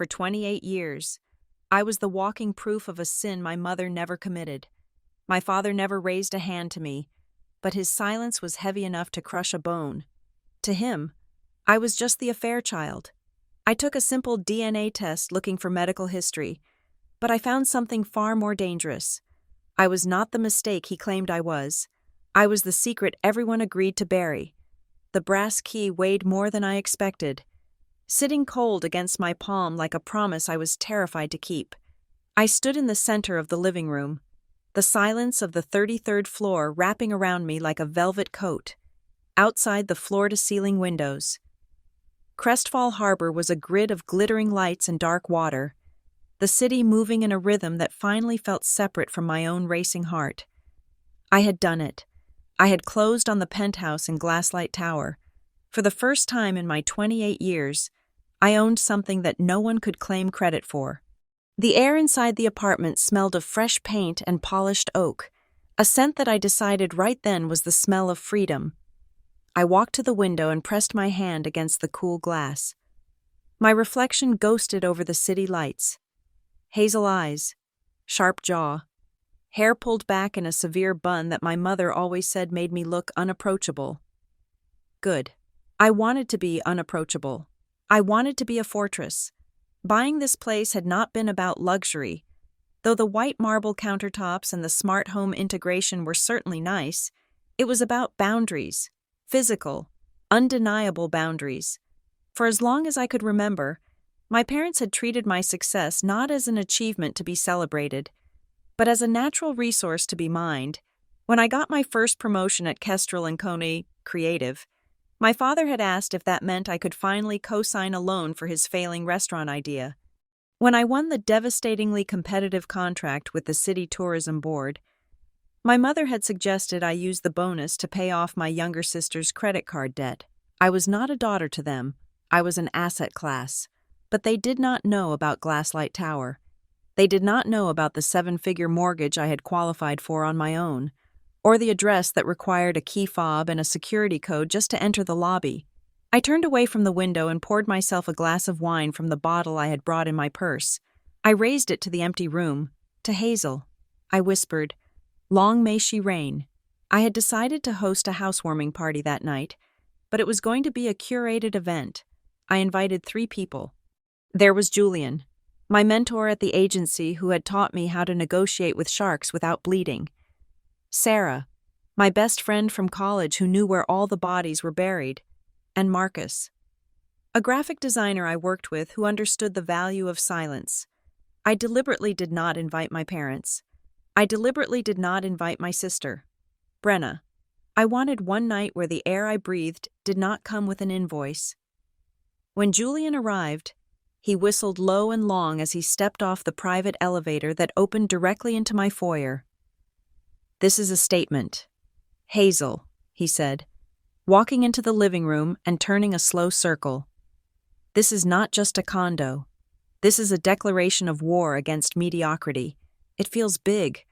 For 28 years, I was the walking proof of a sin my mother never committed. My father never raised a hand to me, but his silence was heavy enough to crush a bone. To him, I was just the affair child. I took a simple DNA test looking for medical history, but I found something far more dangerous. I was not the mistake he claimed I was. I was the secret everyone agreed to bury. The brass key weighed more than I expected, sitting cold against my palm like a promise I was terrified to keep. I stood in the center of the living room, the silence of the 33rd floor wrapping around me like a velvet coat. Outside the floor-to-ceiling windows, Crestfall Harbor was a grid of glittering lights and dark water, the city moving in a rhythm that finally felt separate from my own racing heart. I had done it. I had closed on the penthouse in Glasslight Tower. For the first time in my 28 years, I owned something that no one could claim credit for. The air inside the apartment smelled of fresh paint and polished oak, a scent that I decided right then was the smell of freedom. I walked to the window and pressed my hand against the cool glass. My reflection ghosted over the city lights. Hazel eyes, sharp jaw, hair pulled back in a severe bun that my mother always said made me look unapproachable. Good. I wanted to be unapproachable. I wanted to be a fortress. Buying this place had not been about luxury. Though the white marble countertops and the smart home integration were certainly nice, it was about boundaries. Physical, undeniable boundaries. For as long as I could remember, my parents had treated my success not as an achievement to be celebrated, but as a natural resource to be mined. When I got my first promotion at Kestrel & Coney Creative, my father had asked if that meant I could finally co-sign a loan for his failing restaurant idea. When I won the devastatingly competitive contract with the City Tourism Board, my mother had suggested I use the bonus to pay off my younger sister's credit card debt. I was not a daughter to them. I was an asset class. But they did not know about Glasslight Tower. They did not know about the 7-figure mortgage I had qualified for on my own, or the address that required a key fob and a security code just to enter the lobby. I turned away from the window and poured myself a glass of wine from the bottle I had brought in my purse. I raised it to the empty room, to Hazel. I whispered, "Long may she reign." I had decided to host a housewarming party that night, but it was going to be a curated event. I invited 3 people. There was Julian, my mentor at the agency who had taught me how to negotiate with sharks without bleeding. Sarah, my best friend from college who knew where all the bodies were buried. And Marcus, a graphic designer I worked with who understood the value of silence. I deliberately did not invite my parents. I deliberately did not invite my sister, Brenna. I wanted one night where the air I breathed did not come with an invoice. When Julian arrived, he whistled low and long as he stepped off the private elevator that opened directly into my foyer. "This is a statement. Hazel," he said, walking into the living room and turning a slow circle. "This is not just a condo. This is a declaration of war against mediocrity. It feels big,"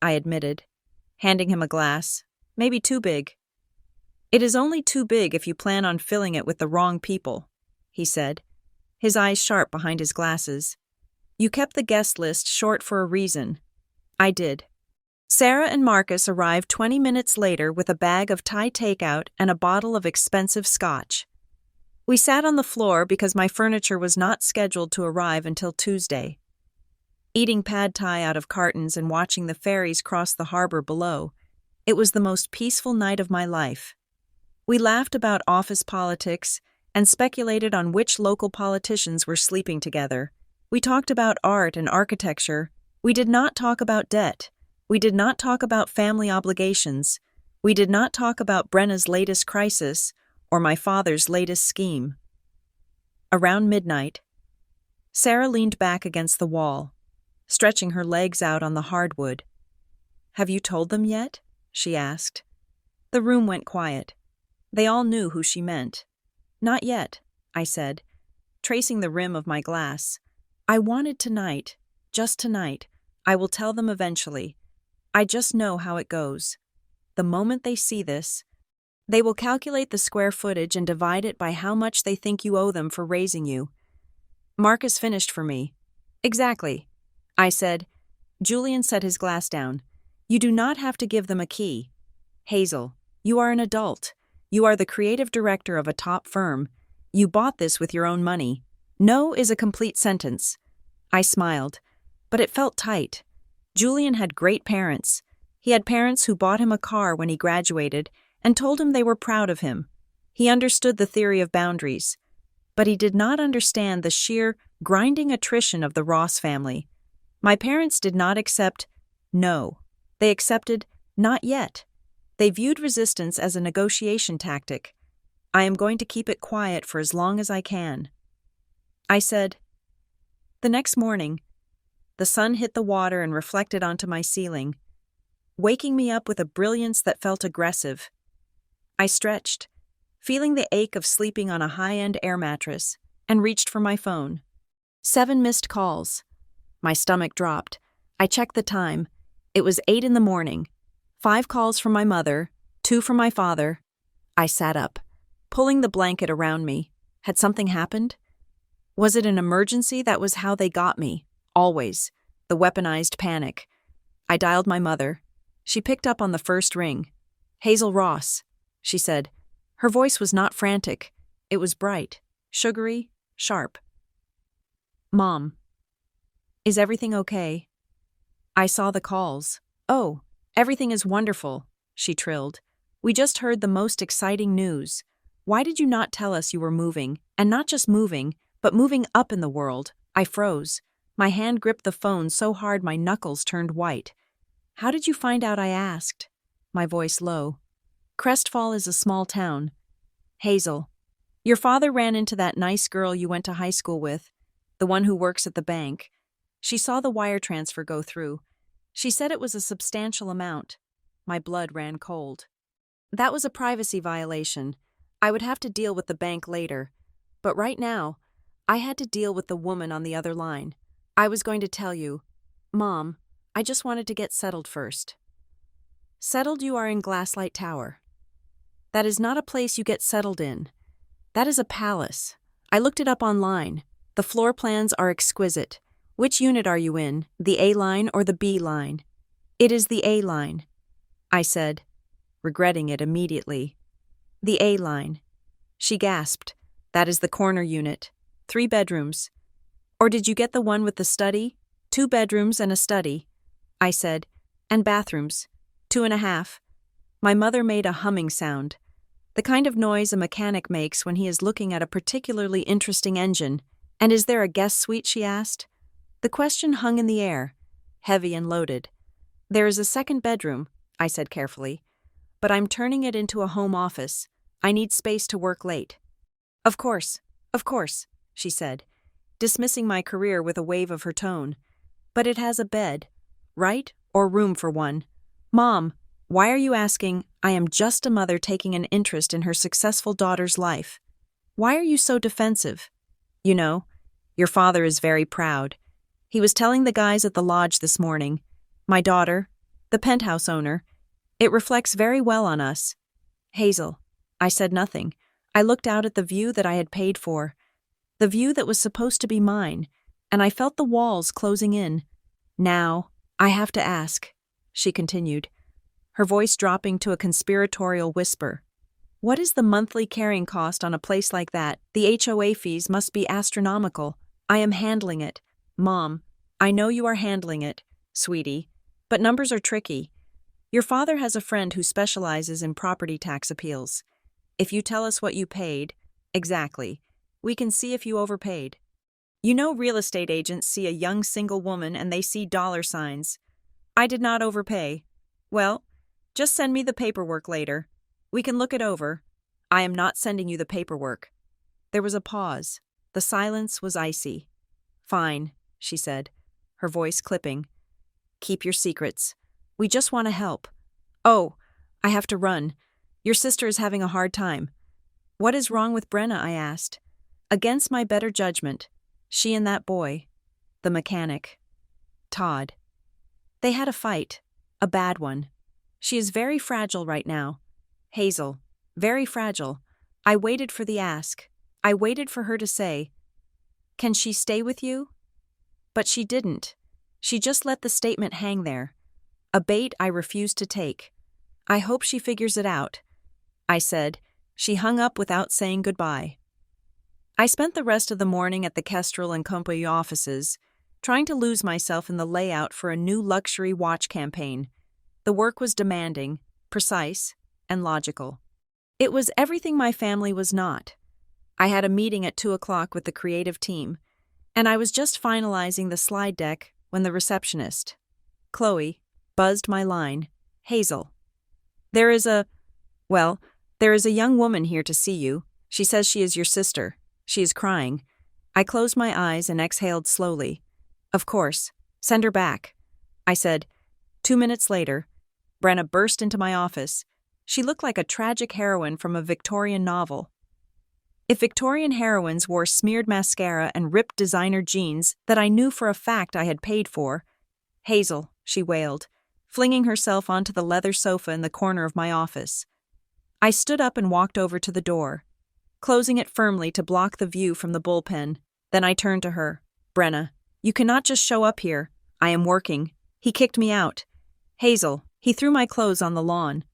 I admitted, handing him a glass. "Maybe too big." "It is only too big if you plan on filling it with the wrong people," he said, his eyes sharp behind his glasses. "You kept the guest list short for a reason." I did. Sarah and Marcus arrived 20 minutes later with a bag of Thai takeout and a bottle of expensive scotch. We sat on the floor because my furniture was not scheduled to arrive until Tuesday. Eating pad thai out of cartons and watching the ferries cross the harbor below, it was the most peaceful night of my life. We laughed about office politics and speculated on which local politicians were sleeping together. We talked about art and architecture. We did not talk about debt. We did not talk about family obligations. We did not talk about Brenna's latest crisis or my father's latest scheme. Around midnight, Sarah leaned back against the wall, stretching her legs out on the hardwood. "Have you told them yet?" she asked. The room went quiet. They all knew who she meant. "Not yet," I said, tracing the rim of my glass. "I wanted tonight, just tonight. I will tell them eventually. I just know how it goes. The moment they see this, they will calculate the square footage and divide it by how much they think you owe them for raising you. Mark is finished for me. Exactly. I said. Julian set his glass down. You do not have to give them a key. Hazel, you are an adult. You are the creative director of a top firm. You bought this with your own money. No is a complete sentence. I smiled, but it felt tight. Julian had great parents. He had parents who bought him a car when he graduated and told him they were proud of him. He understood the theory of boundaries, but he did not understand the sheer, grinding attrition of the Ross family. My parents did not accept no. They accepted not yet. They viewed resistance as a negotiation tactic. I am going to keep it quiet for as long as I can. I said. The next morning, the sun hit the water and reflected onto my ceiling, waking me up with a brilliance that felt aggressive. I stretched, feeling the ache of sleeping on a high-end air mattress, and reached for my phone. 7 missed calls. My stomach dropped. I checked the time. It was 8 in the morning. 5 calls from my mother, 2 from my father. I sat up, pulling the blanket around me. Had something happened? Was it an emergency? That was how they got me. Always. The weaponized panic. I dialed my mother. She picked up on the first ring. Hazel Ross, she said. Her voice was not frantic. It was bright, sugary, sharp. Mom. Is everything okay? I saw the calls. Oh, everything is wonderful, she trilled. We just heard the most exciting news. Why did you not tell us you were moving, and not just moving, but moving up in the world? I froze. My hand gripped the phone so hard my knuckles turned white. How did you find out? I asked, my voice low. Crestfall is a small town. Hazel, your father ran into that nice girl you went to high school with, the one who works at the bank. She saw the wire transfer go through. She said it was a substantial amount. My blood ran cold. That was a privacy violation. I would have to deal with the bank later. But right now, I had to deal with the woman on the other line. I was going to tell you, Mom, I just wanted to get settled first. Settled? You are in Glasslight Tower. That is not a place you get settled in. That is a palace. I looked it up online. The floor plans are exquisite. Which unit are you in, the A line or the B line? It is the A line, I said, regretting it immediately. The A line. She gasped. That is the corner unit. 3 bedrooms. Or did you get the one with the study? 2 bedrooms and a study, I said, and bathrooms. 2.5. My mother made a humming sound, the kind of noise a mechanic makes when he is looking at a particularly interesting engine. And is there a guest suite? She asked. The question hung in the air, heavy and loaded. There is a 2nd bedroom, I said carefully, but I'm turning it into a home office. I need space to work late. Of course, she said, dismissing my career with a wave of her tone. But it has a bed, right? Or room for one. Mom, why are you asking? I am just a mother taking an interest in her successful daughter's life. Why are you so defensive? You know, your father is very proud. He was telling the guys at the lodge this morning, my daughter, the penthouse owner, it reflects very well on us. Hazel, I said nothing. I looked out at the view that I had paid for, the view that was supposed to be mine, and I felt the walls closing in. Now, I have to ask, she continued, her voice dropping to a conspiratorial whisper. What is the monthly carrying cost on a place like that? The HOA fees must be astronomical. I am handling it. Mom, I know you are handling it, sweetie, but numbers are tricky. Your father has a friend who specializes in property tax appeals. If you tell us what you paid, exactly, we can see if you overpaid. You know, real estate agents see a young single woman and they see dollar signs. I did not overpay. Well, just send me the paperwork later. We can look it over. I am not sending you the paperwork. There was a pause. The silence was icy. Fine, she said, her voice clipping. Keep your secrets. We just want to help. Oh, I have to run. Your sister is having a hard time. What is wrong with Brenna? I asked. Against my better judgment, she and that boy, the mechanic, Todd. They had a fight, a bad one. She is very fragile right now. Hazel, very fragile. I waited for the ask. I waited for her to say, Can she stay with you? But she didn't. She just let the statement hang there. A bait I refused to take. I hope she figures it out, I said. She hung up without saying goodbye. I spent the rest of the morning at the Kestrel and Company offices, trying to lose myself in the layout for a new luxury watch campaign. The work was demanding, precise, and logical. It was everything my family was not. I had a meeting at 2 o'clock with the creative team, and I was just finalizing the slide deck when the receptionist, Chloe, buzzed my line. Hazel. There is a young woman here to see you. She says she is your sister. She is crying. I closed my eyes and exhaled slowly. Of course. Send her back, I said. 2 minutes later, Brenna burst into my office. She looked like a tragic heroine from a Victorian novel. If Victorian heroines wore smeared mascara and ripped designer jeans that I knew for a fact I had paid for, Hazel, she wailed, flinging herself onto the leather sofa in the corner of my office. I stood up and walked over to the door, closing it firmly to block the view from the bullpen. Then I turned to her. Brenna, you cannot just show up here. I am working. He kicked me out. Hazel, he threw my clothes on the lawn.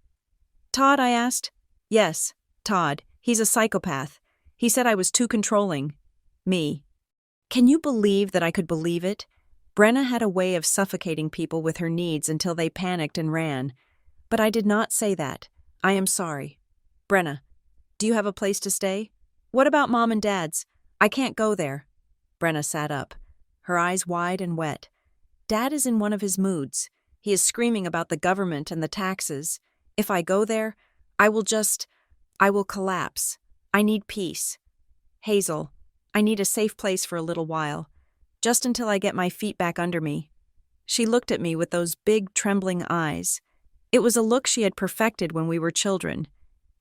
Todd, I asked. Yes, Todd. He's a psychopath. He said I was too controlling. Me. Can you believe that I could believe it? Brenna had a way of suffocating people with her needs until they panicked and ran. But I did not say that. I am sorry. Brenna, do you have a place to stay? What about Mom and Dad's? I can't go there. Brenna sat up, her eyes wide and wet. Dad is in one of his moods. He is screaming about the government and the taxes. If I go there, I will collapse. I need peace. Hazel, I need a safe place for a little while, just until I get my feet back under me. She looked at me with those big, trembling eyes. It was a look she had perfected when we were children.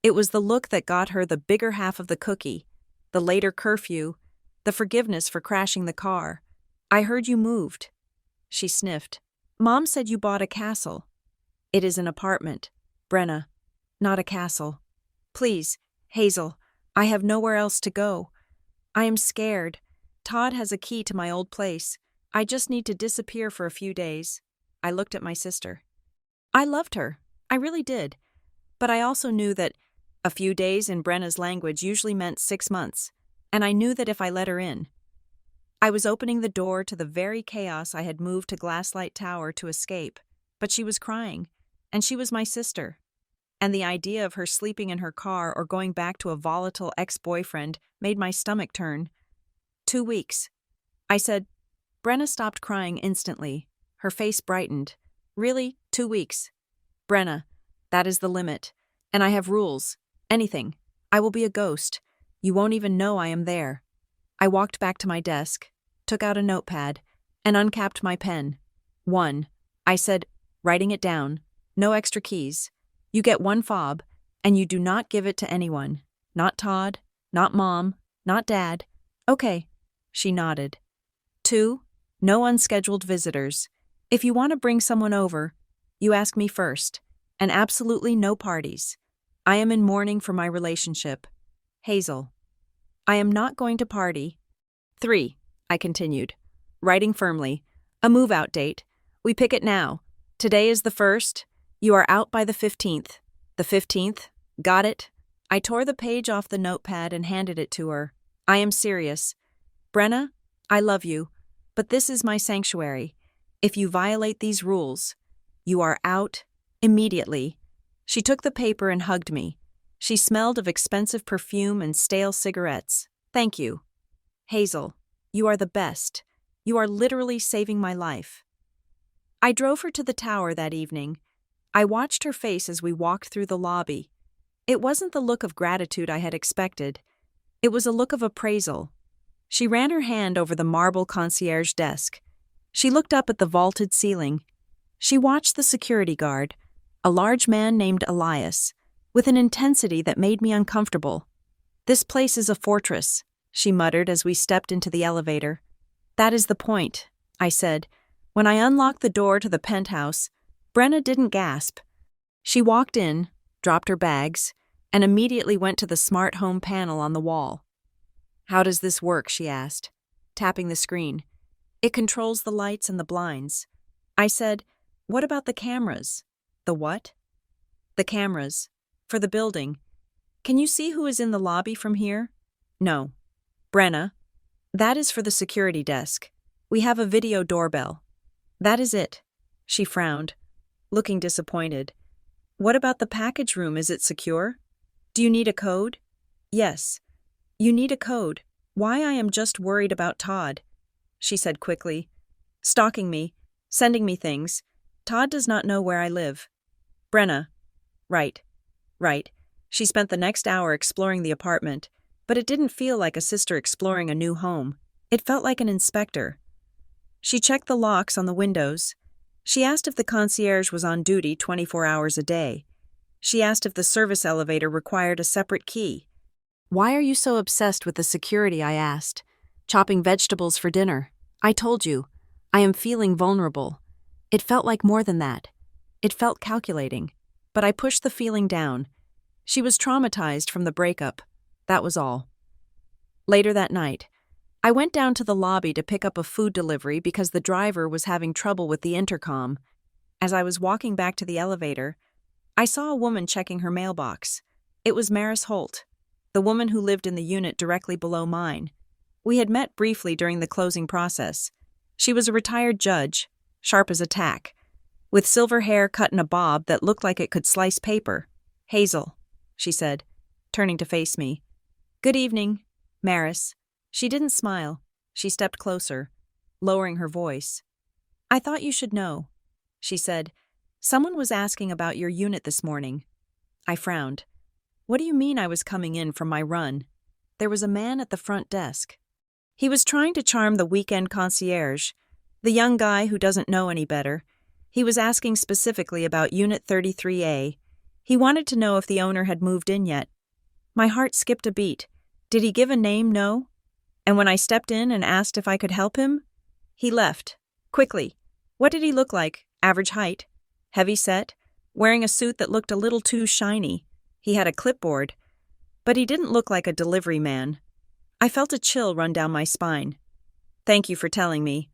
It was the look that got her the bigger half of the cookie, the later curfew, the forgiveness for crashing the car. I heard you moved. She sniffed. Mom said you bought a castle. It is an apartment, Brenna, not a castle. Please, Hazel, I have nowhere else to go. I am scared. Todd has a key to my old place. I just need to disappear for a few days. I looked at my sister. I loved her. I really did. But I also knew that a few days in Brenna's language usually meant 6 months, and I knew that if I let her in, I was opening the door to the very chaos I had moved to Glasslight Tower to escape. But she was crying, and she was my sister. And the idea of her sleeping in her car or going back to a volatile ex-boyfriend made my stomach turn. 2 weeks. I said. Brenna stopped crying instantly. Her face brightened. Really? 2 weeks. Brenna, that is the limit. And I have rules. Anything. I will be a ghost. You won't even know I am there. I walked back to my desk, took out a notepad, and uncapped my pen. 1. I said, writing it down. No extra keys. You get 1 fob, and you do not give it to anyone. Not Todd, not Mom, not Dad. Okay. She nodded. 2. No unscheduled visitors. If you want to bring someone over, you ask me first. And absolutely no parties. I am in mourning for my relationship. Hazel. I am not going to party. 3. I continued, writing firmly. A move-out date. We pick it now. Today is the 1st. You are out by the 15th. The 15th? Got it? I tore the page off the notepad and handed it to her. I am serious. Brenna, I love you, but this is my sanctuary. If you violate these rules, you are out immediately. She took the paper and hugged me. She smelled of expensive perfume and stale cigarettes. Thank you. Hazel, you are the best. You are literally saving my life. I drove her to the tower that evening. I watched her face as we walked through the lobby. It wasn't the look of gratitude I had expected. It was a look of appraisal. She ran her hand over the marble concierge desk. She looked up at the vaulted ceiling. She watched the security guard, a large man named Elias, with an intensity that made me uncomfortable. This place is a fortress, she muttered as we stepped into the elevator. That is the point, I said. When I unlocked the door to the penthouse, Brenna didn't gasp. She walked in, dropped her bags, and immediately went to the smart home panel on the wall. How does this work, she asked. tapping the screen. It controls the lights and the blinds. I said, "What about the cameras?" "The what?" "The cameras. For the building. Can you see who is in the lobby from here?" "No." "Brenna, that is for the security desk. We have a video doorbell." "That is it." She frowned, looking disappointed. "What about the package room? Is it secure? Do you need a code?" "Yes. You need a code. Why, I am just worried about Todd," she said quickly. "Stalking me, sending me things. Todd does not know where I live." "Brenna." "Right. Right." She spent the next hour exploring the apartment, but it didn't feel like a sister exploring a new home. It felt like an inspector. She checked the locks on the windows. She asked if the concierge was on duty 24 hours a day. She asked if the service elevator required a separate key. "Why are you so obsessed with the security?" I asked. "Chopping vegetables for dinner. I told you. I am feeling vulnerable." It felt like more than that. It felt calculating. But I pushed the feeling down. She was traumatized from the breakup. That was all. Later that night, I went down to the lobby to pick up a food delivery because the driver was having trouble with the intercom. As I was walking back to the elevator, I saw a woman checking her mailbox. It was Maris Holt, the woman who lived in the unit directly below mine. We had met briefly during the closing process. She was a retired judge, sharp as a tack, with silver hair cut in a bob that looked like it could slice paper. "Hazel," she said, turning to face me. "Good evening, Maris." She didn't smile. She stepped closer, lowering her voice. "I thought you should know," she said. "Someone was asking about your unit this morning." I frowned. "What do you mean I was coming in from my run?" There was a man at the front desk. He was trying to charm the weekend concierge, the young guy who doesn't know any better. He was asking specifically about Unit 33A. He wanted to know if the owner had moved in yet. My heart skipped a beat. Did he give a name? No. And when I stepped in and asked if I could help him, he left. Quickly. What did he look like? Average height? Heavy set? Wearing a suit that looked a little too shiny? He had a clipboard. But he didn't look like a delivery man. I felt a chill run down my spine. "Thank you for telling me.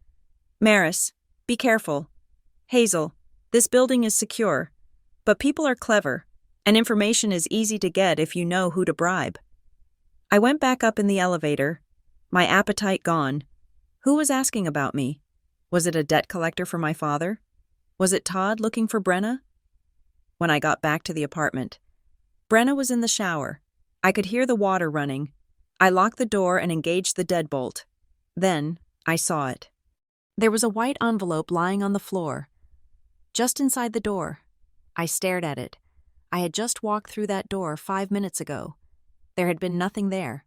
Maris, be careful. Hazel, this building is secure. But people are clever, and information is easy to get if you know who to bribe." I went back up in the elevator, my appetite gone. Who was asking about me? Was it a debt collector for my father? Was it Todd looking for Brenna? When I got back to the apartment, Brenna was in the shower. I could hear the water running. I locked the door and engaged the deadbolt. Then, I saw it. There was a white envelope lying on the floor, just inside the door. I stared at it. I had just walked through that door 5 minutes ago. There had been nothing there.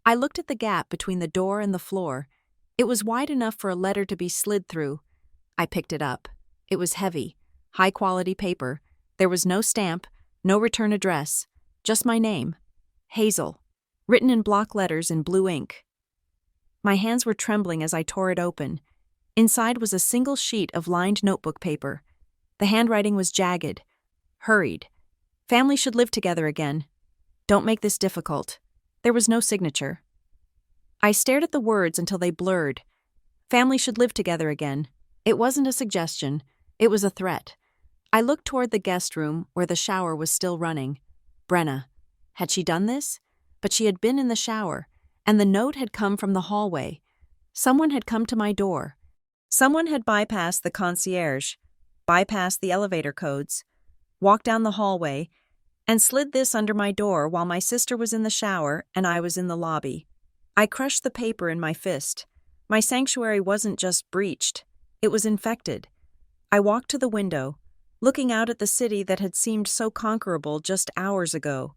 I looked at the gap between the door and the floor. It was wide enough for a letter to be slid through. I picked it up. It was heavy, high-quality paper. There was no stamp, no return address, just my name, Hazel, written in block letters in blue ink. My hands were trembling as I tore it open. Inside was a single sheet of lined notebook paper. The handwriting was jagged, hurried. "Family should live together again. Don't make this difficult." There was no signature. I stared at the words until they blurred. Family should live together again. It wasn't a suggestion. It was a threat. I looked toward the guest room where the shower was still running. Brenna. Had she done this? But she had been in the shower, and the note had come from the hallway. Someone had come to my door. Someone had bypassed the concierge, bypassed the elevator codes, walked down the hallway, and slid this under my door while my sister was in the shower and I was in the lobby. I crushed the paper in my fist. My sanctuary wasn't just breached, it was infected. I walked to the window, looking out at the city that had seemed so conquerable just hours ago.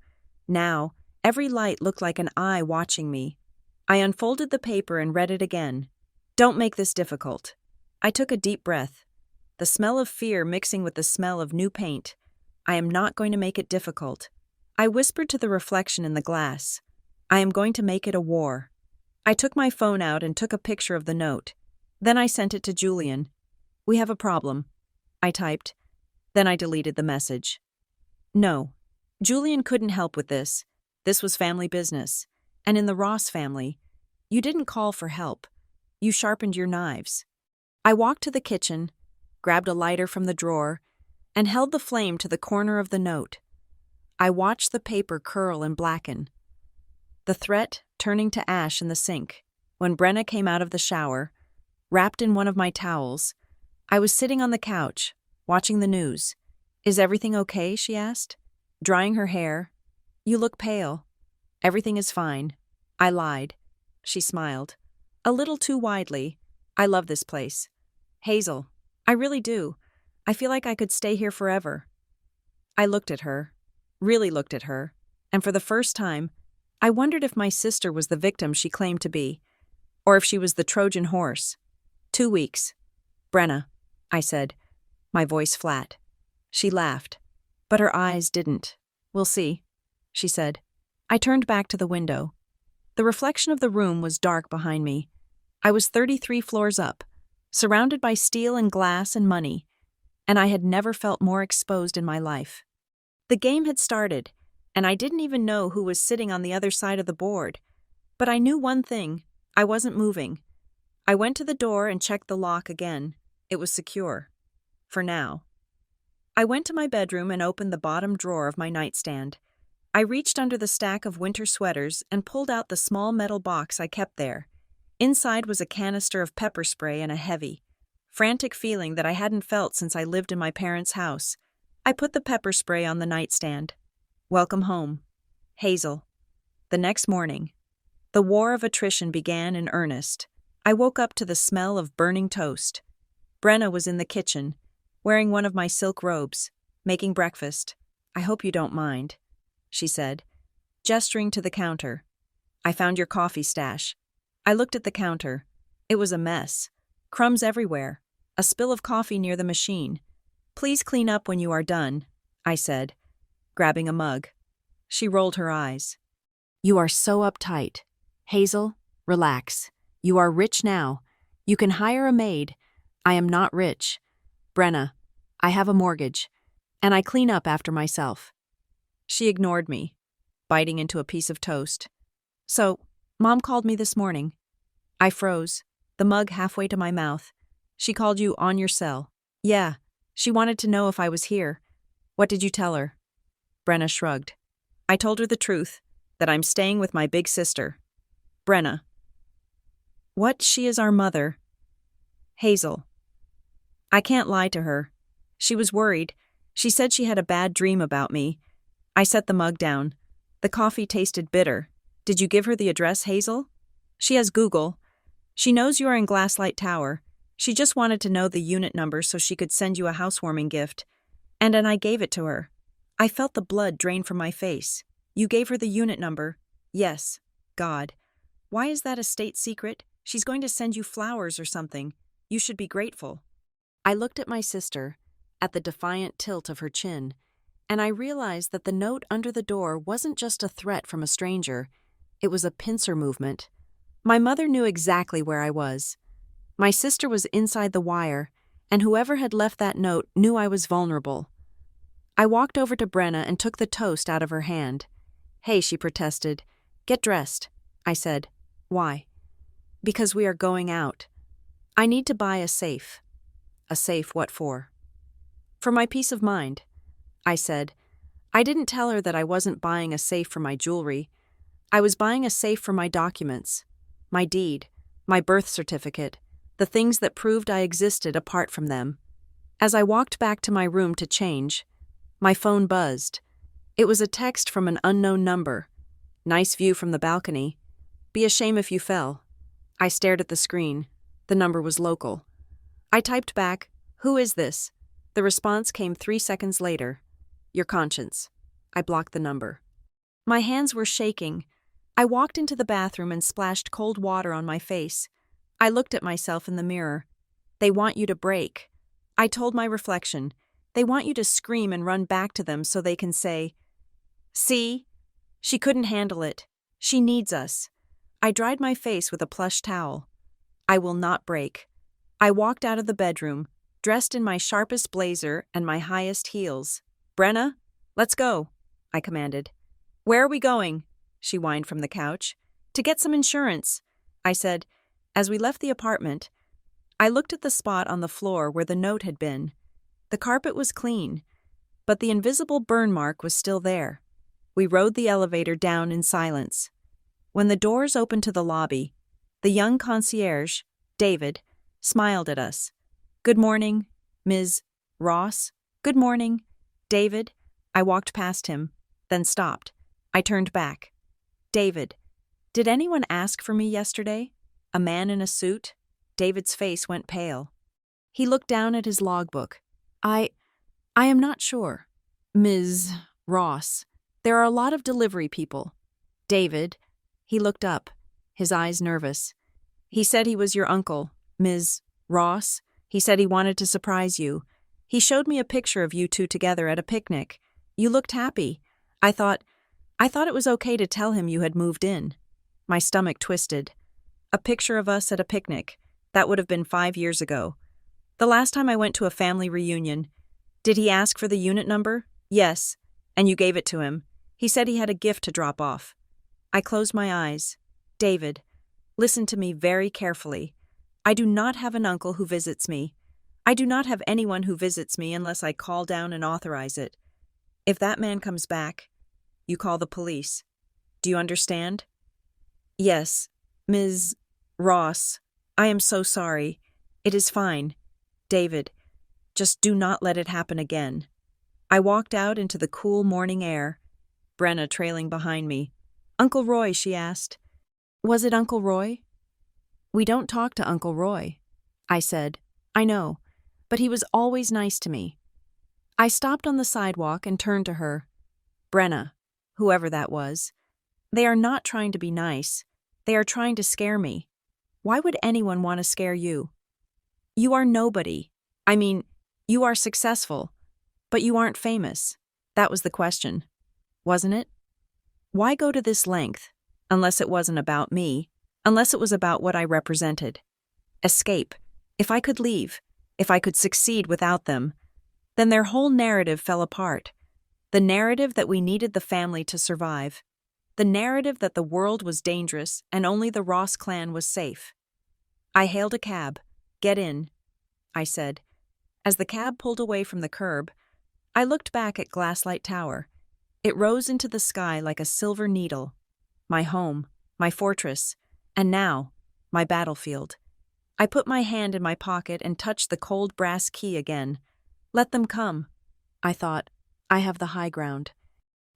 Now, every light looked like an eye watching me. I unfolded the paper and read it again. "Don't make this difficult." I took a deep breath, the smell of fear mixing with the smell of new paint. I am not going to make it difficult. I whispered to the reflection in the glass. I am going to make it a war. I took my phone out and took a picture of the note. Then I sent it to Julian. "We have a problem," I typed. Then I deleted the message. No, Julian couldn't help with this. This was family business. And in the Ross family, you didn't call for help. You sharpened your knives. I walked to the kitchen, grabbed a lighter from the drawer, and held the flame to the corner of the note. I watched the paper curl and blacken, the threat turning to ash in the sink. When Brenna came out of the shower, wrapped in one of my towels, I was sitting on the couch, watching the news. "Is everything okay?" she asked, drying her hair. "You look pale." "Everything is fine." I lied. She smiled, a little too widely. "I love this place. Hazel, I really do. I feel like I could stay here forever." I looked at her, really looked at her, and for the first time, I wondered if my sister was the victim she claimed to be, or if she was the Trojan horse. 2 weeks. "Brenna," I said, my voice flat. She laughed, but her eyes didn't. "We'll see," she said. I turned back to the window. The reflection of the room was dark behind me. I was 33 floors up, surrounded by steel and glass and money, and I had never felt more exposed in my life. The game had started, and I didn't even know who was sitting on the other side of the board. But I knew one thing: I wasn't moving. I went to the door and checked the lock again. It was secure. For now. I went to my bedroom and opened the bottom drawer of my nightstand. I reached under the stack of winter sweaters and pulled out the small metal box I kept there. Inside was a canister of pepper spray and a heavy, frantic feeling that I hadn't felt since I lived in my parents' house. I put the pepper spray on the nightstand. Welcome home. Hazel. The next morning, the war of attrition began in earnest. I woke up to the smell of burning toast. Brenna was in the kitchen, wearing one of my silk robes, making breakfast. "I hope you don't mind," she said, gesturing to the counter. "I found your coffee stash." I looked at the counter. It was a mess. Crumbs everywhere. A spill of coffee near the machine. "Please clean up when you are done," I said, grabbing a mug. She rolled her eyes. "You are so uptight. Hazel, relax. You are rich now. You can hire a maid. I am not rich. Brenna, I have a mortgage, and I clean up after myself." She ignored me, biting into a piece of toast. "So, Mom called me this morning." I froze, the mug halfway to my mouth. "She called you on your cell." "Yeah, she wanted to know if I was here." "What did you tell her?" Brenna shrugged. "I told her the truth, that I'm staying with my big sister." "Brenna." "What? She is our mother." "Hazel." I can't lie to her. She was worried. She said she had a bad dream about me. I set the mug down. The coffee tasted bitter. "Did you give her the address, Hazel?" "She has Google. She knows you are in Glasslight Tower. She just wanted to know the unit number so she could send you a housewarming gift. And I gave it to her." I felt the blood drain from my face. "You gave her the unit number?" "Yes." "God. Why is that a state secret? She's going to send you flowers or something. You should be grateful." I looked at my sister, at the defiant tilt of her chin, and I realized that the note under the door wasn't just a threat from a stranger. It was a pincer movement. My mother knew exactly where I was. My sister was inside the wire, and whoever had left that note knew I was vulnerable. I walked over to Brenna and took the toast out of her hand. "Hey," she protested. "Get dressed," I said. "Why?" "Because we are going out. I need to buy a safe." "A safe, what for?" "For my peace of mind," I said. I didn't tell her that I wasn't buying a safe for my jewelry. I was buying a safe for my documents, my deed, my birth certificate, the things that proved I existed apart from them. As I walked back to my room to change, my phone buzzed. It was a text from an unknown number. "Nice view from the balcony. Be a shame if you fell." I stared at the screen. The number was local. I typed back, "Who is this?" The response came 3 seconds later. "Your conscience." I blocked the number. My hands were shaking. I walked into the bathroom and splashed cold water on my face. I looked at myself in the mirror. "They want you to break." I told my reflection. "They want you to scream and run back to them so they can say, 'See? She couldn't handle it. She needs us.'" I dried my face with a plush towel. "I will not break." I walked out of the bedroom, dressed in my sharpest blazer and my highest heels. "Brenna, let's go," I commanded. "Where are we going?" She whined from the couch. "To get some insurance." I said, As we left the apartment, I looked at the spot on the floor where the note had been. The carpet was clean, but the invisible burn mark was still there. We rode the elevator down in silence. When the doors opened to the lobby, the young concierge, David, smiled at us. "Good morning, Ms. Ross." "Good morning, David." I walked past him, then stopped. I turned back. "David, did anyone ask for me yesterday? A man in a suit?" David's face went pale. He looked down at his logbook. I am not sure, Ms. Ross. There are a lot of delivery people." "David," he looked up, his eyes nervous. "He said he was your uncle, Ms. Ross. He said he wanted to surprise you. He showed me a picture of you two together at a picnic. You looked happy. I thought it was okay to tell him you had moved in." My stomach twisted. A picture of us at a picnic. That would have been 5 years ago. The last time I went to a family reunion. "Did he ask for the unit number?" "Yes." "And you gave it to him?" "He said he had a gift to drop off." I closed my eyes. "David, listen to me very carefully. I do not have an uncle who visits me. I do not have anyone who visits me unless I call down and authorize it. If that man comes back, you call the police. Do you understand?" "Yes, Ms. Ross. I am so sorry. It is fine. David, just do not let it happen again." I walked out into the cool morning air, Brenna trailing behind me. "Uncle Roy," she asked. "Was it Uncle Roy?" "We don't talk to Uncle Roy," I said. "I know, but he was always nice to me." I stopped on the sidewalk and turned to her. "Brenna," whoever that was, "they are not trying to be nice. They are trying to scare me. Why would anyone want to scare you? You are nobody. I mean, you are successful, but you aren't famous." That was the question, wasn't it? Why go to this length, unless it wasn't about me, unless it was about what I represented? Escape. If I could leave, if I could succeed without them, then their whole narrative fell apart. The narrative that we needed the family to survive. The narrative that the world was dangerous and only the Ross clan was safe. I hailed a cab. "Get in," I said. As the cab pulled away from the curb, I looked back at Glasslight Tower. It rose into the sky like a silver needle. My home, my fortress, and now, my battlefield. I put my hand in my pocket and touched the cold brass key again. Let them come. I thought, I have the high ground.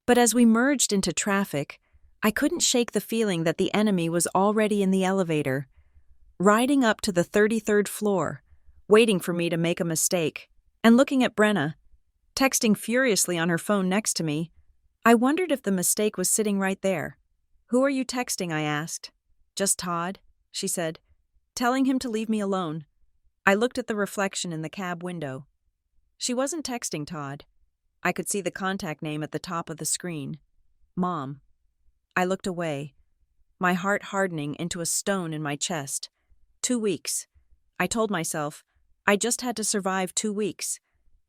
But as we merged into traffic, I couldn't shake the feeling that the enemy was already in the elevator, riding up to the 33rd floor, waiting for me to make a mistake, and looking at Brenna, texting furiously on her phone next to me. I wondered if the mistake was sitting right there. "Who are you texting?" I asked. "Just Todd," she said, "telling him to leave me alone." I looked at the reflection in the cab window. She wasn't texting Todd. I could see the contact name at the top of the screen. Mom. I looked away, my heart hardening into a stone in my chest. 2 weeks. I told myself I just had to survive 2 weeks.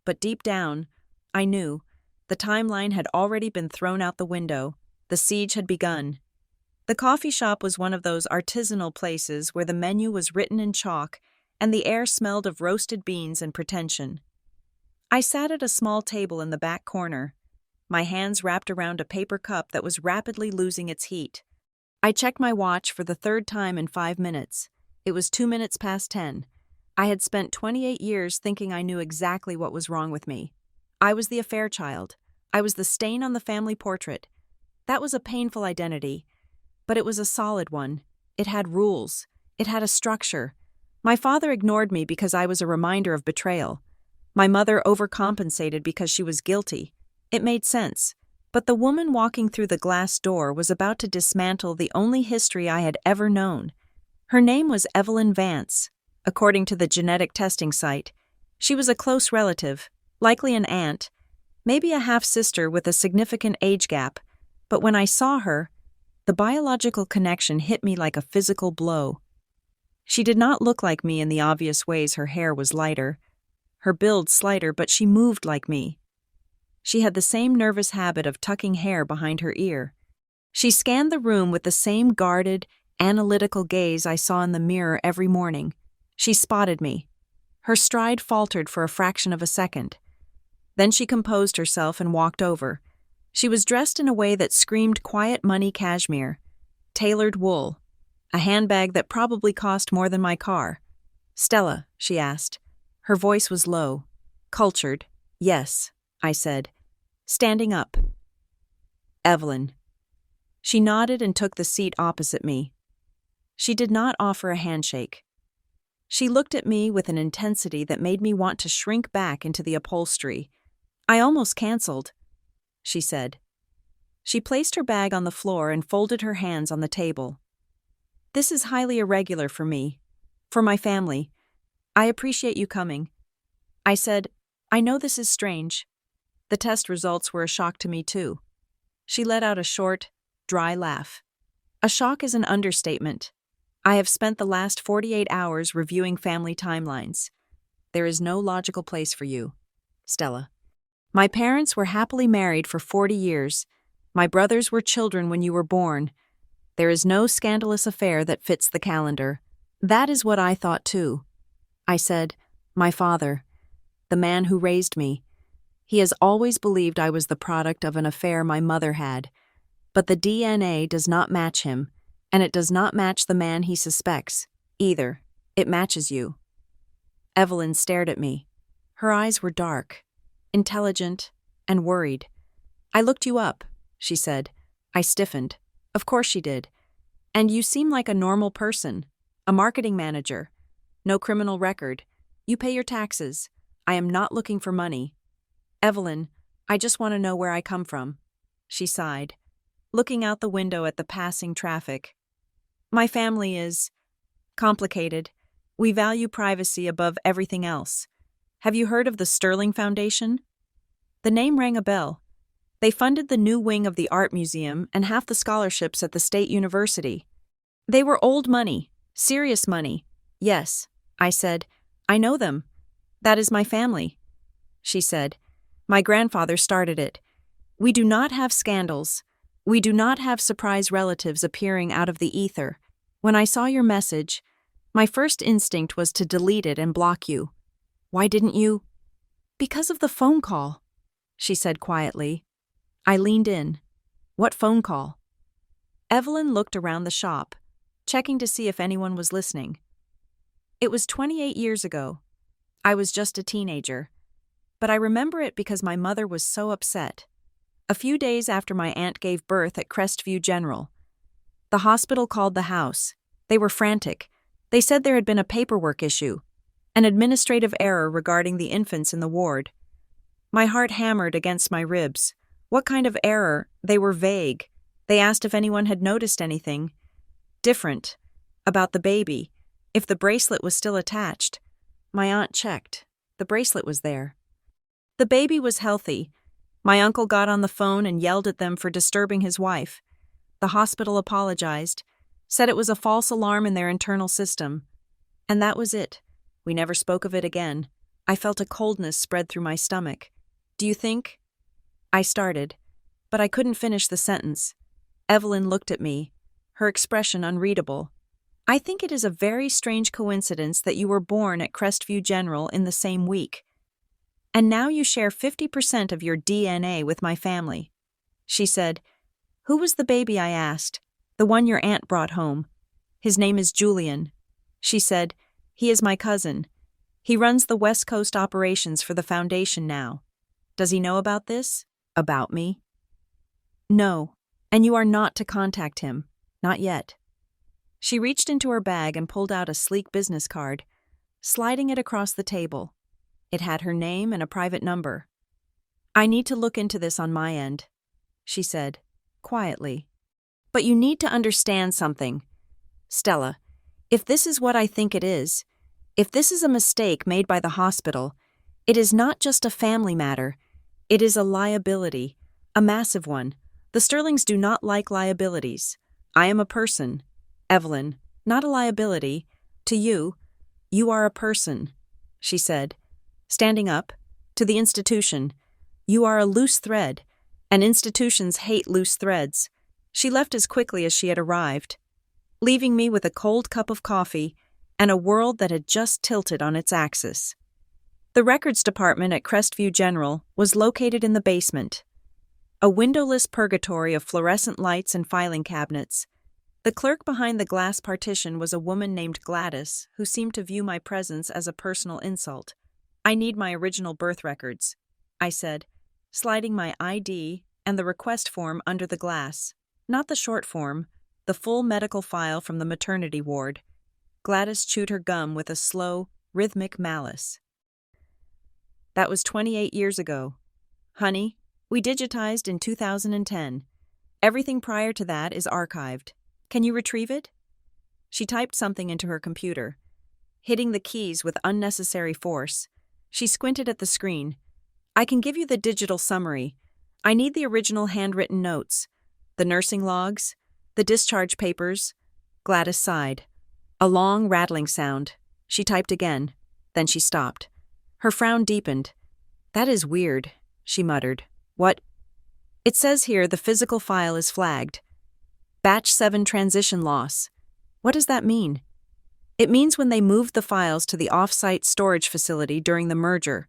But deep down, I knew the timeline had already been thrown out the window. The siege had begun. The coffee shop was one of those artisanal places where the menu was written in chalk and the air smelled of roasted beans and pretension. I sat at a small table in the back corner, my hands wrapped around a paper cup that was rapidly losing its heat. I checked my watch for the 3rd time in 5 minutes. It was 2 minutes past 10. I had spent 28 years thinking I knew exactly what was wrong with me. I was the affair child. I was the stain on the family portrait. That was a painful identity, but it was a solid one. It had rules. It had a structure. My father ignored me because I was a reminder of betrayal. My mother overcompensated because she was guilty. It made sense. But the woman walking through the glass door was about to dismantle the only history I had ever known. Her name was Evelyn Vance. According to the genetic testing site, she was a close relative, likely an aunt, maybe a half-sister with a significant age gap. But when I saw her, the biological connection hit me like a physical blow. She did not look like me in the obvious ways. Her hair was lighter, her build slighter, but she moved like me. She had the same nervous habit of tucking hair behind her ear. She scanned the room with the same guarded, analytical gaze I saw in the mirror every morning. She spotted me. Her stride faltered for a fraction of a second. Then she composed herself and walked over. She was dressed in a way that screamed quiet money cashmere, tailored wool, a handbag that probably cost more than my car. "Stella," she asked. Her voice was low. "Cultured." "Yes," I said, standing up. "Evelyn." She nodded and took the seat opposite me. She did not offer a handshake. She looked at me with an intensity that made me want to shrink back into the upholstery. "I almost canceled," she said. She placed her bag on the floor and folded her hands on the table. "This is highly irregular for me. For my family. I appreciate you coming." I said, "I know this is strange." The test results were a shock to me too. She let out a short, dry laugh. "A shock is an understatement. I have spent the last 48 hours reviewing family timelines. There is no logical place for you, Stella. My parents were happily married for 40 years. My brothers were children when you were born. There is no scandalous affair that fits the calendar." "That is what I thought too." I said, "My father, the man who raised me, he has always believed I was the product of an affair my mother had. But the DNA does not match him, and it does not match the man he suspects, either. It matches you." Evelyn stared at me. Her eyes were dark, intelligent, and worried. "I looked you up," she said. I stiffened. "Of course she did. And you seem like a normal person. A marketing manager. No criminal record. You pay your taxes. I am not looking for money. Evelyn, I just want to know where I come from." She sighed, looking out the window at the passing traffic. "My family is complicated. We value privacy above everything else. Have you heard of the Sterling Foundation?" The name rang a bell. They funded the new wing of the art museum and half the scholarships at the state university. They were old money, serious money. "Yes," I said, "I know them. That is my family." She said, "My grandfather started it. We do not have scandals. We do not have surprise relatives appearing out of the ether. When I saw your message, my first instinct was to delete it and block you." "Why didn't you?" "Because of the phone call," she said quietly. I leaned in. "What phone call?" Evelyn looked around the shop, checking to see if anyone was listening. "It was 28 years ago. I was just a teenager. But I remember it because my mother was so upset. A few days after my aunt gave birth at Crestview General. The hospital called the house. They were frantic. They said there had been a paperwork issue, an administrative error regarding the infants in the ward. My heart hammered against my ribs. What kind of error? They were vague. They asked if anyone had noticed anything different about the baby, if the bracelet was still attached. My aunt checked. The bracelet was there. The baby was healthy. My uncle got on the phone and yelled at them for disturbing his wife. The hospital apologized, said it was a false alarm in their internal system. And that was it. We never spoke of it again. I felt a coldness spread through my stomach. "Do you think?" I started, but I couldn't finish the sentence. Evelyn looked at me, her expression unreadable. "I think it is a very strange coincidence that you were born at Crestview General in the same week. And now you share 50% of your DNA with my family." She said, "Who was the baby?" I asked. "The one your aunt brought home. His name is Julian." She said, "He is my cousin. He runs the West Coast operations for the foundation now. Does he know about this? About me?" "No, and you are not to contact him. Not yet." She reached into her bag and pulled out a sleek business card, sliding it across the table. It had her name and a private number. "I need to look into this on my end," she said, quietly. "But you need to understand something. Stella, if this is what I think it is, if this is a mistake made by the hospital, it is not just a family matter. It is a liability, a massive one. The Sterlings do not like liabilities. I am a person, Evelyn, not a liability. To you, you are a person," she said, standing up. "To the institution, you are a loose thread, and institutions hate loose threads." She left as quickly as she had arrived. leaving me with a cold cup of coffee and a world that had just tilted on its axis. The records department at Crestview General was located in the basement, a windowless purgatory of fluorescent lights and filing cabinets. The clerk behind the glass partition was a woman named Gladys, who seemed to view my presence as a personal insult. "I need my original birth records," I said, sliding my ID and the request form under the glass. Not the short form, the full medical file from the maternity ward. Gladys chewed her gum with a slow, rhythmic malice. "That was 28 years ago. Honey, we digitized in 2010. Everything prior to that is archived. Can you retrieve it?" She typed something into her computer, hitting the keys with unnecessary force. She squinted at the screen. "I can give you the digital summary. I need the original handwritten notes, the nursing logs, the discharge papers." Gladys sighed. A long, rattling sound. She typed again. Then she stopped. Her frown deepened. "That is weird," she muttered. "What?" "It says here the physical file is flagged. Batch 7 transition loss. What does that mean?" "It means when they moved the files to the off-site storage facility during the merger,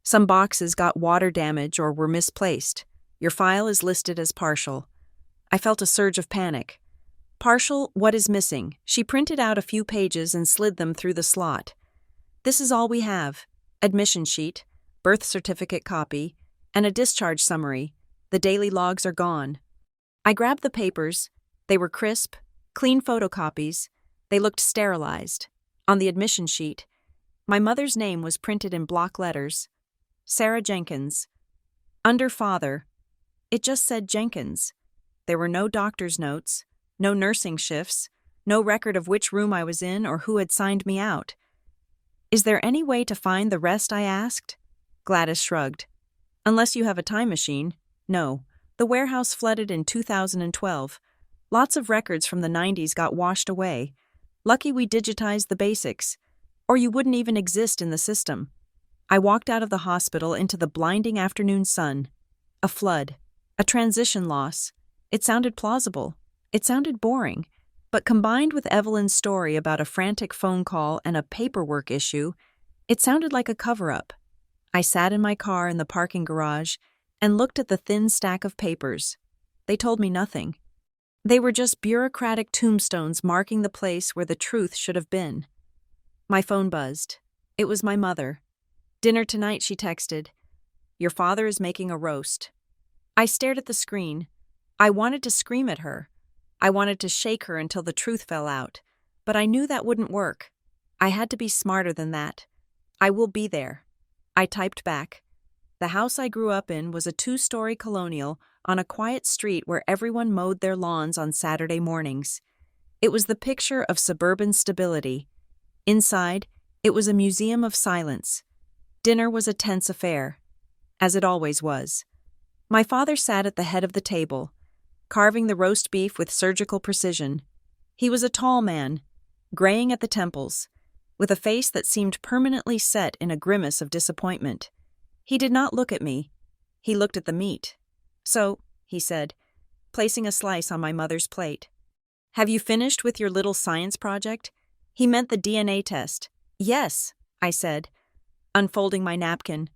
some boxes got water damage or were misplaced. Your file is listed as partial." I felt a surge of panic. "Partial, what is missing?" She printed out a few pages and slid them through the slot. "This is all we have. Admission sheet, birth certificate copy, and a discharge summary. The daily logs are gone." I grabbed the papers. They were crisp, clean photocopies. They looked sterilized. On the admission sheet, my mother's name was printed in block letters. Sarah Jenkins. Under father, it just said Jenkins. There were no doctor's notes, no nursing shifts, no record of which room I was in or who had signed me out. "Is there any way to find the rest?" I asked. Gladys shrugged. "Unless you have a time machine. No. The warehouse flooded in 2012. Lots of records from the 90s got washed away. Lucky we digitized the basics, or you wouldn't even exist in the system." I walked out of the hospital into the blinding afternoon sun. A flood. A transition loss. It sounded plausible. It sounded boring. But combined with Evelyn's story about a frantic phone call and a paperwork issue, it sounded like a cover-up. I sat in my car in the parking garage and looked at the thin stack of papers. They told me nothing. They were just bureaucratic tombstones marking the place where the truth should have been. My phone buzzed. It was my mother. "Dinner tonight," she texted. "Your father is making a roast." I stared at the screen. I wanted to scream at her. I wanted to shake her until the truth fell out. But I knew that wouldn't work. I had to be smarter than that. "I will be there." I typed back. The house I grew up in was a 2-story colonial on a quiet street where everyone mowed their lawns on Saturday mornings. It was the picture of suburban stability. Inside, it was a museum of silence. Dinner was a tense affair, as it always was. My father sat at the head of the table, carving the roast beef with surgical precision. He was a tall man, graying at the temples, with a face that seemed permanently set in a grimace of disappointment. He did not look at me. He looked at the meat. "So," he said, placing a slice on my mother's plate. "Have you finished with your little science project?" He meant the DNA test. "Yes," I said, unfolding my napkin.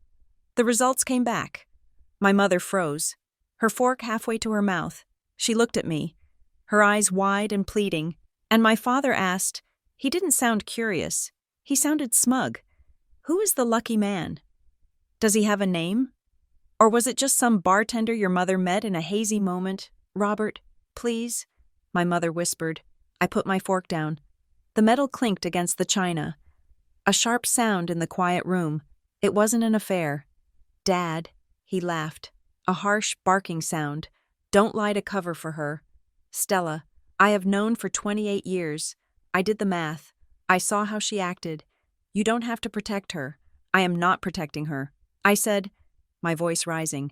The results came back. My mother froze, her fork halfway to her mouth. She looked at me, her eyes wide and pleading, and my father asked. He didn't sound curious. He sounded smug. "Who is the lucky man? Does he have a name? Or was it just some bartender your mother met in a hazy moment?" "Robert, please," my mother whispered. I put my fork down. The metal clinked against the china. A sharp sound in the quiet room. It wasn't an affair. "Dad," he laughed. A harsh, barking sound. "Don't lie to cover for her. Stella, I have known for 28 years. I did the math. I saw how she acted. You don't have to protect her. I am not protecting her." I said, my voice rising,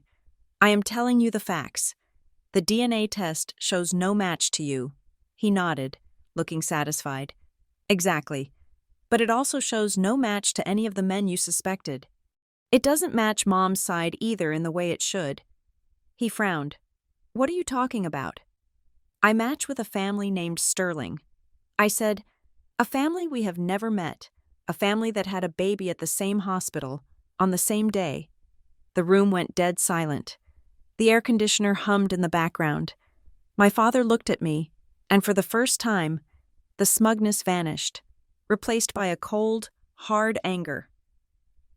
"I am telling you the facts. The DNA test shows no match to you." He nodded, looking satisfied. "Exactly. But it also shows no match to any of the men you suspected. It doesn't match Mom's side either in the way it should." He frowned. "What are you talking about?" "I match with a family named Sterling. I said, "A family we have never met, a family that had a baby at the same hospital, on the same day." The room went dead silent. The air conditioner hummed in the background. My father looked at me, and for the first time, the smugness vanished, replaced by a cold, hard anger.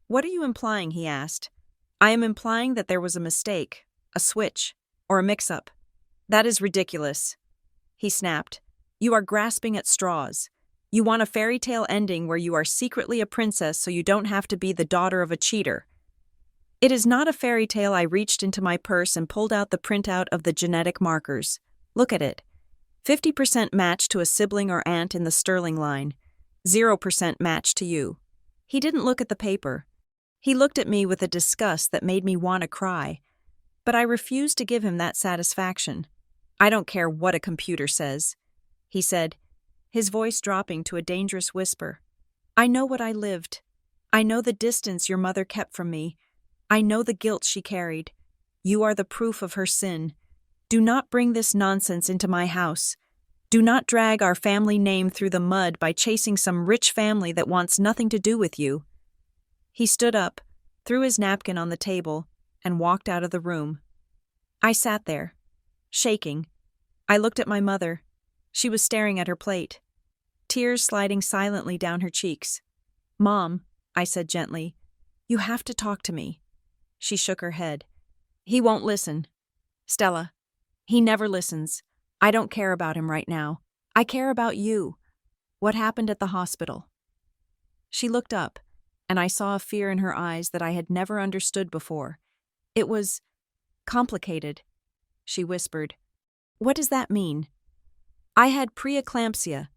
"What are you implying?" he asked. "I am implying that there was a mistake, a switch, or a mix-up. That is ridiculous," he snapped. "You are grasping at straws. You want a fairy tale ending where you are secretly a princess so you don't have to be the daughter of a cheater." "It is not a fairy tale." I reached into my purse and pulled out the printout of the genetic markers. "Look at it. 50% match to a sibling or aunt in the Sterling line. 0% match to you." He didn't look at the paper. He looked at me with a disgust that made me want to cry. But I refused to give him that satisfaction. "I don't care what a computer says," he said, his voice dropping to a dangerous whisper. "I know what I lived. I know the distance your mother kept from me. I know the guilt she carried. You are the proof of her sin. Do not bring this nonsense into my house. Do not drag our family name through the mud by chasing some rich family that wants nothing to do with you." He stood up, threw his napkin on the table, and walked out of the room. I sat there, shaking. I looked at my mother. She was staring at her plate, tears sliding silently down her cheeks. "Mom," I said gently, "you have to talk to me." She shook her head. "He won't listen. Stella, he never listens. I don't care about him right now. I care about you. What happened at the hospital?" She looked up, and I saw a fear in her eyes that I had never understood before. "It was complicated," she whispered. "What does that mean?" "I had preeclampsia.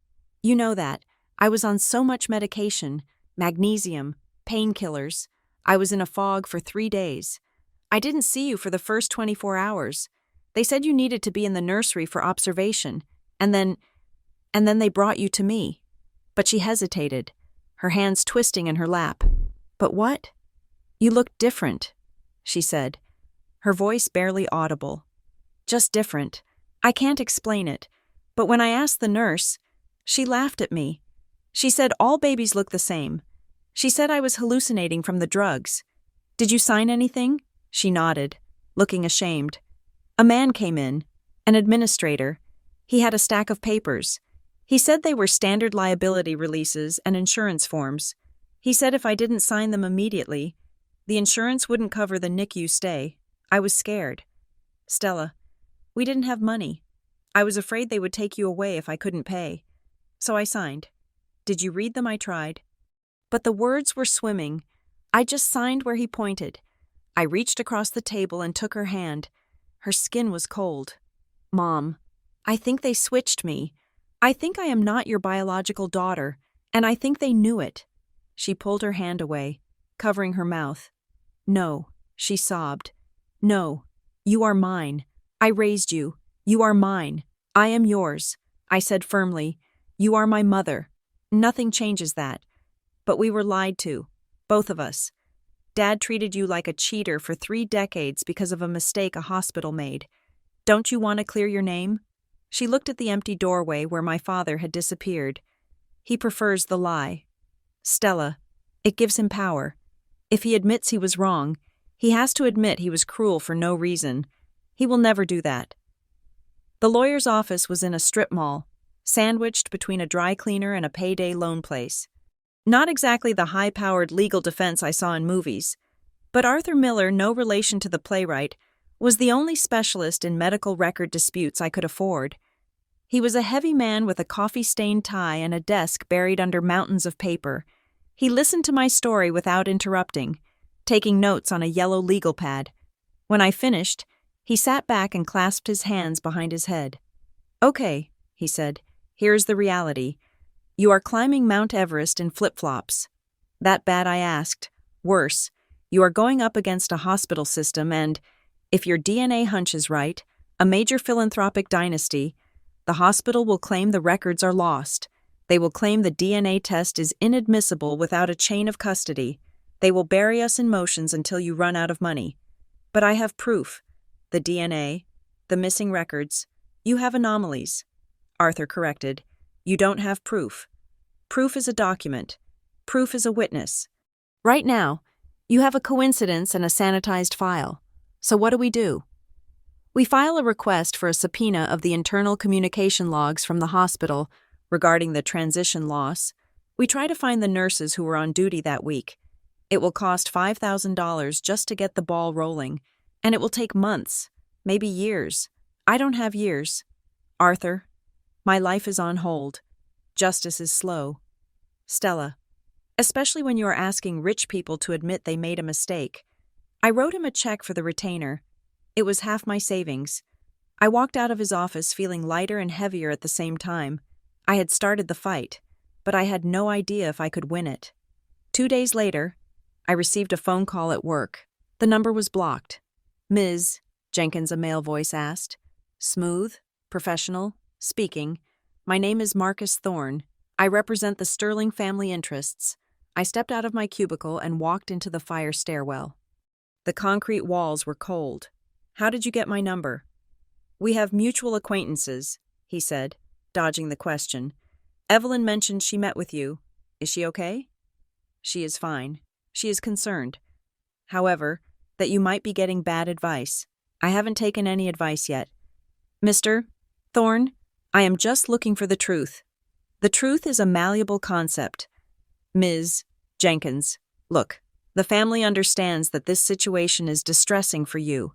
You know that. I was on so much medication, magnesium, painkillers. I was in a fog for 3 days. I didn't see you for the first 24 hours. They said you needed to be in the nursery for observation, and then they brought you to me." But she hesitated, her hands twisting in her lap. "But what?" "You looked different," she said, her voice barely audible. "Just different. I can't explain it. But when I asked the nurse, she laughed at me. She said all babies look the same. She said I was hallucinating from the drugs. Did you sign anything?" She nodded, looking ashamed. "A man came in, an administrator. He had a stack of papers. He said they were standard liability releases and insurance forms. He said if I didn't sign them immediately, the insurance wouldn't cover the NICU stay. I was scared. Stella, we didn't have money. I was afraid they would take you away if I couldn't pay. So I signed. Did you read them?" I tried. But the words were swimming. I just signed where he pointed. I reached across the table and took her hand. Her skin was cold. "Mom, I think they switched me. I think I am not your biological daughter, and I think they knew it." She pulled her hand away, covering her mouth. "No," she sobbed. "No, you are mine. I raised you. You are mine. I am yours." I said firmly, "You are my mother. Nothing changes that. But we were lied to, both of us. Dad treated you like a cheater for 3 decades because of a mistake a hospital made. Don't you want to clear your name?" She looked at the empty doorway where my father had disappeared. "He prefers the lie. Stella, it gives him power. If he admits he was wrong, he has to admit he was cruel for no reason. He will never do that." The lawyer's office was in a strip mall, sandwiched between a dry cleaner and a payday loan place. Not exactly the high-powered legal defense I saw in movies, but Arthur Miller, no relation to the playwright, was the only specialist in medical record disputes I could afford. He was a heavy man with a coffee-stained tie and a desk buried under mountains of paper. He listened to my story without interrupting, taking notes on a yellow legal pad. When I finished, he sat back and clasped his hands behind his head. "Okay," he said, "here's the reality. You are climbing Mount Everest in flip-flops." "That bad?" I asked. "Worse. You are going up against a hospital system and, if your DNA hunch is right, a major philanthropic dynasty. The hospital will claim the records are lost. They will claim the DNA test is inadmissible without a chain of custody. They will bury us in motions until you run out of money. But I have proof. The DNA, the missing records. You have anomalies." Arthur corrected. You don't have proof. Proof is a document. Proof is a witness. Right now, you have a coincidence and a sanitized file. So what do? We file a request for a subpoena of the internal communication logs from the hospital regarding the transition loss. We try to find the nurses who were on duty that week. It will cost $5,000 just to get the ball rolling, and it will take months, maybe years. I don't have years. Arthur, my life is on hold. Justice is slow. Stella, especially when you are asking rich people to admit they made a mistake. I wrote him a check for the retainer. It was half my savings. I walked out of his office feeling lighter and heavier at the same time. I had started the fight, but I had no idea if I could win it. 2 days later, I received a phone call at work. The number was blocked. Ms. Jenkins, a male voice asked. Smooth, professional, speaking. My name is Marcus Thorne. I represent the Sterling family interests. I stepped out of my cubicle and walked into the fire stairwell. The concrete walls were cold. How did you get my number? We have mutual acquaintances, he said, dodging the question. Evelyn mentioned she met with you. Is she okay? She is fine. She is concerned. However, that you might be getting bad advice. I haven't taken any advice yet. Mr. Thorne, I am just looking for the truth. The truth is a malleable concept. Ms. Jenkins, look, the family understands that this situation is distressing for you.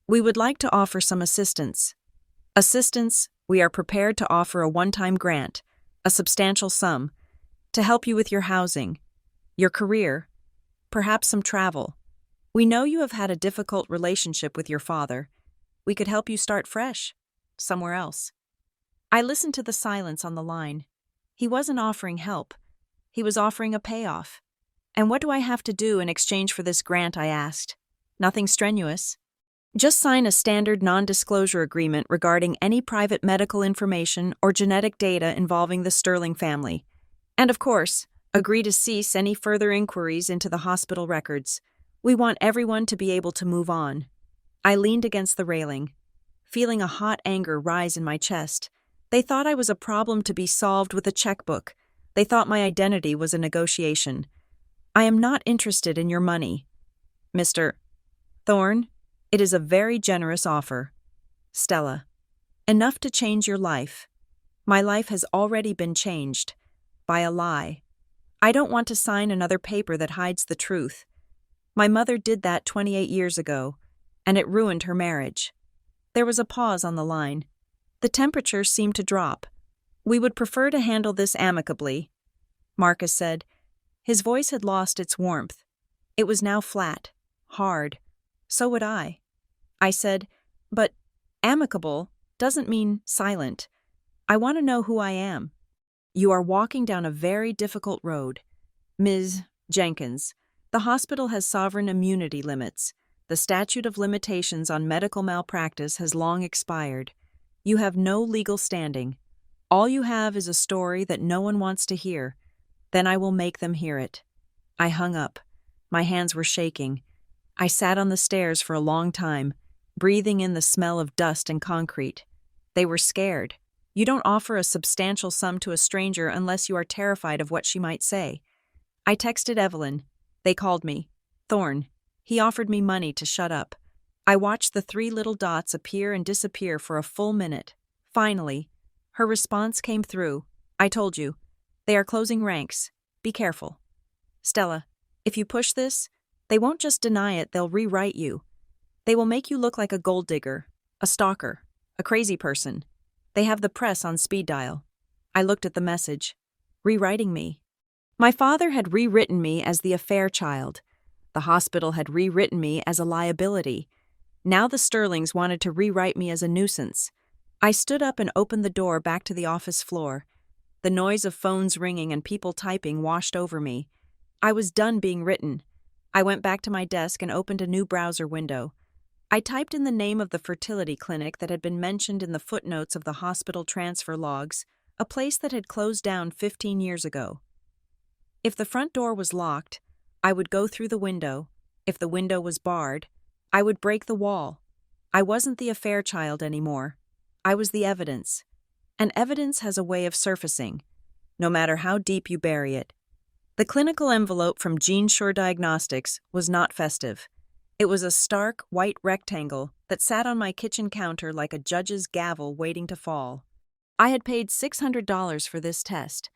We would like to offer some assistance. Assistance, we are prepared to offer a one-time grant, a substantial sum, to help you with your housing, your career, perhaps some travel. We know you have had a difficult relationship with your father. We could help you start fresh, somewhere else. I listened to the silence on the line. He wasn't offering help. He was offering a payoff. And what do I have to do in exchange for this grant, I asked. Nothing strenuous. Just sign a standard non-disclosure agreement regarding any private medical information or genetic data involving the Sterling family. And of course, agree to cease any further inquiries into the hospital records. We want everyone to be able to move on. I leaned against the railing, feeling a hot anger rise in my chest. They thought I was a problem to be solved with a checkbook. They thought my identity was a negotiation. I am not interested in your money. Mr. Thorne, it is a very generous offer. Stella, enough to change your life. My life has already been changed. By a lie. I don't want to sign another paper that hides the truth. My mother did that 28 years ago, and it ruined her marriage. There was a pause on the line. The temperature seemed to drop. We would prefer to handle this amicably, Marcus said. His voice had lost its warmth. It was now flat, hard. So would I. I said, but amicable doesn't mean silent. I want to know who I am. You are walking down a very difficult road. Ms. Jenkins, the hospital has sovereign immunity limits. The statute of limitations on medical malpractice has long expired. You have no legal standing. All you have is a story that no one wants to hear. Then I will make them hear it. I hung up. My hands were shaking. I sat on the stairs for a long time, breathing in the smell of dust and concrete. They were scared. You don't offer a substantial sum to a stranger unless you are terrified of what she might say. I texted Evelyn. They called me. Thorne. He offered me money to shut up. I watched the 3 little dots appear and disappear for a full minute. Finally, her response came through. I told you. They are closing ranks. Be careful. Stella, if you push this, they won't just deny it, they'll rewrite you. They will make you look like a gold digger, a stalker, a crazy person. They have the press on speed dial. I looked at the message. Rewriting me. My father had rewritten me as the affair child. The hospital had rewritten me as a liability. Now the Sterlings wanted to rewrite me as a nuisance. I stood up and opened the door back to the office floor. The noise of phones ringing and people typing washed over me. I was done being written. I went back to my desk and opened a new browser window. I typed in the name of the fertility clinic that had been mentioned in the footnotes of the hospital transfer logs, a place that had closed down 15 years ago. If the front door was locked, I would go through the window. If the window was barred, I would break the wall. I wasn't the affair child anymore. I was the evidence. And evidence has a way of surfacing, no matter how deep you bury it. The clinical envelope from GeneSure Diagnostics was not festive. It was a stark, white rectangle that sat on my kitchen counter like a judge's gavel waiting to fall. I had paid $600 for this test,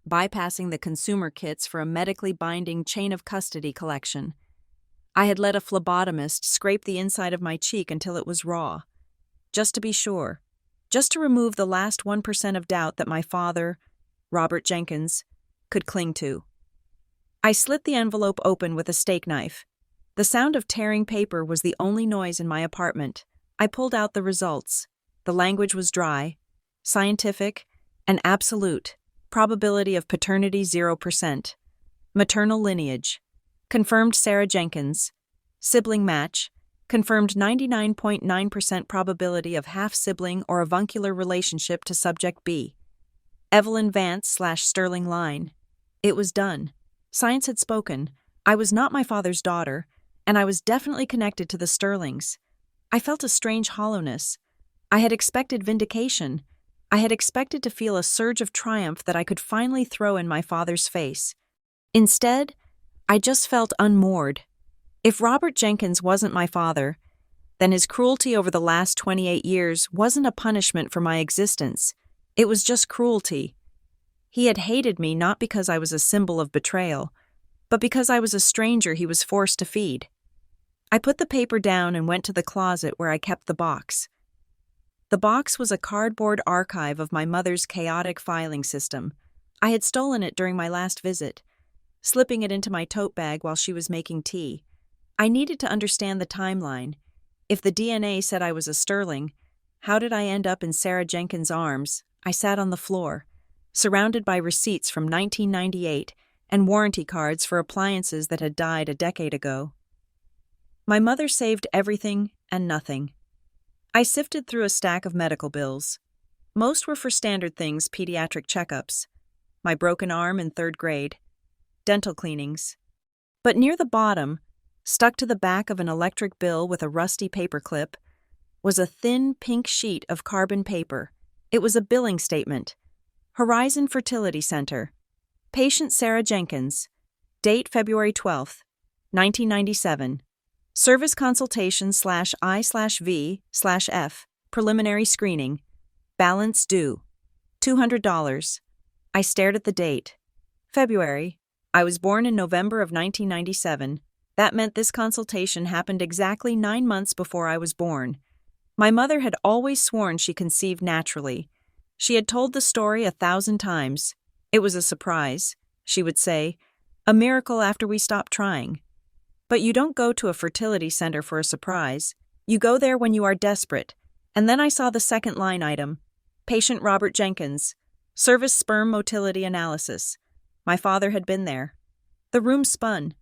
bypassing the consumer kits for a medically binding chain of custody collection. I had let a phlebotomist scrape the inside of my cheek until it was raw, just to be sure, just to remove the last 1% of doubt that my father, Robert Jenkins, could cling to. I slit the envelope open with a steak knife. The sound of tearing paper was the only noise in my apartment. I pulled out the results. The language was dry, scientific, and absolute. Probability of paternity 0%. Maternal lineage. Confirmed Sarah Jenkins. Sibling match. Confirmed 99.9% probability of half-sibling or avuncular relationship to subject B. Evelyn Vance/Sterling Line. It was done. Science had spoken. I was not my father's daughter, and I was definitely connected to the Sterlings. I felt a strange hollowness. I had expected vindication. I had expected to feel a surge of triumph that I could finally throw in my father's face. Instead, I just felt unmoored. If Robert Jenkins wasn't my father, then his cruelty over the last 28 years wasn't a punishment for my existence. It was just cruelty. He had hated me not because I was a symbol of betrayal, but because I was a stranger he was forced to feed. I put the paper down and went to the closet where I kept the box. The box was a cardboard archive of my mother's chaotic filing system. I had stolen it during my last visit, slipping it into my tote bag while she was making tea. I needed to understand the timeline. If the DNA said I was a Sterling, how did I end up in Sarah Jenkins' arms? I sat on the floor, surrounded by receipts from 1998 and warranty cards for appliances that had died a decade ago. My mother saved everything and nothing. I sifted through a stack of medical bills. Most were for standard things, pediatric checkups, my broken arm in 3rd grade, dental cleanings. But near the bottom, stuck to the back of an electric bill with a rusty paperclip, was a thin pink sheet of carbon paper. It was a billing statement. Horizon Fertility Center. Patient Sarah Jenkins. Date February 12th, 1997. Service consultation /I/V/F. Preliminary screening. Balance due. $200. I stared at the date. February. I was born in November of 1997. That meant this consultation happened exactly 9 months before I was born. My mother had always sworn she conceived naturally. She had told the story 1,000 times. It was a surprise, she would say, a miracle after we stopped trying. But you don't go to a fertility center for a surprise. You go there when you are desperate. And then I saw the second line item. Patient Robert Jenkins. Service sperm motility analysis. My father had been there. The room spun.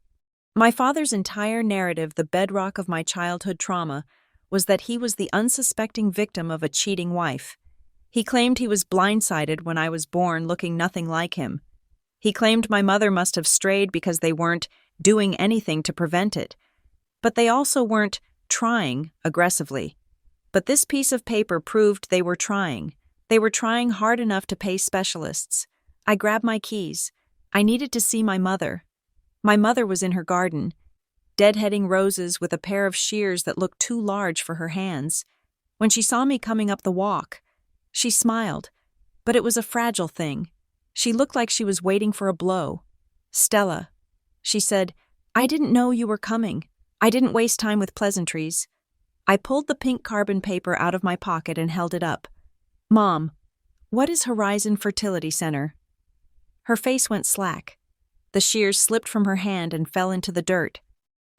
My father's entire narrative, the bedrock of my childhood trauma, was that he was the unsuspecting victim of a cheating wife. He claimed he was blindsided when I was born looking nothing like him. He claimed my mother must have strayed because they weren't doing anything to prevent it. But they also weren't trying aggressively. But this piece of paper proved they were trying. They were trying hard enough to pay specialists. I grabbed my keys. I needed to see my mother. My mother was in her garden, deadheading roses with a pair of shears that looked too large for her hands. When she saw me coming up the walk, she smiled, but it was a fragile thing. She looked like she was waiting for a blow. "Stella," she said, "I didn't know you were coming. I didn't waste time with pleasantries." I pulled the pink carbon paper out of my pocket and held it up. "Mom, what is Horizon Fertility Center?" Her face went slack. The shears slipped from her hand and fell into the dirt.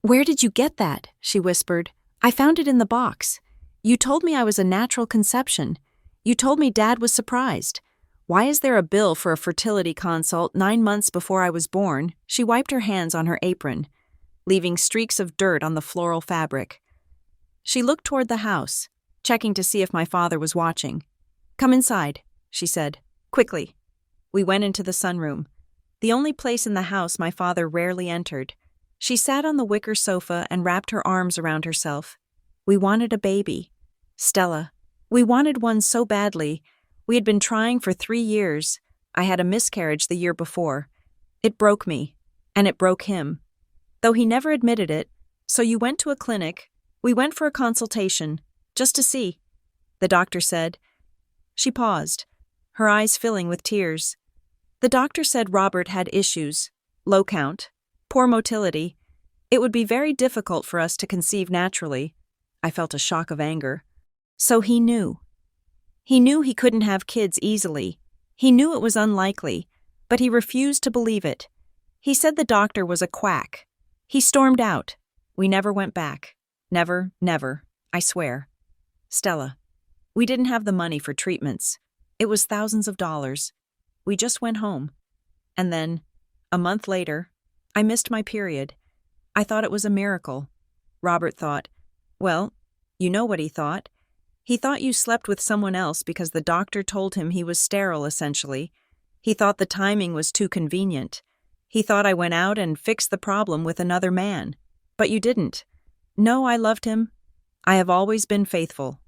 "Where did you get that?" she whispered. "I found it in the box. You told me I was a natural conception. You told me Dad was surprised. Why is there a bill for a fertility consult 9 months before I was born?" She wiped her hands on her apron, leaving streaks of dirt on the floral fabric. She looked toward the house, checking to see if my father was watching. "Come inside," she said, quickly. We went into the sunroom, the only place in the house my father rarely entered. She sat on the wicker sofa and wrapped her arms around herself. "We wanted a baby. Stella. We wanted one so badly. We had been trying for 3 years. I had a miscarriage the year before. It broke me, and it broke him. Though he never admitted it, so you went to a clinic. We went for a consultation, just to see, the doctor said. She paused, her eyes filling with tears. The doctor said Robert had issues, low count, poor motility. It would be very difficult for us to conceive naturally. I felt a shock of anger. So he knew. He knew he couldn't have kids easily. He knew it was unlikely, but he refused to believe it. He said the doctor was a quack. He stormed out. We never went back. Never, never, I swear. Stella, we didn't have the money for treatments. It was thousands of dollars. We just went home. And then, a month later, I missed my period. I thought it was a miracle. Robert thought, well, you know what he thought. He thought you slept with someone else because the doctor told him he was sterile, essentially. He thought the timing was too convenient. He thought I went out and fixed the problem with another man. But you didn't. No, I loved him. I have always been faithful.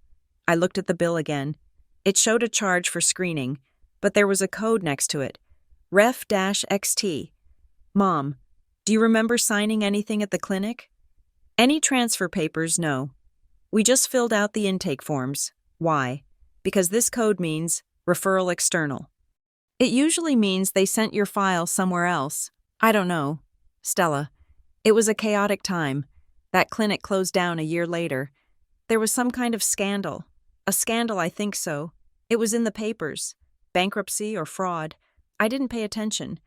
I looked at the bill again. It showed a charge for screening, but there was a code next to it. Ref-XT. Mom, do you remember signing anything at the clinic? Any transfer papers? No. We just filled out the intake forms. Why? Because this code means referral external. It usually means they sent your file somewhere else. I don't know. Stella, it was a chaotic time. That clinic closed down a year later. There was some kind of scandal. A scandal, I think so. It was in the papers. Bankruptcy or fraud. I didn't pay attention.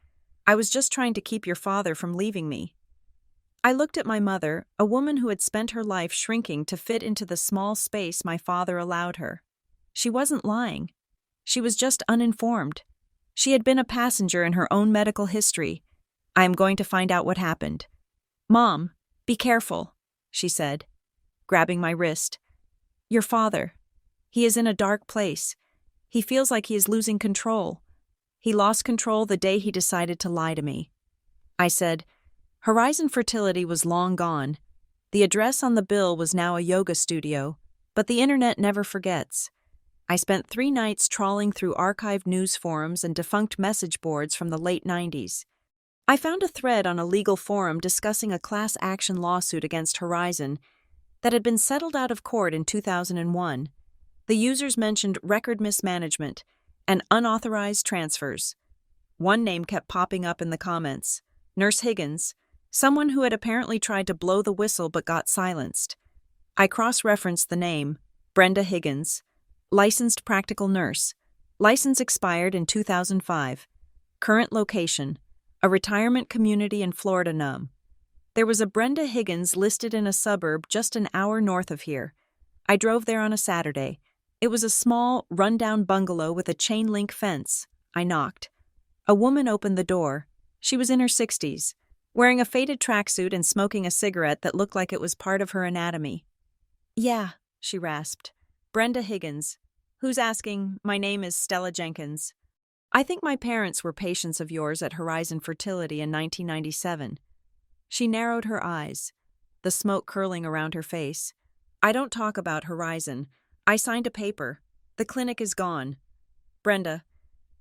I was just trying to keep your father from leaving me. I looked at my mother, a woman who had spent her life shrinking to fit into the small space my father allowed her. She wasn't lying. She was just uninformed. She had been a passenger in her own medical history. I am going to find out what happened. Mom, be careful, she said, grabbing my wrist. Your father. He is in a dark place. He feels like he is losing control. He lost control the day he decided to lie to me. I said, Horizon Fertility was long gone. The address on the bill was now a yoga studio, but the internet never forgets. I spent 3 nights trawling through archived news forums and defunct message boards from the late 90s. I found a thread on a legal forum discussing a class action lawsuit against Horizon that had been settled out of court in 2001. The users mentioned record mismanagement and unauthorized transfers. One name kept popping up in the comments, Nurse Higgins, someone who had apparently tried to blow the whistle but got silenced. I cross-referenced the name, Brenda Higgins, licensed practical nurse. License expired in 2005. Current location, a retirement community in Florida Num. There was a Brenda Higgins listed in a suburb just an hour north of here. I drove there on a Saturday. It was a small, run-down bungalow with a chain-link fence. I knocked. A woman opened the door. She was in her 60s. Wearing a faded tracksuit and smoking a cigarette that looked like it was part of her anatomy. Yeah, she rasped. Brenda Higgins. Who's asking? My name is Stella Jenkins. I think my parents were patients of yours at Horizon Fertility in 1997. She narrowed her eyes, the smoke curling around her face. I don't talk about Horizon. I signed a paper. The clinic is gone. Brenda,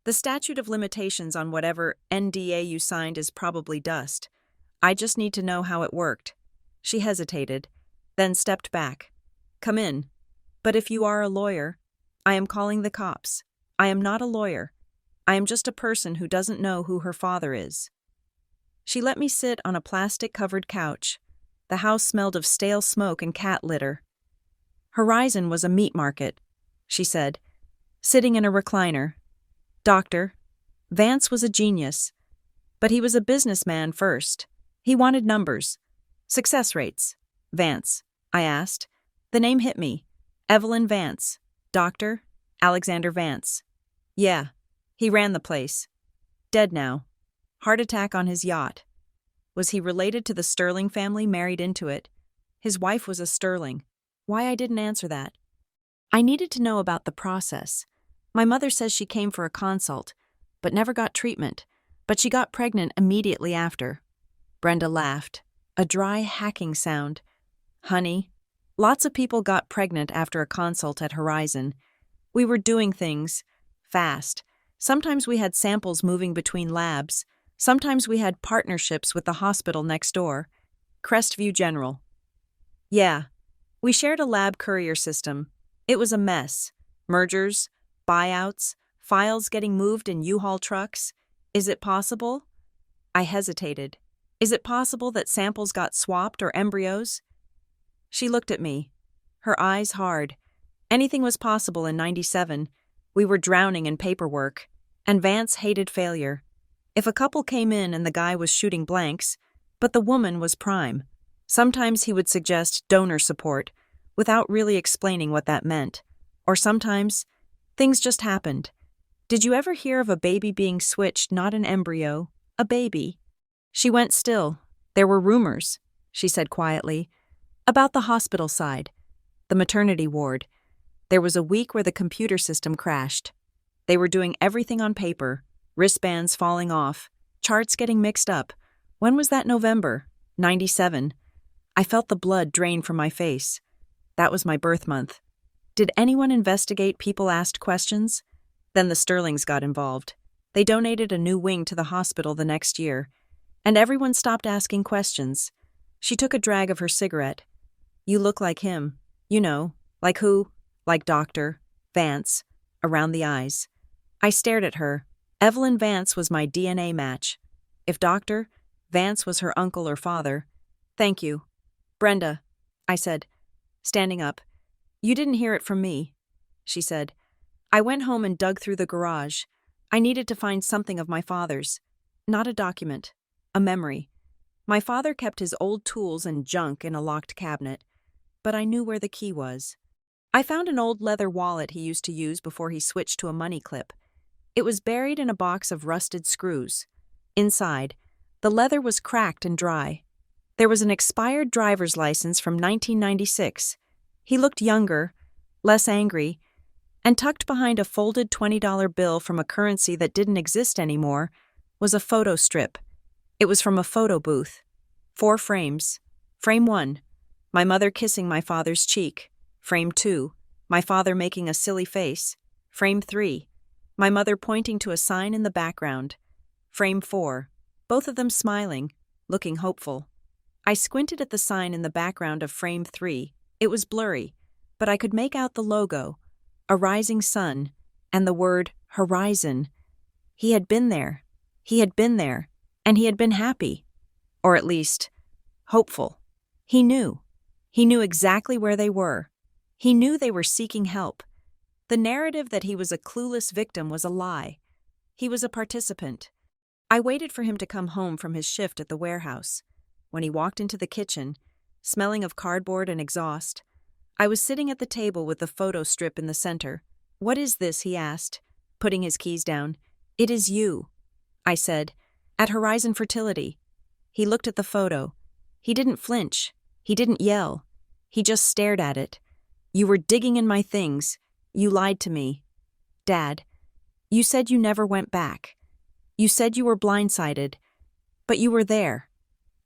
the statute of limitations on whatever NDA you signed is probably dust. I just need to know how it worked. She hesitated, then stepped back. Come in. But if you are a lawyer, I am calling the cops. I am not a lawyer. I am just a person who doesn't know who her father is. She let me sit on a plastic-covered couch. The house smelled of stale smoke and cat litter. Horizon was a meat market, she said, sitting in a recliner. Doctor, Vance was a genius, but he was a businessman first. He wanted numbers. Success rates. Vance, I asked. The name hit me. Evelyn Vance. Doctor, Alexander Vance. Yeah, he ran the place. Dead now. Heart attack on his yacht. Was he related to the Sterling family married into it? His wife was a Sterling. Why I didn't answer that? I needed to know about the process. My mother says she came for a consult, but never got treatment, but she got pregnant immediately after. Brenda laughed, a dry hacking sound. Honey, lots of people got pregnant after a consult at Horizon. We were doing things, fast. Sometimes we had samples moving between labs. Sometimes we had partnerships with the hospital next door. Crestview General. Yeah, we shared a lab courier system. It was a mess. Mergers, buyouts, files getting moved in U-Haul trucks. Is it possible? I hesitated. Is it possible that samples got swapped or embryos? She looked at me, her eyes hard. Anything was possible in '97. We were drowning in paperwork, and Vance hated failure. If a couple came in and the guy was shooting blanks, but the woman was prime, sometimes he would suggest donor support without really explaining what that meant. Or sometimes, things just happened. Did you ever hear of a baby being switched, not an embryo, a baby? She went still. There were rumors, she said quietly, about the hospital side, the maternity ward. There was a week where the computer system crashed. They were doing everything on paper, wristbands falling off, charts getting mixed up. When was that? November, '97. I felt the blood drain from my face. That was my birth month. Did anyone investigate? People asked questions. Then the Sterlings got involved. They donated a new wing to the hospital the next year, and everyone stopped asking questions. She took a drag of her cigarette. You look like him. You know, like who? Like Dr. Vance, around the eyes. I stared at her. Evelyn Vance was my DNA match. If Dr. Vance was her uncle or father. Thank you. Brenda, I said, standing up. You didn't hear it from me, she said. I went home and dug through the garage. I needed to find something of my father's. Not a document, a memory. My father kept his old tools and junk in a locked cabinet, but I knew where the key was. I found an old leather wallet he used to use before he switched to a money clip. It was buried in a box of rusted screws. Inside, the leather was cracked and dry. There was an expired driver's license from 1996. He looked younger, less angry, and tucked behind a folded $20 bill from a currency that didn't exist anymore was a photo strip. It was from a photo booth. 4 frames. Frame 1, my mother kissing my father's cheek. Frame 2, my father making a silly face. Frame 3, my mother pointing to a sign in the background. Frame 4, both of them smiling, looking hopeful. I squinted at the sign in the background of frame 3. It was blurry, but I could make out the logo, a rising sun, and the word horizon. He had been there. He had been there, and he had been happy. Or at least, hopeful. He knew. He knew exactly where they were. He knew they were seeking help. The narrative that he was a clueless victim was a lie. He was a participant. I waited for him to come home from his shift at the warehouse. When he walked into the kitchen, smelling of cardboard and exhaust, I was sitting at the table with the photo strip in the center. What is this? He asked, putting his keys down. It is you, I said, at Horizon Fertility. He looked at the photo. He didn't flinch. He didn't yell. He just stared at it. You were digging in my things. You lied to me. Dad, you said you never went back. You said you were blindsided. But you were there.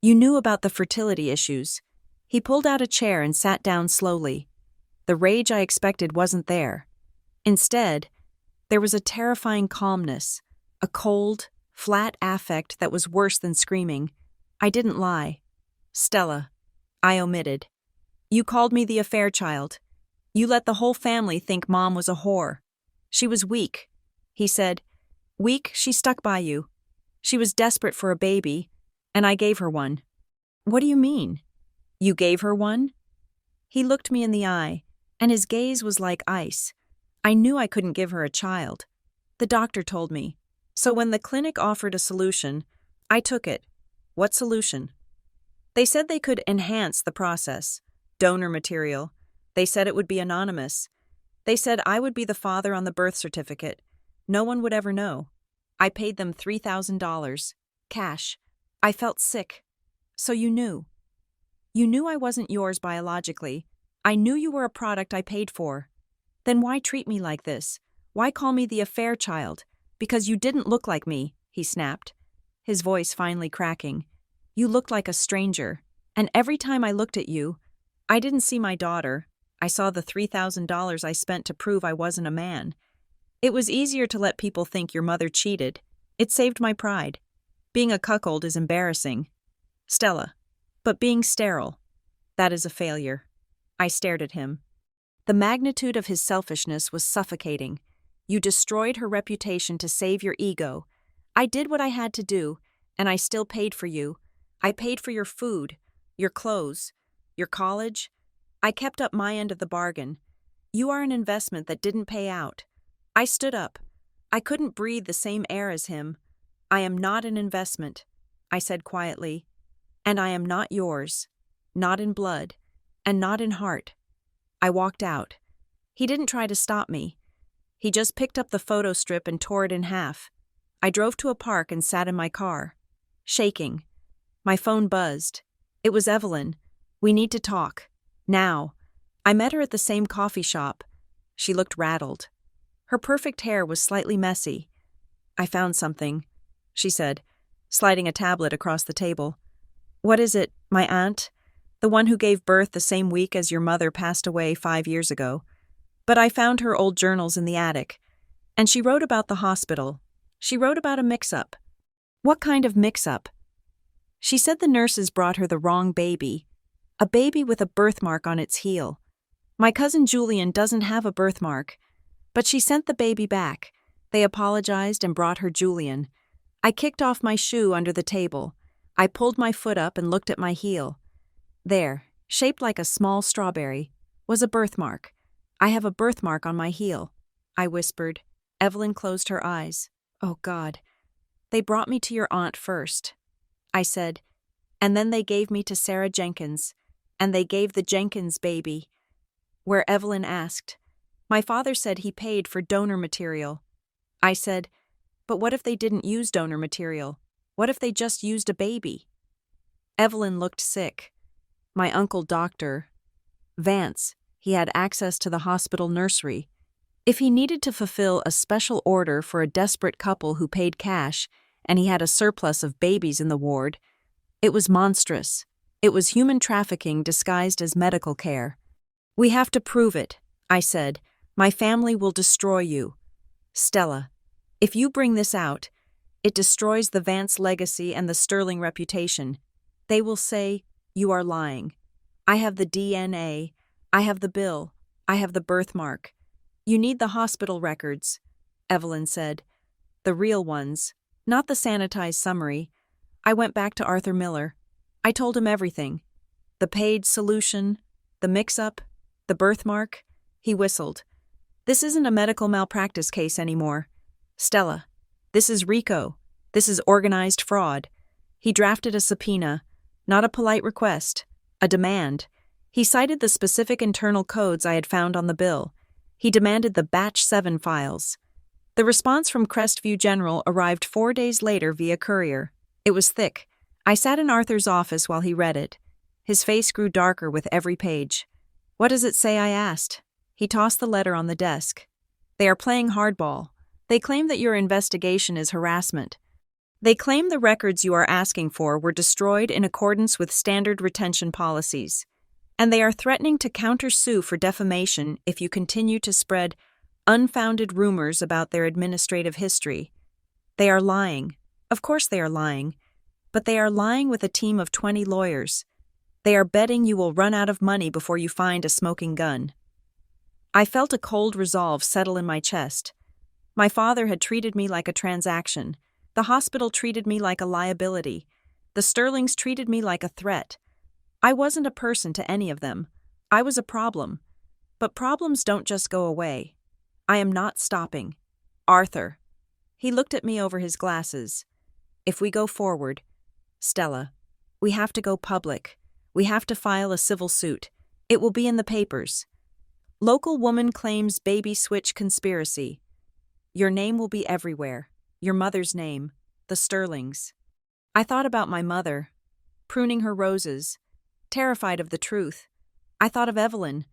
You knew about the fertility issues. He pulled out a chair and sat down slowly. The rage I expected wasn't there. Instead, there was a terrifying calmness, a cold, flat affect that was worse than screaming. I didn't lie. Stella, I omitted. You called me the affair child. You let the whole family think Mom was a whore. She was weak, he said. Weak, she stuck by you. She was desperate for a baby, and I gave her one. What do you mean? You gave her one? He looked me in the eye, and his gaze was like ice. I knew I couldn't give her a child. The doctor told me. So when the clinic offered a solution, I took it. What solution? They said they could enhance the process. Donor material. They said it would be anonymous. They said I would be the father on the birth certificate. No one would ever know. I paid them $3,000. Cash. I felt sick. So you knew. You knew I wasn't yours biologically. I knew you were a product I paid for. Then why treat me like this? Why call me the affair child? Because you didn't look like me, he snapped, his voice finally cracking. You looked like a stranger, and every time I looked at you, I didn't see my daughter. I saw the $3,000 I spent to prove I wasn't a man. It was easier to let people think your mother cheated. It saved my pride. Being a cuckold is embarrassing. Stella. But being sterile, that is a failure. I stared at him. The magnitude of his selfishness was suffocating. You destroyed her reputation to save your ego. I did what I had to do, and I still paid for you. I paid for your food, your clothes, your college. I kept up my end of the bargain. You are an investment that didn't pay out. I stood up. I couldn't breathe the same air as him. I am not an investment, I said quietly. And I am not yours, not in blood, and not in heart. I walked out. He didn't try to stop me. He just picked up the photo strip and tore it in half. I drove to a park and sat in my car, shaking. My phone buzzed. It was Evelyn. We need to talk. Now. I met her at the same coffee shop. She looked rattled. Her perfect hair was slightly messy. I found something, she said, sliding a tablet across the table. What is it, my aunt? The one who gave birth the same week as your mother passed away 5 years ago. But I found her old journals in the attic. And she wrote about the hospital. She wrote about a mix-up. What kind of mix-up? She said the nurses brought her the wrong baby. A baby with a birthmark on its heel. My cousin Julian doesn't have a birthmark. But she sent the baby back. They apologized and brought her Julian. I kicked off my shoe under the table. I pulled my foot up and looked at my heel. There, shaped like a small strawberry, was a birthmark. I have a birthmark on my heel, I whispered. Evelyn closed her eyes. Oh, God. They brought me to your aunt first, I said, and then they gave me to Sarah Jenkins, and they gave the Jenkins baby. Where Evelyn asked, my father said he paid for donor material. I said, but what if they didn't use donor material? What if they just used a baby? Evelyn looked sick. My uncle doctor, Vance, he had access to the hospital nursery. If he needed to fulfill a special order for a desperate couple who paid cash, and he had a surplus of babies in the ward, it was monstrous. It was human trafficking disguised as medical care. We have to prove it, I said. My family will destroy you. Stella, if you bring this out, it destroys the Vance legacy and the Sterling reputation. They will say, you are lying. I have the DNA. I have the bill. I have the birthmark. You need the hospital records, Evelyn said. The real ones, not the sanitized summary. I went back to Arthur Miller. I told him everything. The paid solution, the mix-up, the birthmark. He whistled. This isn't a medical malpractice case anymore. Stella, this is RICO. This is organized fraud. He drafted a subpoena, not a polite request, a demand. He cited the specific internal codes I had found on the bill. He demanded the Batch 7 files. The response from Crestview General arrived 4 days later via courier. It was thick. I sat in Arthur's office while he read it. His face grew darker with every page. What does it say? I asked. He tossed the letter on the desk. They are playing hardball. They claim that your investigation is harassment. They claim the records you are asking for were destroyed in accordance with standard retention policies. And they are threatening to countersue for defamation if you continue to spread unfounded rumors about their administrative history. They are lying. Of course they are lying. But they are lying with a team of 20 lawyers. They are betting you will run out of money before you find a smoking gun. I felt a cold resolve settle in my chest. My father had treated me like a transaction. The hospital treated me like a liability. The Sterlings treated me like a threat. I wasn't a person to any of them. I was a problem. But problems don't just go away. I am not stopping. Arthur. He looked at me over his glasses. If we go forward, Stella, we have to go public. We have to file a civil suit. It will be in the papers. Local woman claims baby switch conspiracy. Your name will be everywhere. Your mother's name, the Sterlings. I thought about my mother, pruning her roses, terrified of the truth. I thought of Evelyn,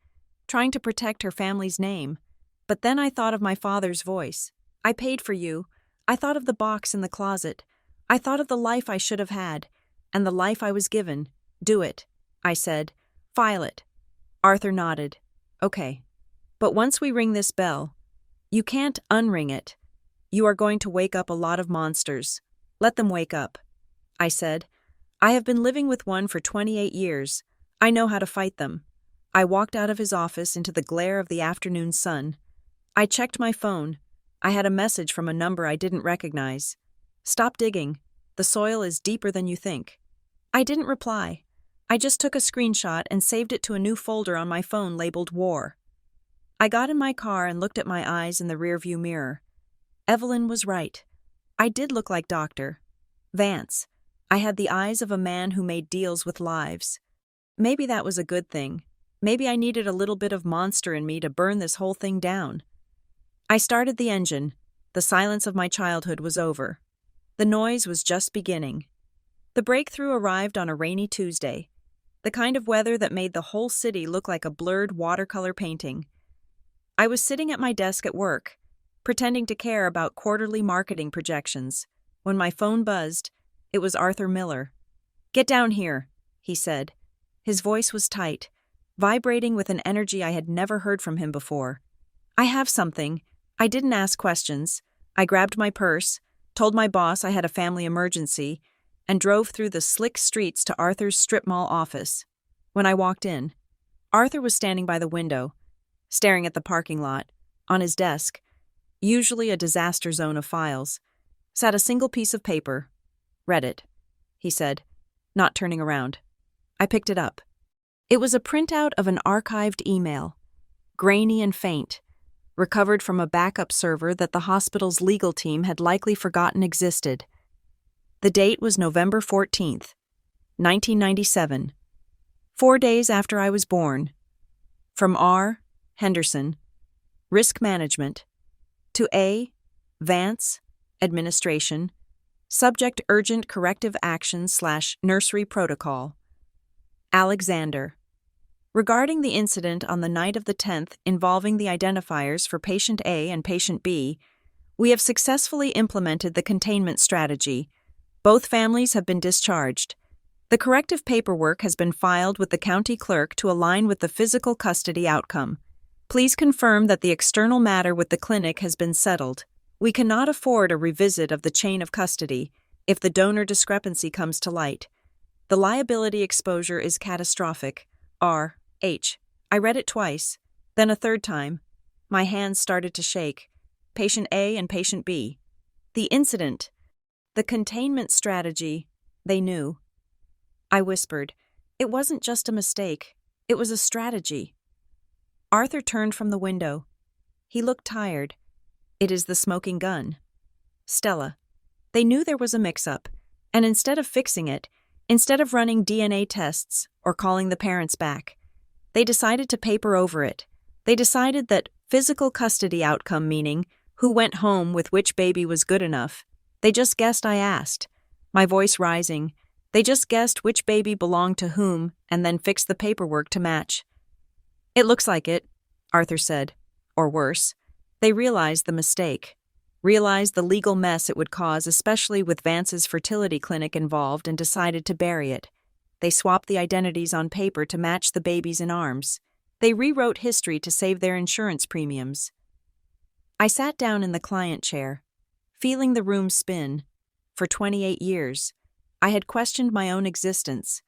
trying to protect her family's name. But then I thought of my father's voice. I paid for you. I thought of the box in the closet. I thought of the life I should have had, and the life I was given. Do it, I said. File it. Arthur nodded. Okay. But once we ring this bell, You can't unring it. You are going to wake up a lot of monsters. Let them wake up. I said. I have been living with one for 28 years. I know how to fight them. I walked out of his office into the glare of the afternoon sun. I checked my phone. I had a message from a number I didn't recognize. Stop digging. The soil is deeper than you think. I didn't reply. I just took a screenshot and saved it to a new folder on my phone labeled War. I got in my car and looked at my eyes in the rearview mirror. Evelyn was right. I did look like Dr. Vance. I had the eyes of a man who made deals with lives. Maybe that was a good thing. Maybe I needed a little bit of monster in me to burn this whole thing down. I started the engine. The silence of my childhood was over. The noise was just beginning. The breakthrough arrived on a rainy Tuesday, the kind of weather that made the whole city look like a blurred watercolor painting. I was sitting at my desk at work, pretending to care about quarterly marketing projections, when my phone buzzed. It was Arthur Miller. "Get down here," he said. His voice was tight, vibrating with an energy I had never heard from him before. "I have something." I didn't ask questions. I grabbed my purse, told my boss I had a family emergency, and drove through the slick streets to Arthur's strip mall office. When I walked in, Arthur was standing by the window, staring at the parking lot. On his desk, usually a disaster zone of files, sat a single piece of paper. "Read it," he said, not turning around. I picked it up. It was a printout of an archived email, grainy and faint, recovered from a backup server that the hospital's legal team had likely forgotten existed. The date was November 14th, 1997, 4 days after I was born. From R. Henderson, Risk Management, to A. Vance, Administration, Subject Urgent Corrective Action/Nursery Protocol. Alexander. Regarding the incident on the night of the 10th involving the identifiers for Patient A and Patient B, we have successfully implemented the containment strategy. Both families have been discharged. The corrective paperwork has been filed with the county clerk to align with the physical custody outcome. Please confirm that the external matter with the clinic has been settled. We cannot afford a revisit of the chain of custody if the donor discrepancy comes to light. The liability exposure is catastrophic. R. H. I read it twice, then a third time. My hands started to shake. Patient A and Patient B. The incident. The containment strategy. They knew. I whispered. It wasn't just a mistake. It was a strategy. Arthur turned from the window. He looked tired. It is the smoking gun. Stella. They knew there was a mix-up, and instead of fixing it, instead of running DNA tests or calling the parents back, they decided to paper over it. They decided that physical custody outcome, meaning who went home with which baby, was good enough. They just guessed I asked, my voice rising. They just guessed which baby belonged to whom and then fixed the paperwork to match. It looks like it, Arthur said. Or worse. They realized the mistake, realized the legal mess it would cause, especially with Vance's fertility clinic involved, and decided to bury it. They swapped the identities on paper to match the babies in arms. They rewrote history to save their insurance premiums. I sat down in the client chair, feeling the room spin. For 28 years, I had questioned my own existence.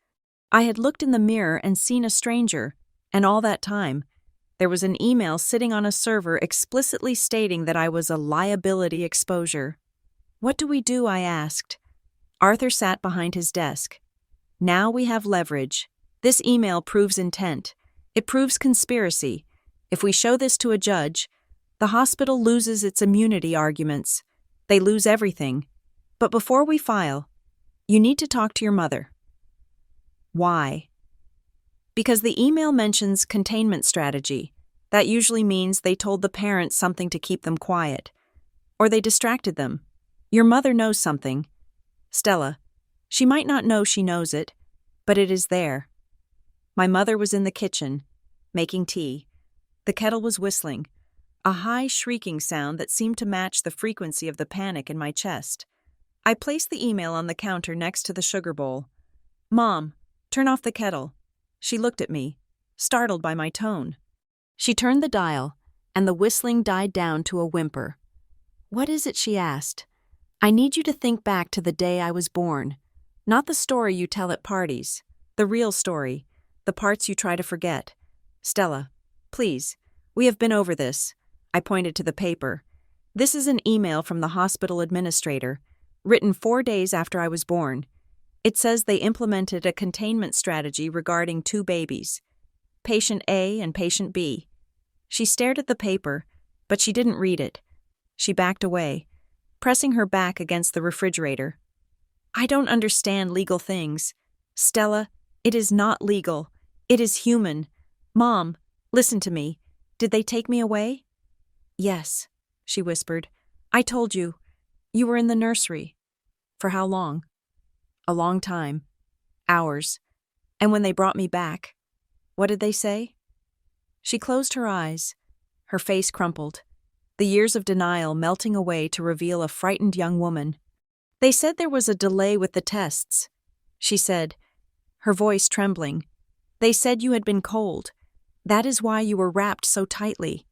I had looked in the mirror and seen a stranger, and all that time, there was an email sitting on a server explicitly stating that I was a liability exposure. "What do we do?" I asked. Arthur sat behind his desk. "Now we have leverage. This email proves intent. It proves conspiracy. If we show this to a judge, the hospital loses its immunity arguments. They lose everything. But before we file, you need to talk to your mother." Why? Because the email mentions containment strategy. That usually means they told the parents something to keep them quiet. Or they distracted them. Your mother knows something. Stella. She might not know she knows it, but it is there. My mother was in the kitchen, making tea. The kettle was whistling, a high shrieking sound that seemed to match the frequency of the panic in my chest. I placed the email on the counter next to the sugar bowl. "Mom, turn off the kettle." She looked at me, startled by my tone. She turned the dial, and the whistling died down to a whimper. "What is it?" she asked. "I need you to think back to the day I was born. Not the story you tell at parties. The real story. The parts you try to forget. Stella, please, we have been over this." I pointed to the paper. "This is an email from the hospital administrator, written 4 days after I was born. It says they implemented a containment strategy regarding 2 babies, patient A and patient B." She stared at the paper, but she didn't read it. She backed away, pressing her back against the refrigerator. "I don't understand legal things. Stella, it is not legal. It is human. Mom, listen to me. Did they take me away?" "Yes," she whispered. "I told you. You were in the nursery." "For how long?" "A long time. Hours. And when they brought me back, what did they say?" She closed her eyes. Her face crumpled, the years of denial melting away to reveal a frightened young woman. "They said there was a delay with the tests," she said, her voice trembling. "They said you had been cold. That is why you were wrapped so tightly.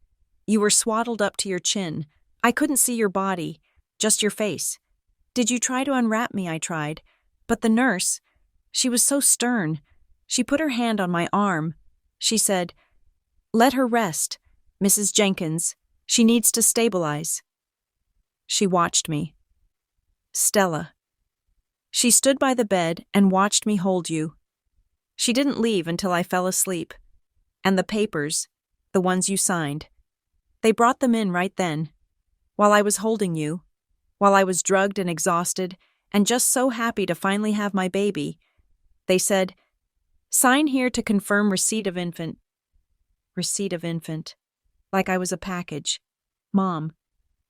You were swaddled up to your chin. I couldn't see your body, just your face. Did you try to unwrap me?" I tried. But the nurse, she was so stern. She put her hand on my arm. She said, "Let her rest, Mrs. Jenkins. She needs to stabilize." She watched me. "Stella." She stood by the bed and watched me hold you. She didn't leave until I fell asleep. And the papers, the ones you signed, they brought them in right then, while I was holding you, while I was drugged and exhausted, and just so happy to finally have my baby. They said, "Sign here to confirm receipt of infant." Receipt of infant. Like I was a package. Mom,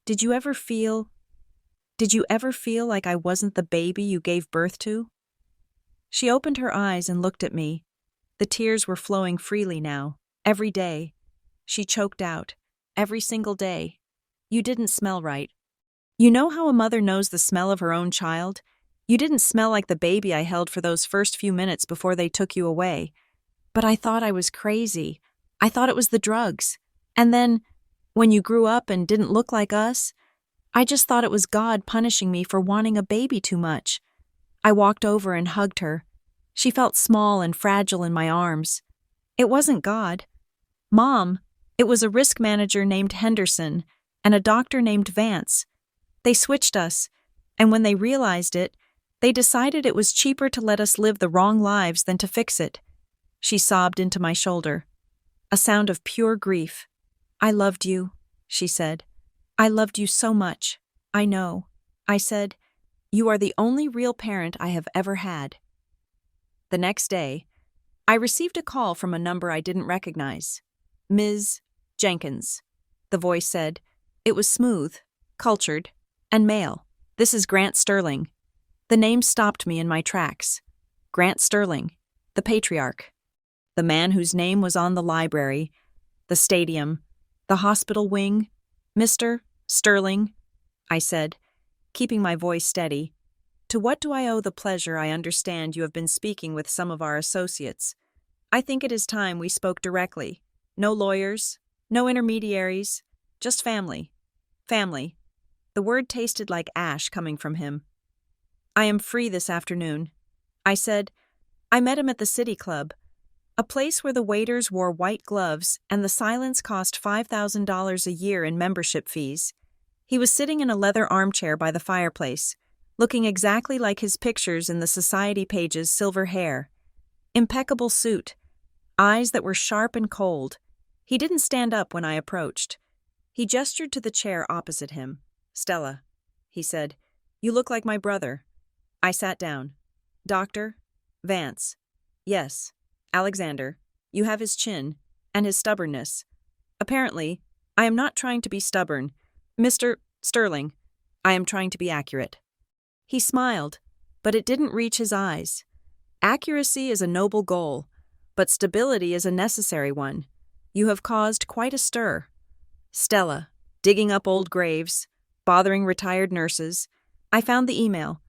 did you ever feel like I wasn't the baby you gave birth to? She opened her eyes and looked at me. The tears were flowing freely now. Every day. She choked out. "Every single day. You didn't smell right. You know how a mother knows the smell of her own child? You didn't smell like the baby I held for those first few minutes before they took you away. But I thought I was crazy. I thought it was the drugs. And then, when you grew up and didn't look like us, I just thought it was God punishing me for wanting a baby too much." I walked over and hugged her. She felt small and fragile in my arms. "It wasn't God. Mom, it was a risk manager named Henderson and a doctor named Vance. They switched us, and when they realized it, they decided it was cheaper to let us live the wrong lives than to fix it." She sobbed into my shoulder. A sound of pure grief. "I loved you," she said. "I loved you so much. I know." I said, "You are the only real parent I have ever had." The next day, I received a call from a number I didn't recognize. "Ms. Jenkins," the voice said. It was smooth, cultured, and male. "This is Grant Sterling." The name stopped me in my tracks. Grant Sterling, the patriarch. The man whose name was on the library, the stadium, the hospital wing. "Mr. Sterling," I said, keeping my voice steady. "To what do I owe the pleasure I understand you have been speaking with some of our associates? I think it is time we spoke directly. No lawyers, no intermediaries, just family. Family." The word tasted like ash coming from him. "I am free this afternoon," I said. "I met him at the City Club, a place where the waiters wore white gloves and the silence cost $5,000 a year in membership fees. He was sitting in a leather armchair by the fireplace, looking exactly like his pictures in the society pages. Silver hair, impeccable suit, eyes that were sharp and cold. He didn't stand up when I approached. He gestured to the chair opposite him. "Stella," he said, "you look like my brother." I sat down. "Doctor? Vance." "Yes. Alexander. You have his chin, and his stubbornness. Apparently, I am not trying to be stubborn. Mr. Sterling, I am trying to be accurate." He smiled, but it didn't reach his eyes. Accuracy is a noble goal, but stability is a necessary one. You have caused quite a stir. Stella, digging up old graves, bothering retired nurses. I found the email.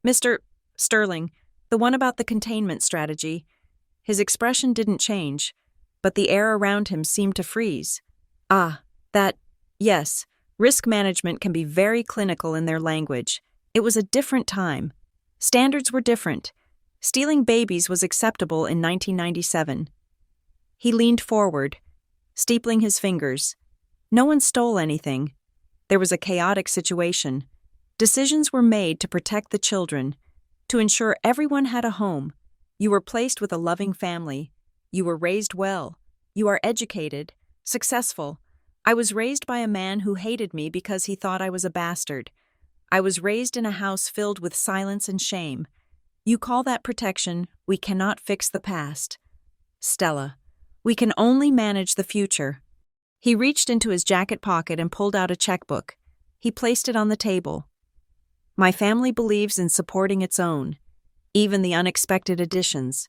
"Mr. Sterling, the one about the containment strategy." His expression didn't change, but the air around him seemed to freeze. "Ah, Yes, risk management can be very clinical in their language. It was a different time. Standards were different. Stealing babies was acceptable in 1997. He leaned forward, steepling his fingers. No one stole anything. There was a chaotic situation. Decisions were made to protect the children, to ensure everyone had a home. You were placed with a loving family. You were raised well. You are educated, successful. I was raised by a man who hated me because he thought I was a bastard. I was raised in a house filled with silence and shame. You call that protection? We cannot fix the past. Stella, we can only manage the future. He reached into his jacket pocket and pulled out a checkbook. He placed it on the table. My family believes in supporting its own, even the unexpected additions.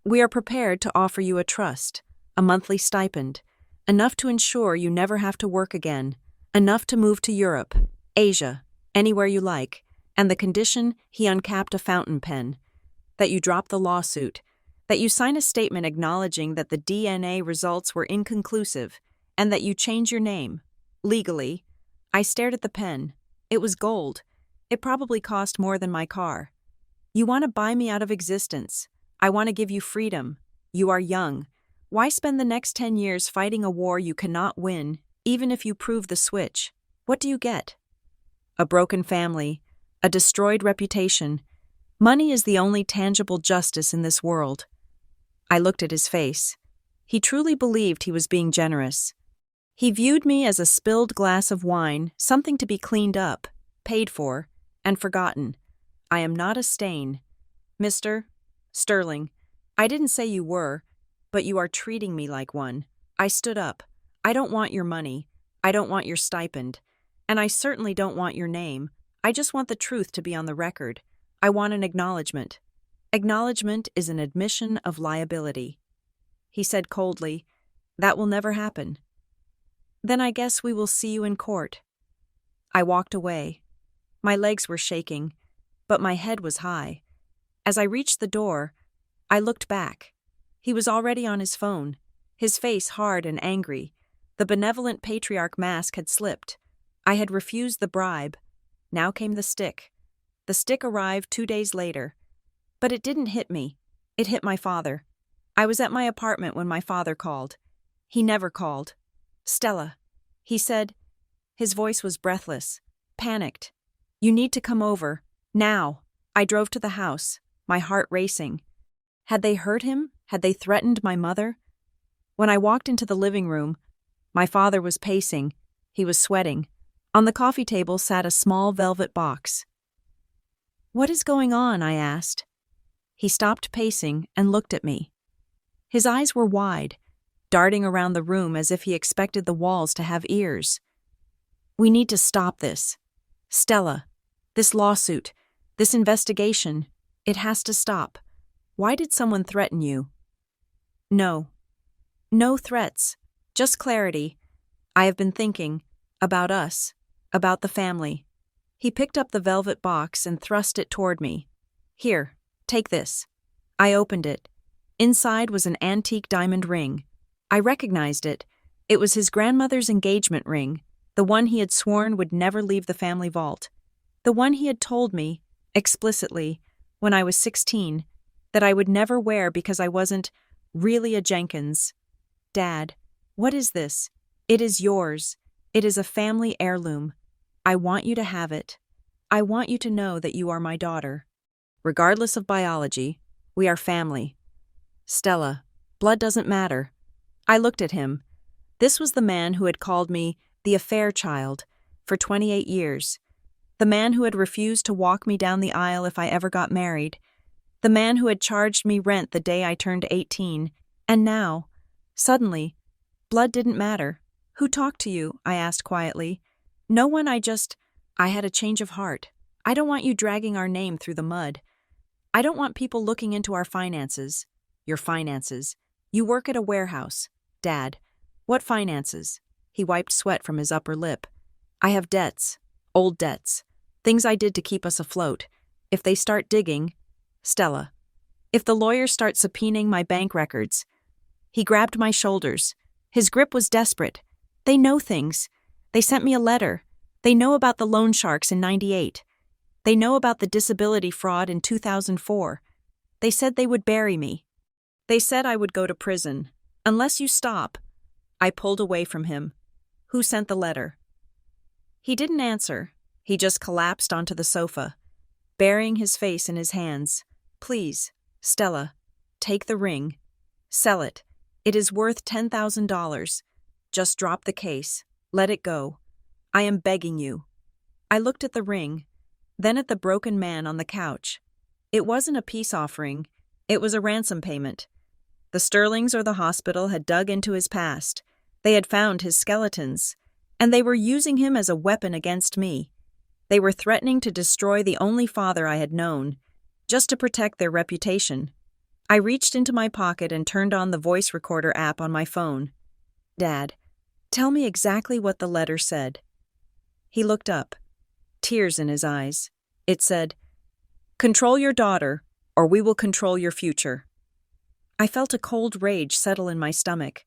We are prepared to offer you a trust, a monthly stipend, enough to ensure you never have to work again, enough to move to Europe, Asia, anywhere you like, and the condition, he uncapped a fountain pen, that you drop the lawsuit, that you sign a statement acknowledging that the DNA results were inconclusive, and that you change your name, legally. I stared at the pen. It was gold. It probably cost more than my car. You want to buy me out of existence. I want to give you freedom. You are young. Why spend the next 10 years fighting a war you cannot win, even if you prove the switch? What do you get? A broken family, a destroyed reputation. Money is the only tangible justice in this world. I looked at his face. He truly believed he was being generous. He viewed me as a spilled glass of wine, something to be cleaned up, paid for, and forgotten. I am not a stain. Mr. Sterling, I didn't say you were, but you are treating me like one. I stood up. I don't want your money. I don't want your stipend. And I certainly don't want your name. I just want the truth to be on the record. I want an acknowledgement. Acknowledgement is an admission of liability. He said coldly, "That will never happen." "Then I guess we will see you in court." I walked away. My legs were shaking, but my head was high. As I reached the door, I looked back. He was already on his phone, his face hard and angry. The benevolent patriarch mask had slipped. I had refused the bribe. Now came the stick. The stick arrived 2 days later. But it didn't hit me. It hit my father. I was at my apartment when my father called. He never called. "Stella," he said. His voice was breathless, panicked. "You need to come over. Now." I drove to the house, my heart racing. Had they hurt him? Had they threatened my mother? When I walked into the living room, my father was pacing. He was sweating. On the coffee table sat a small velvet box. "What is going on?" I asked. He stopped pacing and looked at me. His eyes were wide, darting around the room as if he expected the walls to have ears. "We need to stop this. Stella, this lawsuit, this investigation, it has to stop. Why did someone threaten you?" "No. No threats. Just clarity. I have been thinking about us, about the family." He picked up the velvet box and thrust it toward me. "Here, take this." I opened it. Inside was an antique diamond ring. I recognized it. It was his grandmother's engagement ring, the one he had sworn would never leave the family vault. The one he had told me, explicitly, when I was 16, that I would never wear because I wasn't really a Jenkins. "Dad, what is this?" "It is yours. It is a family heirloom. I want you to have it. I want you to know that you are my daughter. Regardless of biology, we are family. Stella, blood doesn't matter." I looked at him. This was the man who had called me the affair child for 28 years. The man who had refused to walk me down the aisle if I ever got married. The man who had charged me rent the day I turned 18. And now, suddenly, blood didn't matter. "Who talked to you?" I asked quietly. "No one. I had a change of heart. I don't want you dragging our name through the mud. I don't want people looking into our finances." "Your finances. You work at a warehouse. Dad, what finances?" He wiped sweat from his upper lip. "I have debts. Old debts. Things I did to keep us afloat. If they start digging..." "Stella, if the lawyers start subpoenaing my bank records..." He grabbed my shoulders. His grip was desperate. They know things. They sent me a letter. They know about the loan sharks in '98. They know about the disability fraud in 2004. They said they would bury me. They said I would go to prison. Unless you stop. I pulled away from him. Who sent the letter? He didn't answer. He just collapsed onto the sofa, burying his face in his hands. Please, Stella, take the ring. Sell it. It is worth $10,000. Just drop the case. Let it go. I am begging you. I looked at the ring, then at the broken man on the couch. It wasn't a peace offering. It was a ransom payment. The Sterlings or the hospital had dug into his past. They had found his skeletons, and they were using him as a weapon against me. They were threatening to destroy the only father I had known, just to protect their reputation. I reached into my pocket and turned on the voice recorder app on my phone. Dad, tell me exactly what the letter said. He looked up, tears in his eyes. It said, "Control your daughter, or we will control your future." I felt a cold rage settle in my stomach.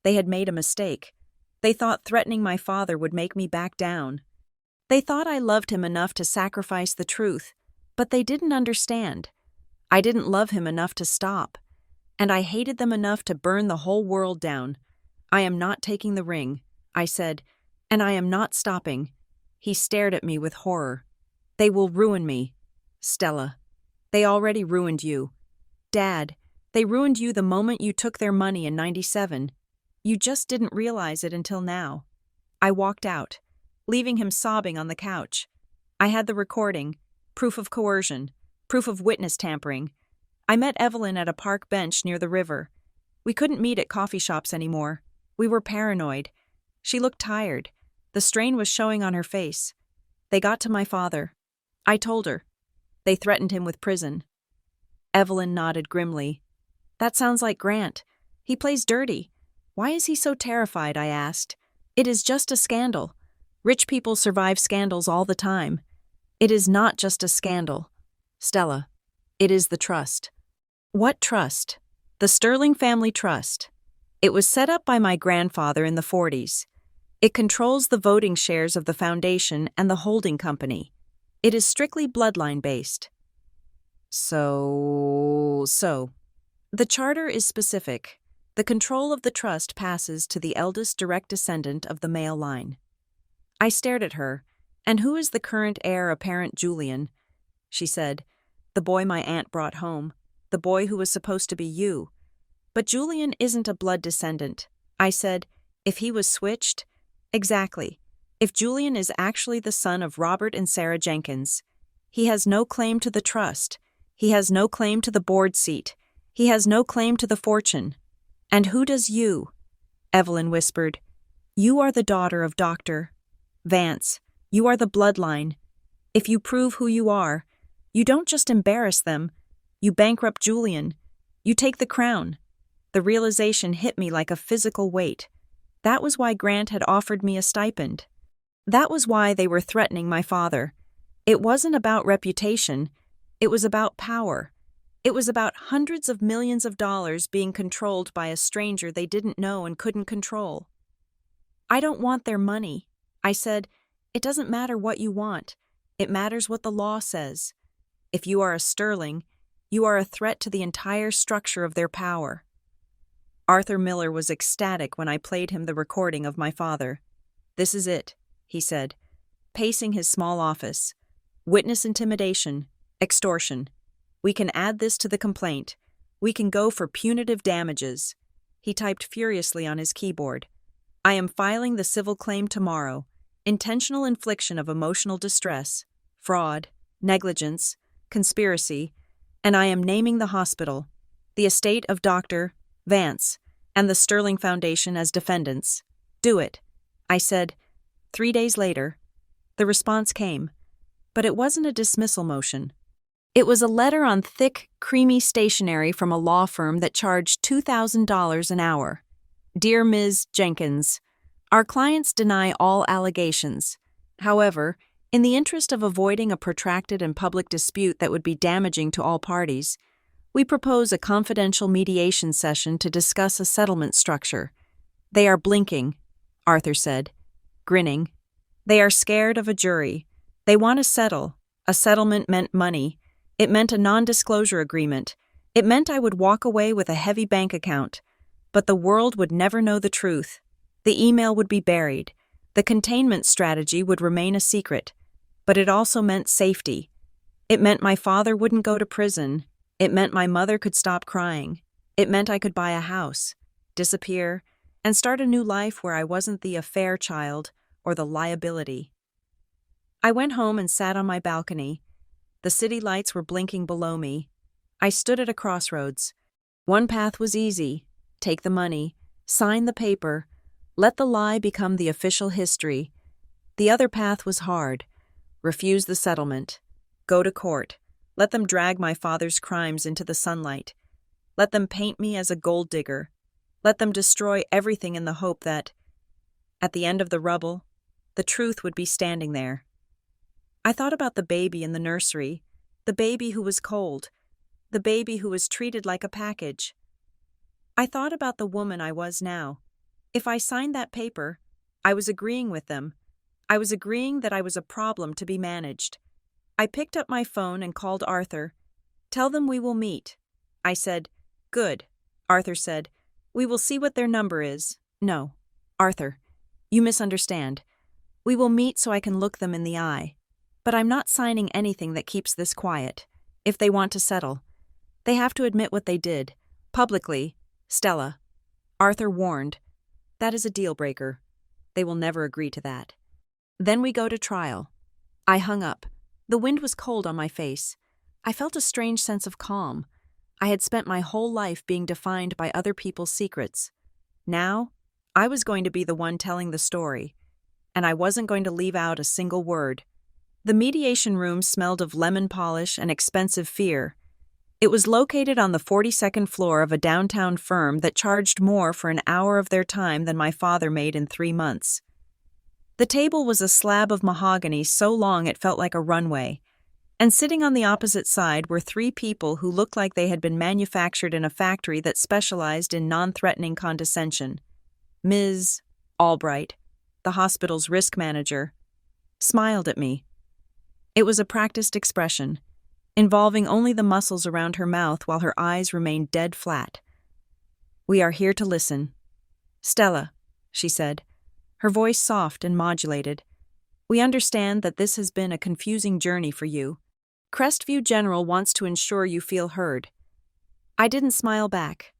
They had made a mistake. They thought threatening my father would make me back down. They thought I loved him enough to sacrifice the truth, but they didn't understand. I didn't love him enough to stop, and I hated them enough to burn the whole world down. I am not taking the ring, I said, and I am not stopping. He stared at me with horror. They will ruin me. Stella, they already ruined you. Dad, they ruined you the moment you took their money in '97. You just didn't realize it until now. I walked out, leaving him sobbing on the couch. I had the recording, proof of coercion, proof of witness tampering. I met Evelyn at a park bench near the river. We couldn't meet at coffee shops anymore. We were paranoid. She looked tired. The strain was showing on her face. They got to my father. I told her. They threatened him with prison. Evelyn nodded grimly. That sounds like Grant. He plays dirty. Why is he so terrified? I asked. It is just a scandal. Rich people survive scandals all the time. It is not just a scandal. Stella, it is the trust. What trust? The Sterling Family Trust. It was set up by my grandfather in the '40s. It controls the voting shares of the foundation and the holding company. It is strictly bloodline-based. So. The charter is specific. The control of the trust passes to the eldest direct descendant of the male line. I stared at her. And who is the current heir apparent? Julian? She said. The boy my aunt brought home. The boy who was supposed to be you. But Julian isn't a blood descendant. I said, if he was switched? Exactly. If Julian is actually the son of Robert and Sarah Jenkins. He has no claim to the trust. He has no claim to the board seat. He has no claim to the fortune. And who does you? Evelyn whispered. You are the daughter of Dr. Vance. You are the bloodline. If you prove who you are, you don't just embarrass them. You bankrupt Julian. You take the crown. The realization hit me like a physical weight. That was why Grant had offered me a stipend. That was why they were threatening my father. It wasn't about reputation. It was about power. It was about hundreds of millions of dollars being controlled by a stranger they didn't know and couldn't control. I don't want their money. I said, it doesn't matter what you want. It matters what the law says. If you are a Sterling, you are a threat to the entire structure of their power. Arthur Miller was ecstatic when I played him the recording of my father. This is it, he said, pacing his small office. Witness intimidation, extortion. We can add this to the complaint. We can go for punitive damages. He typed furiously on his keyboard. I am filing the civil claim tomorrow. Intentional infliction of emotional distress, fraud, negligence, conspiracy, and I am naming the hospital, the estate of Dr. Vance, and the Sterling Foundation as defendants. Do it, I said. 3 days later, the response came, but it wasn't a dismissal motion. It was a letter on thick, creamy stationery from a law firm that charged $2,000 an hour. Dear Ms. Jenkins, our clients deny all allegations. However, in the interest of avoiding a protracted and public dispute that would be damaging to all parties, we propose a confidential mediation session to discuss a settlement structure. They are blinking. Arthur said, grinning. They are scared of a jury. They want to settle. A settlement meant money. It meant a non-disclosure agreement. It meant I would walk away with a heavy bank account. But the world would never know the truth. The email would be buried. The containment strategy would remain a secret. But it also meant safety. It meant my father wouldn't go to prison. It meant my mother could stop crying. It meant I could buy a house, disappear, and start a new life where I wasn't the affair child or the liability. I went home and sat on my balcony. The city lights were blinking below me. I stood at a crossroads. One path was easy. Take the money, sign the paper, let the lie become the official history. The other path was hard. Refuse the settlement. Go to court. Let them drag my father's crimes into the sunlight. Let them paint me as a gold digger. Let them destroy everything in the hope that, at the end of the rubble, the truth would be standing there. I thought about the baby in the nursery, the baby who was cold, the baby who was treated like a package. I thought about the woman I was now. If I signed that paper, I was agreeing with them. I was agreeing that I was a problem to be managed. I picked up my phone and called Arthur. Tell them we will meet. I said, good. Arthur said, we will see what their number is. No, Arthur, you misunderstand. We will meet so I can look them in the eye. But I'm not signing anything that keeps this quiet. If they want to settle, they have to admit what they did, publicly. Stella, Arthur warned, that is a deal breaker. They will never agree to that. Then we go to trial. I hung up. The wind was cold on my face. I felt a strange sense of calm. I had spent my whole life being defined by other people's secrets. Now, I was going to be the one telling the story, and I wasn't going to leave out a single word. The mediation room smelled of lemon polish and expensive fear. It was located on the 42nd floor of a downtown firm that charged more for an hour of their time than my father made in 3 months. The table was a slab of mahogany so long it felt like a runway, and sitting on the opposite side were 3 people who looked like they had been manufactured in a factory that specialized in non-threatening condescension. Ms. Albright, the hospital's risk manager, smiled at me. It was a practiced expression, involving only the muscles around her mouth while her eyes remained dead flat. We are here to listen. Stella, she said, her voice soft and modulated. We understand that this has been a confusing journey for you. Crestview General wants to ensure you feel heard. I didn't smile back.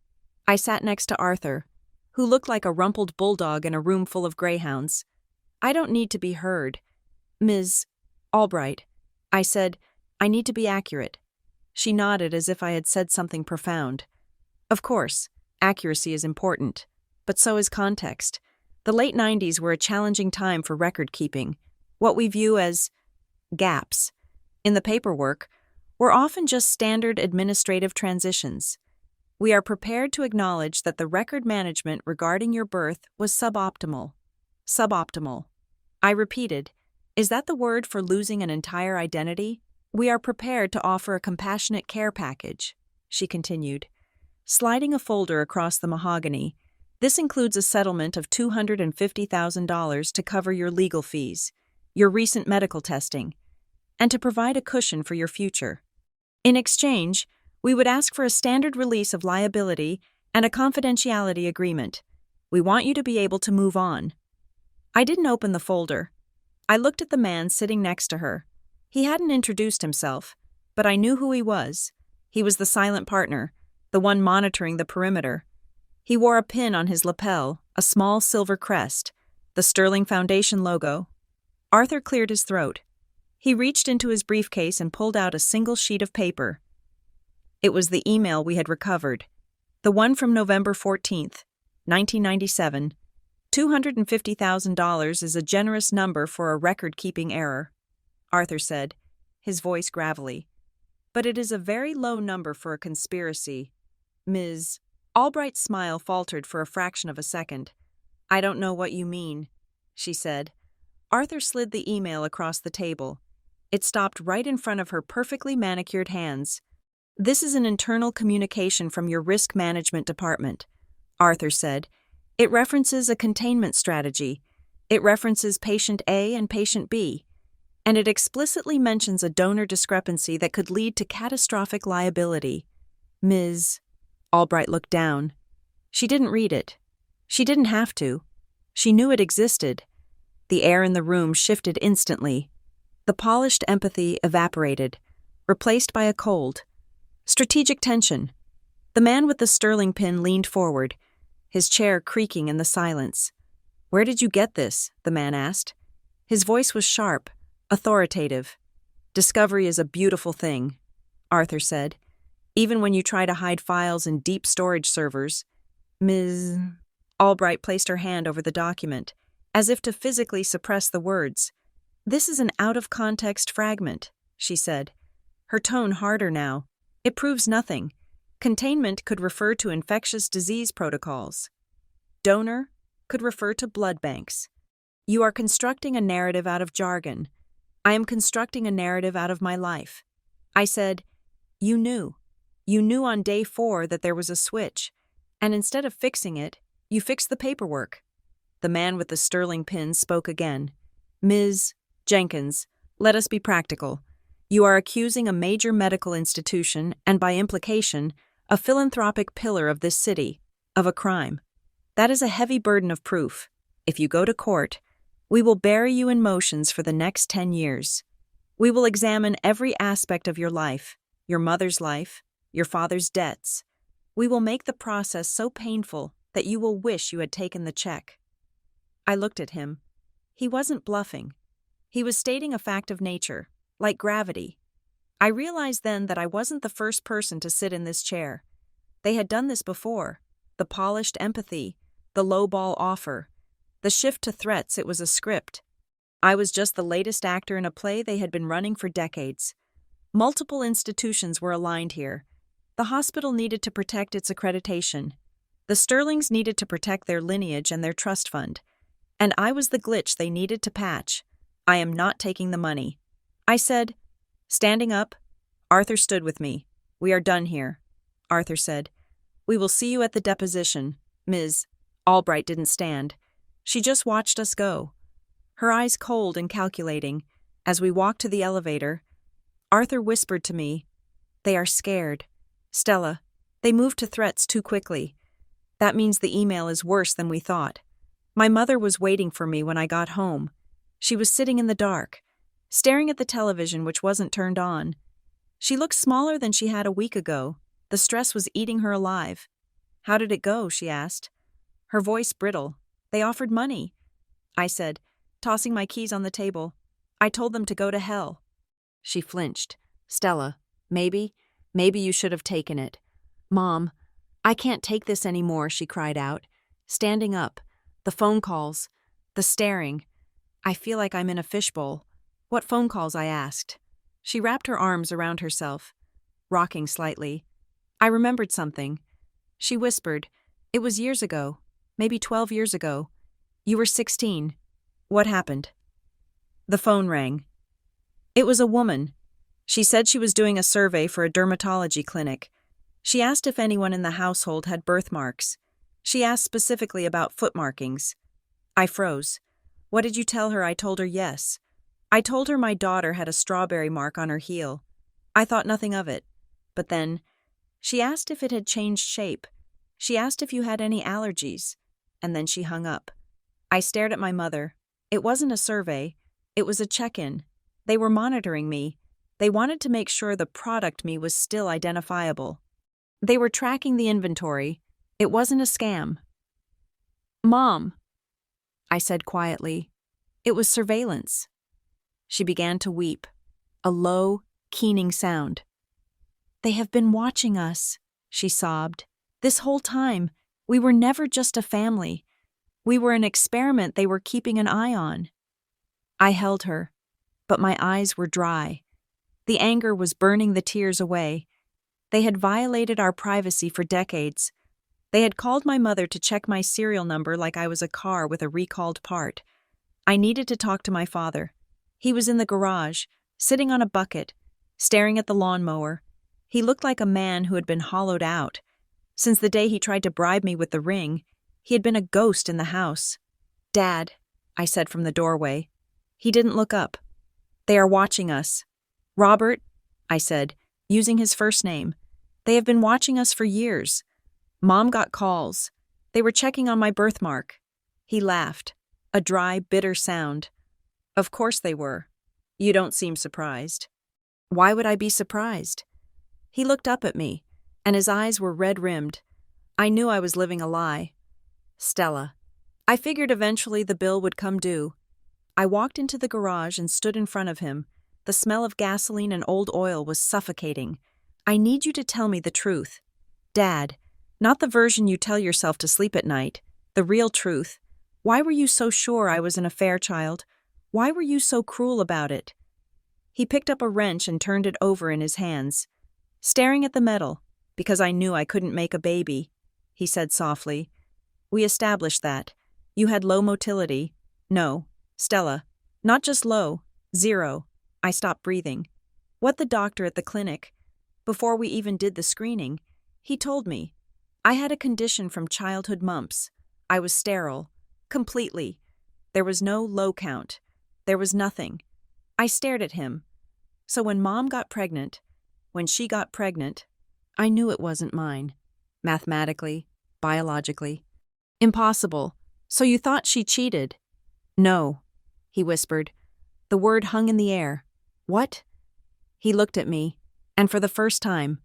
I sat next to Arthur, who looked like a rumpled bulldog in a room full of greyhounds. I don't need to be heard. Ms. Albright, I said, I need to be accurate. She nodded as if I had said something profound. Of course, accuracy is important, but so is context. The late 90s were a challenging time for record keeping. What we view as gaps in the paperwork were often just standard administrative transitions. We are prepared to acknowledge that the record management regarding your birth was suboptimal. Suboptimal. I repeated, is that the word for losing an entire identity? We are prepared to offer a compassionate care package, she continued, sliding a folder across the mahogany. This includes a settlement of $250,000 to cover your legal fees, your recent medical testing, and to provide a cushion for your future. In exchange, we would ask for a standard release of liability and a confidentiality agreement. We want you to be able to move on. I didn't open the folder. I looked at the man sitting next to her. He hadn't introduced himself, but I knew who he was. He was the silent partner, the one monitoring the perimeter. He wore a pin on his lapel, a small silver crest, the Sterling Foundation logo. Arthur cleared his throat. He reached into his briefcase and pulled out a single sheet of paper. It was the email we had recovered, the one from November 14th, 1997. $250,000 is a generous number for a record-keeping error, Arthur said, his voice gravelly. But it is a very low number for a conspiracy. Ms. Albright's smile faltered for a fraction of a second. I don't know what you mean, she said. Arthur slid the email across the table. It stopped right in front of her perfectly manicured hands. This is an internal communication from your risk management department, Arthur said. It references a containment strategy. It references patient A and patient B. And it explicitly mentions a donor discrepancy that could lead to catastrophic liability. Ms. Albright looked down. She didn't read it. She didn't have to. She knew it existed. The air in the room shifted instantly. The polished empathy evaporated, replaced by a cold, strategic tension. The man with the sterling pin leaned forward, his chair creaking in the silence. "Where did you get this?" the man asked. His voice was sharp, authoritative. "Discovery is a beautiful thing," Arthur said, "even when you try to hide files in deep storage servers." Ms. Albright placed her hand over the document, as if to physically suppress the words. "This is an out-of-context fragment," she said, her tone harder now. "It proves nothing. Containment could refer to infectious disease protocols. Donor could refer to blood banks. You are constructing a narrative out of jargon. I am constructing a narrative out of my life." I said, "You knew. You knew on day 4 that there was a switch, and instead of fixing it, you fixed the paperwork." The man with the sterling pin spoke again. "Ms. Jenkins, let us be practical. You are accusing a major medical institution, and by implication, a philanthropic pillar of this city, of a crime. That is a heavy burden of proof. If you go to court, we will bury you in motions for the next 10 years. We will examine every aspect of your life, your mother's life, your father's debts. We will make the process so painful that you will wish you had taken the check." I looked at him. He wasn't bluffing. He was stating a fact of nature, like gravity. I realized then that I wasn't the first person to sit in this chair. They had done this before. The polished empathy, the low-ball offer, the shift to threats. It was a script. I was just the latest actor in a play they had been running for decades. Multiple institutions were aligned here. The hospital needed to protect its accreditation. The Sterlings needed to protect their lineage and their trust fund. And I was the glitch they needed to patch. "I am not taking the money," I said. Standing up, Arthur stood with me. "We are done here," Arthur said. "We will see you at the deposition." Ms. Albright didn't stand. She just watched us go, her eyes cold and calculating. As we walked to the elevator, Arthur whispered to me, "They are scared. Stella, they moved to threats too quickly. That means the email is worse than we thought." My mother was waiting for me when I got home. She was sitting in the dark, staring at the television which wasn't turned on. She looked smaller than she had a week ago. The stress was eating her alive. "How did it go?" she asked. Her voice brittle. "They offered money," I said, tossing my keys on the table. "I told them to go to hell." She flinched. "Stella, maybe you should have taken it." "Mom, I can't take this anymore," she cried out, standing up. "The phone calls, the staring. I feel like I'm in a fishbowl." "What phone calls?" I asked. She wrapped her arms around herself, rocking slightly. I remembered something. She whispered, "It was years ago, maybe 12 years ago. You were 16. What happened?" The phone rang. It was a woman. She said she was doing a survey for a dermatology clinic. She asked if anyone in the household had birthmarks. She asked specifically about foot markings. I froze. "What did you tell her?" I told her yes. I told her my daughter had a strawberry mark on her heel. I thought nothing of it. But then, she asked if it had changed shape. She asked if you had any allergies. And then she hung up. I stared at my mother. It wasn't a survey. It was a check-in. They were monitoring me. They wanted to make sure the product me was still identifiable. They were tracking the inventory. It wasn't a scam. "Mom," I said quietly. "It was surveillance." She began to weep, a low, keening sound. "They have been watching us," she sobbed. "This whole time, we were never just a family. We were an experiment they were keeping an eye on." I held her, but my eyes were dry. The anger was burning the tears away. They had violated our privacy for decades. They had called my mother to check my serial number like I was a car with a recalled part. I needed to talk to my father. He was in the garage, sitting on a bucket, staring at the lawnmower. He looked like a man who had been hollowed out. Since the day he tried to bribe me with the ring, He had been a ghost in the house. "Dad," I said from the doorway. He didn't look up. "They are watching us." "Robert," I said, using his first name. "They have been watching us for years. Mom got calls. They were checking on my birthmark." He laughed, a dry, bitter sound. "Of course they were. You don't seem surprised." "Why would I be surprised?" He looked up at me, and his eyes were red-rimmed. I knew I was living a lie. "Stella." I figured eventually the bill would come due. I walked into the garage and stood in front of him. The smell of gasoline and old oil was suffocating. "I need you to tell me the truth. Dad, not the version you tell yourself to sleep at night, the real truth. Why were you so sure I was an affair child? Why were you so cruel about it?" He picked up a wrench and turned it over in his hands. Staring at the metal, "Because I knew I couldn't make a baby," he said softly. "We established that. You had low motility." "No, Stella, not just low, 0. I stopped breathing. "What the doctor at the clinic, before we even did the screening, he told me. I had a condition from childhood mumps. I was sterile. Completely. There was no low count. There was nothing." I stared at him. "So when Mom got pregnant, when she got pregnant, I knew it wasn't mine. Mathematically, biologically. Impossible. So you thought she cheated?" "No," he whispered. The word hung in the air. "What?" He looked at me, and for the first time,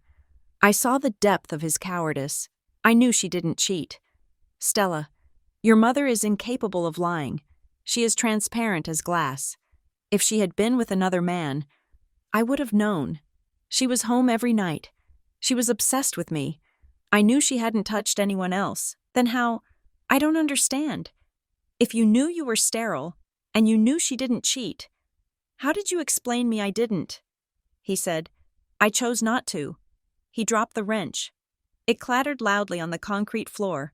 I saw the depth of his cowardice. I knew she didn't cheat. "Stella, your mother is incapable of lying. She is transparent as glass. If she had been with another man, I would have known. She was home every night. She was obsessed with me. I knew she hadn't touched anyone else. Then how? I don't understand. If you knew you were sterile, and you knew she didn't cheat, how did you explain me I didn't?" He said, "I chose not to." He dropped the wrench. It clattered loudly on the concrete floor.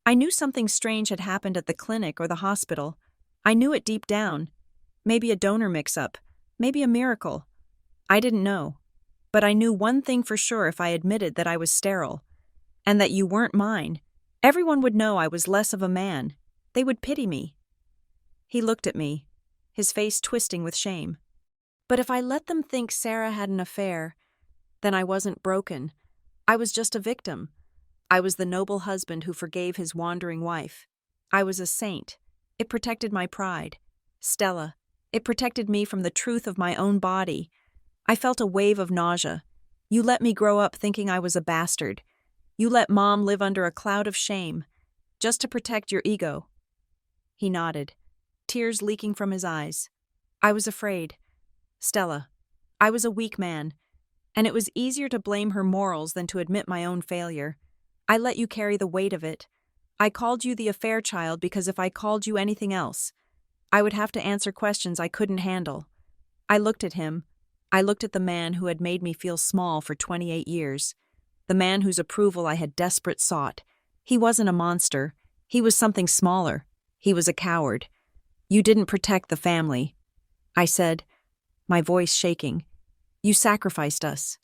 I knew something strange had happened at the clinic or the hospital. I knew it deep down. Maybe a donor mix-up. Maybe a miracle. I didn't know. But I knew one thing for sure if I admitted that I was sterile. And that you weren't mine. Everyone would know I was less of a man. They would pity me. He looked at me, his face twisting with shame. "But if I let them think Sarah had an affair, then I wasn't broken. I was just a victim. I was the noble husband who forgave his wandering wife. I was a saint. It protected my pride. Stella, it protected me from the truth of my own body. I felt a wave of nausea. You let me grow up thinking I was a bastard. You let Mom live under a cloud of shame, just to protect your ego." He nodded, tears leaking from his eyes. "I was afraid. Stella, I was a weak man, and it was easier to blame her morals than to admit my own failure. I let you carry the weight of it. I called you the affair child because if I called you anything else, I would have to answer questions I couldn't handle." I looked at him. I looked at the man who had made me feel small for 28 years. The man whose approval I had desperate sought. He wasn't a monster. He was something smaller. He was a coward. "You didn't protect the family," I said, my voice shaking. "You sacrificed us.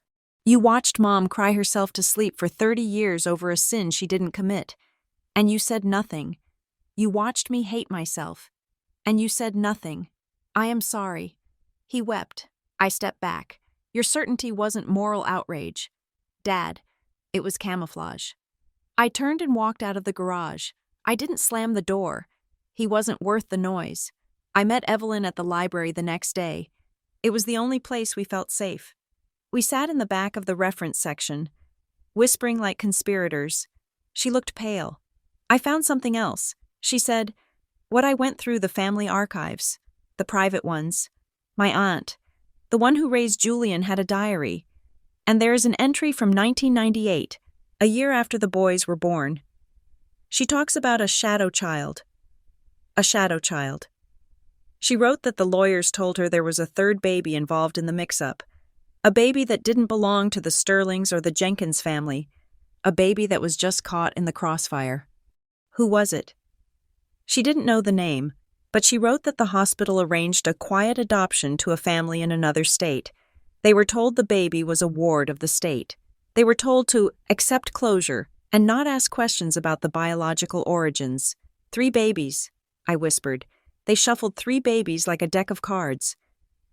You watched Mom cry herself to sleep for 30 years over a sin she didn't commit. And you said nothing. You watched me hate myself. And you said nothing. I am sorry." He wept. I stepped back. "Your certainty wasn't moral outrage. Dad, it was camouflage." I turned and walked out of the garage. I didn't slam the door. He wasn't worth the noise. I met Evelyn at the library the next day. It was the only place we felt safe. We sat in the back of the reference section, whispering like conspirators. She looked pale. I found something else. She said, "What I went through the family archives, the private ones. My aunt, the one who raised Julian, had a diary. And there is an entry from 1998, a year after the boys were born. She talks about a shadow child. A shadow child. She wrote that the lawyers told her there was a third baby involved in the mix-up. A baby that didn't belong to the Sterlings or the Jenkins family. A baby that was just caught in the crossfire. Who was it? She didn't know the name, but she wrote that the hospital arranged a quiet adoption to a family in another state. They were told the baby was a ward of the state. They were told to accept closure, and not ask questions about the biological origins. 3 babies, I whispered. They shuffled 3 babies like a deck of cards.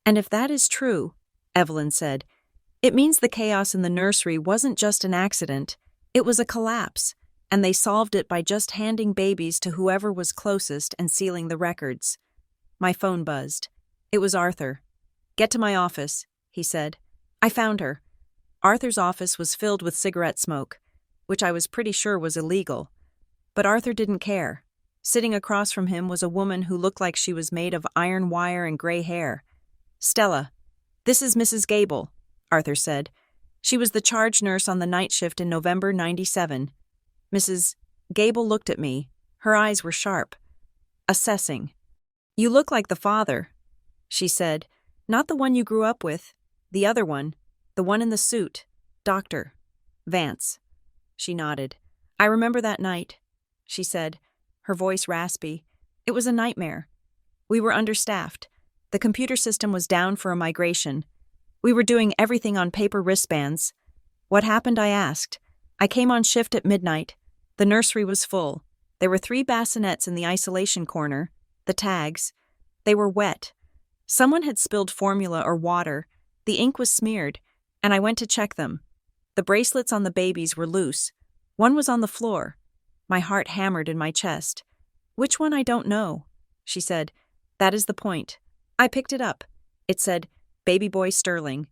And if that is true, Evelyn said, it means the chaos in the nursery wasn't just an accident, it was a collapse, and they solved it by just handing babies to whoever was closest and sealing the records. My phone buzzed. It was Arthur. "Get to my office," he said. I found her. Arthur's office was filled with cigarette smoke, which I was pretty sure was illegal. But Arthur didn't care. Sitting across from him was a woman who looked like she was made of iron wire and gray hair. "Stella, this is Mrs. Gable," Arthur said. She was the charge nurse on the night shift in November '97. Mrs. Gable looked at me. Her eyes were sharp. Assessing. "You look like the father," she said. "Not the one you grew up with. The other one. The one in the suit. Dr. Vance." She nodded. "I remember that night," she said, her voice raspy. "It was a nightmare. We were understaffed. The computer system was down for a migration. We were doing everything on paper wristbands. What happened, I asked. I came on shift at midnight. The nursery was full. There were 3 bassinets in the isolation corner. The tags. They were wet. Someone had spilled formula or water. The ink was smeared, and I went to check them. The bracelets on the babies were loose. One was on the floor. My heart hammered in my chest. "Which one I don't know," she said. "That is the point." I picked it up. It said, "Baby boy Sterling."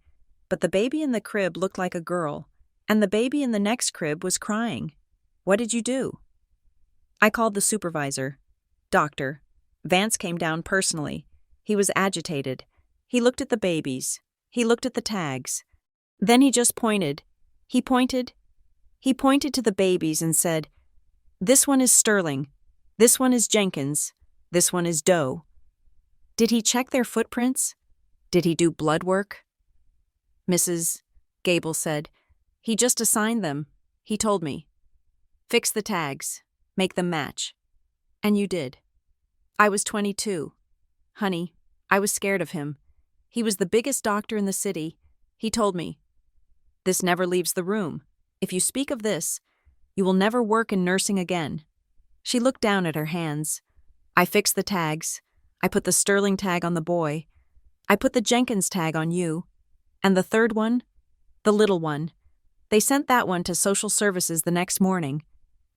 But the baby in the crib looked like a girl, and the baby in the next crib was crying. "What did you do?" I called the supervisor. Dr. Vance came down personally. He was agitated. He looked at the babies. He looked at the tags. Then he just pointed. He pointed to the babies and said, "This one is Sterling. This one is Jenkins. This one is Doe." Did he check their footprints? Did he do blood work? Mrs. Gable said, "He just assigned them. He told me. Fix the tags. Make them match." And you did. I was 22. Honey, I was scared of him. He was the biggest doctor in the city. He told me, "This never leaves the room. If you speak of this, you will never work in nursing again." She looked down at her hands. I fixed the tags. I put the Sterling tag on the boy. I put the Jenkins tag on you. And the third one? The little one. They sent that one to social services the next morning.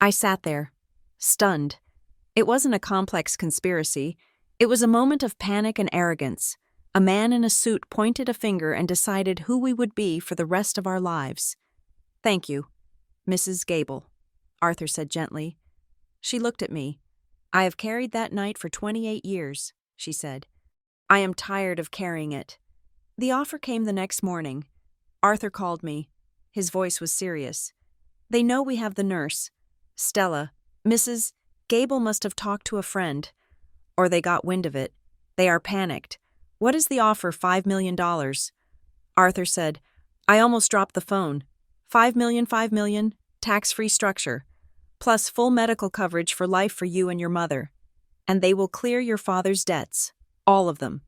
I sat there, stunned. It wasn't a complex conspiracy. It was a moment of panic and arrogance. A man in a suit pointed a finger and decided who we would be for the rest of our lives. "Thank you, Mrs. Gable," Arthur said gently. She looked at me. "I have carried that night for 28 years, she said. "I am tired of carrying it." The offer came the next morning. Arthur called me. His voice was serious. "They know we have the nurse. Stella, Mrs. Gable must have talked to a friend. Or they got wind of it. They are panicked. What is the offer? $5 million. Arthur said, I almost dropped the phone. $5 million, tax-free structure, plus full medical coverage for life for you and your mother. And they will clear your father's debts, all of them.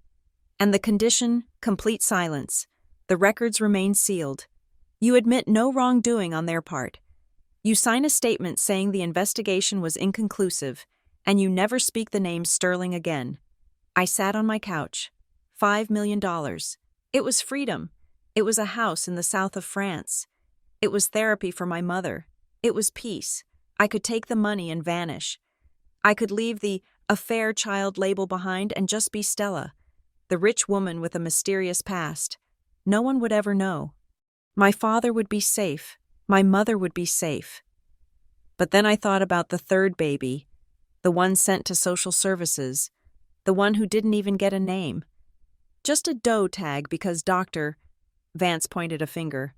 And the condition, complete silence. The records remain sealed. You admit no wrongdoing on their part. You sign a statement saying the investigation was inconclusive, and you never speak the name Sterling again. I sat on my couch. $5 million. It was freedom. It was a house in the south of France. It was therapy for my mother. It was peace. I could take the money and vanish. I could leave the "a fair child" label behind and just be Stella, the rich woman with a mysterious past. No one would ever know. My father would be safe. My mother would be safe. But then I thought about the third baby, the one sent to social services, the one who didn't even get a name. Just a Doe tag because Dr. Vance pointed a finger.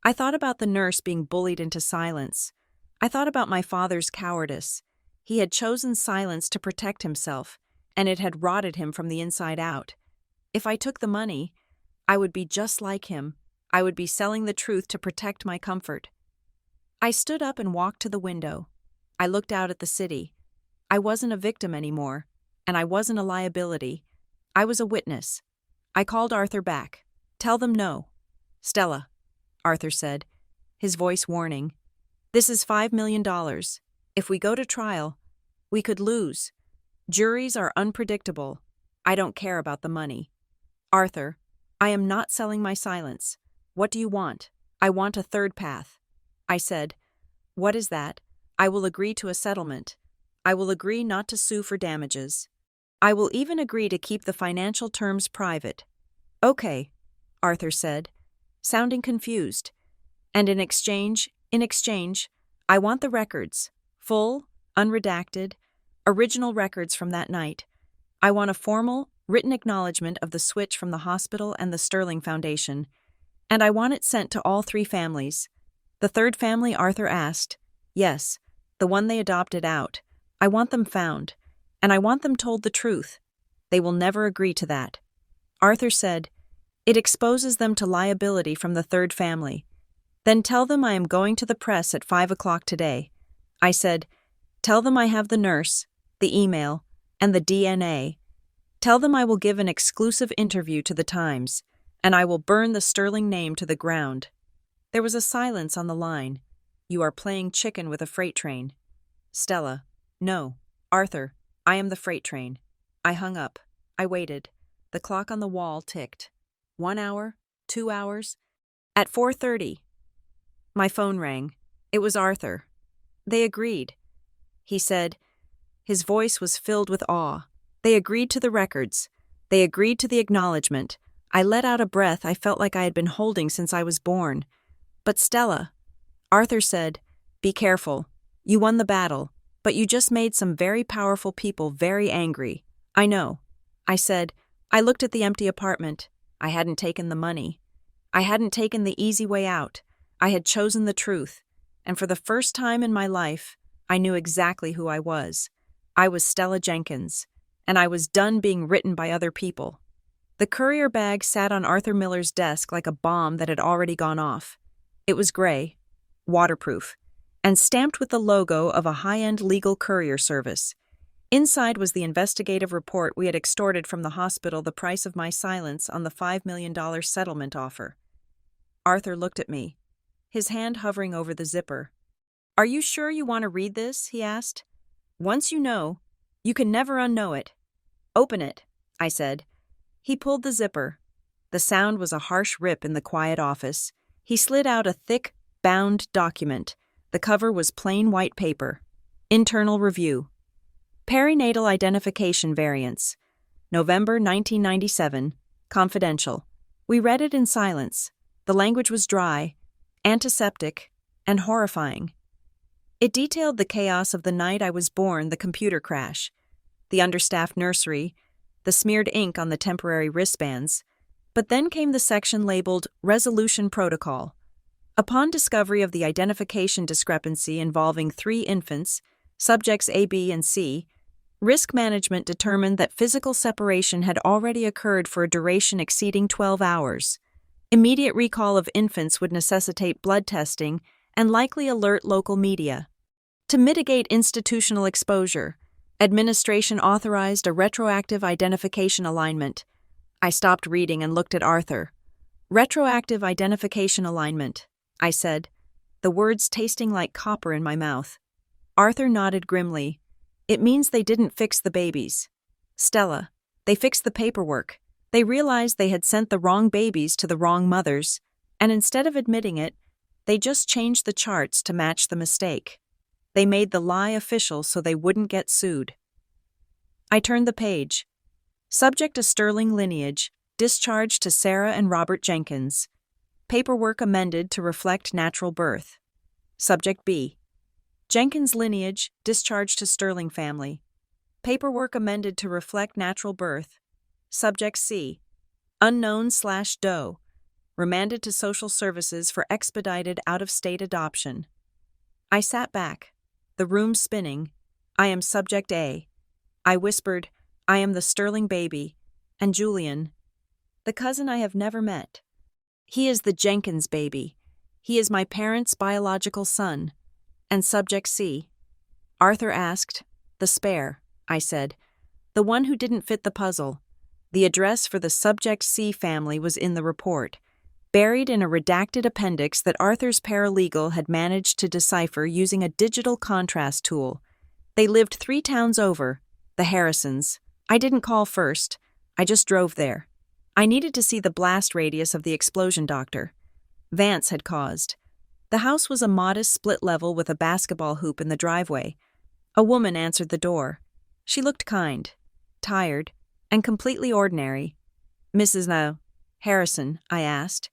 I thought about the nurse being bullied into silence. I thought about my father's cowardice. He had chosen silence to protect himself, and it had rotted him from the inside out. If I took the money, I would be just like him. I would be selling the truth to protect my comfort. I stood up and walked to the window. I looked out at the city. I wasn't a victim anymore, and I wasn't a liability. I was a witness. I called Arthur back. Tell them no. Stella, Arthur said, his voice warning. This is $5 million. If we go to trial, we could lose. Juries are unpredictable. I don't care about the money. Arthur, I am not selling my silence. What do you want? I want a third path. I said, what is that? I will agree to a settlement. I will agree not to sue for damages. I will even agree to keep the financial terms private. Okay, Arthur said, sounding confused. And in exchange, I want the records, full, unredacted, original records from that night. I want a formal, written acknowledgement of the switch from the hospital and the Sterling Foundation, and I want it sent to all 3 families. The third family, Arthur asked. Yes, the one they adopted out. I want them found, and I want them told the truth. They will never agree to that. Arthur said, it exposes them to liability from the third family. Then tell them I am going to the press at 5 o'clock today. I said, tell them I have the nurse, the email, and the DNA. Tell them I will give an exclusive interview to the Times, and I will burn the Sterling name to the ground. There was a silence on the line. You are playing chicken with a freight train. Stella. No. Arthur. I am the freight train. I hung up. I waited. The clock on the wall ticked. 1 hour, 2 hours. At 4:30. My phone rang. It was Arthur. They agreed. He said. His voice was filled with awe. They agreed to the records. They agreed to the acknowledgement. I let out a breath I felt like I had been holding since I was born. But Stella, Arthur said, be careful. You won the battle, but you just made some very powerful people very angry. I know. I said, I looked at the empty apartment. I hadn't taken the money. I hadn't taken the easy way out. I had chosen the truth. And for the first time in my life, I knew exactly who I was. I was Stella Jenkins, and I was done being written by other people. The courier bag sat on Arthur Miller's desk like a bomb that had already gone off. It was gray, waterproof, and stamped with the logo of a high-end legal courier service. Inside was the investigative report we had extorted from the hospital, the price of my silence on the $5 million settlement offer. Arthur looked at me, his hand hovering over the zipper. Are you sure you want to read this? He asked. Once you know, you can never unknow it. Open it, I said. He pulled the zipper. The sound was a harsh rip in the quiet office. He slid out a thick, bound document. The cover was plain white paper. Internal review. Perinatal identification variants. November 1997. Confidential. We read it in silence. The language was dry, antiseptic, and horrifying. It detailed the chaos of the night I was born, the computer crash, the understaffed nursery, the smeared ink on the temporary wristbands. But then came the section labeled Resolution Protocol. Upon discovery of the identification discrepancy involving 3 infants, subjects A, B, and C, risk management determined that physical separation had already occurred for a duration exceeding 12 hours. Immediate recall of infants would necessitate blood testing and likely alert local media. To mitigate institutional exposure, administration authorized a retroactive identification alignment. I stopped reading and looked at Arthur. Retroactive identification alignment, I said, the words tasting like copper in my mouth. Arthur nodded grimly. It means they didn't fix the babies. Stella, they fixed the paperwork. They realized they had sent the wrong babies to the wrong mothers, and instead of admitting it, they just changed the charts to match the mistake. They made the lie official so they wouldn't get sued. I turned the page. Subject a Sterling lineage, discharged to Sarah and Robert Jenkins. Paperwork amended to reflect natural birth. Subject B. Jenkins lineage, discharged to Sterling family. Paperwork amended to reflect natural birth. Subject C. Unknown/Doe. Remanded to social services for expedited out-of-state adoption. I sat back, the room spinning. I am Subject A. I whispered, I am the Sterling baby, and Julian, the cousin I have never met. He is the Jenkins baby. He is my parents' biological son. And Subject C. Arthur asked, the spare, I said, the one who didn't fit the puzzle. The address for the Subject C family was in the report. buried in a redacted appendix that Arthur's paralegal had managed to decipher using a digital contrast tool. They lived 3 towns over, the Harrisons. I didn't call first. I just drove there. I needed to see the blast radius of the explosion, Doctor. Vance had caused. The house was a modest split level with a basketball hoop in the driveway. A woman answered the door. She looked kind, tired, and completely ordinary. Mrs. Harrison, I asked.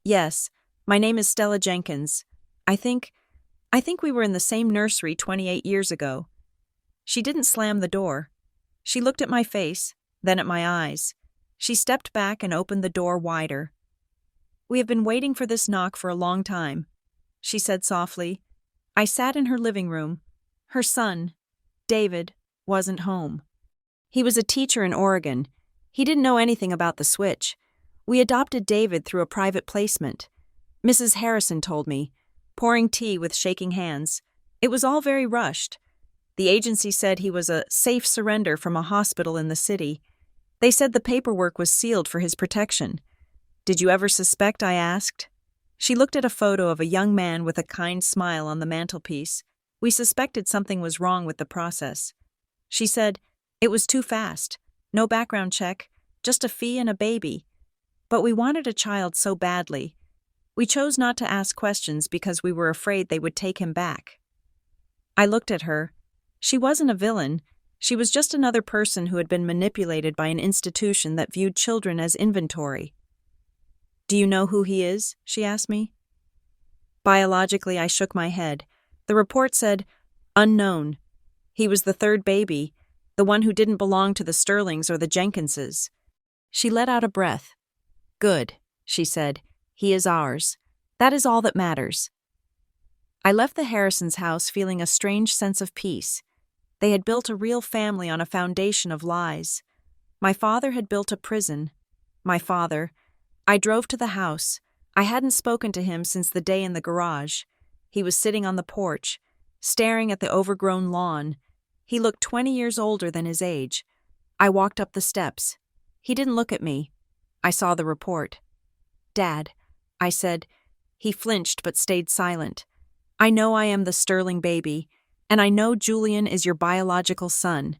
Yes, my name is Stella Jenkins. I think we were in the same nursery 28 years ago. She didn't slam the door. She looked at my face, then at my eyes. She stepped back and opened the door wider. We have been waiting for this knock for a long time, she said softly. I sat in her living room. Her son, David, wasn't home. He was a teacher in Oregon. He didn't know anything about the switch. We adopted David through a private placement. Mrs. Harrison told me, pouring tea with shaking hands. It was all very rushed. The agency said he was a safe surrender from a hospital in the city. They said the paperwork was sealed for his protection. Did you ever suspect? I asked. She looked at a photo of a young man with a kind smile on the mantelpiece. We suspected something was wrong with the process. She said, it was too fast. No background check, just a fee and a baby. But we wanted a child so badly. We chose not to ask questions because we were afraid they would take him back. I looked at her. She wasn't a villain. She was just another person who had been manipulated by an institution that viewed children as inventory. Do you know who he is? She asked me. Biologically, I shook my head. The report said, unknown. He was the 3rd baby, the one who didn't belong to the Sterlings or the Jenkinses. She let out a breath. Good, she said. He is ours. That is all that matters. I left the Harrisons' house feeling a strange sense of peace. They had built a real family on a foundation of lies. My father had built a prison. I drove to the house. I hadn't spoken to him since the day in the garage. He was sitting on the porch, staring at the overgrown lawn. He looked 20 years older than his age. I walked up the steps. He didn't look at me. I saw the report. Dad, I said. He flinched but stayed silent. I know I am the Sterling baby, and I know Julian is your biological son.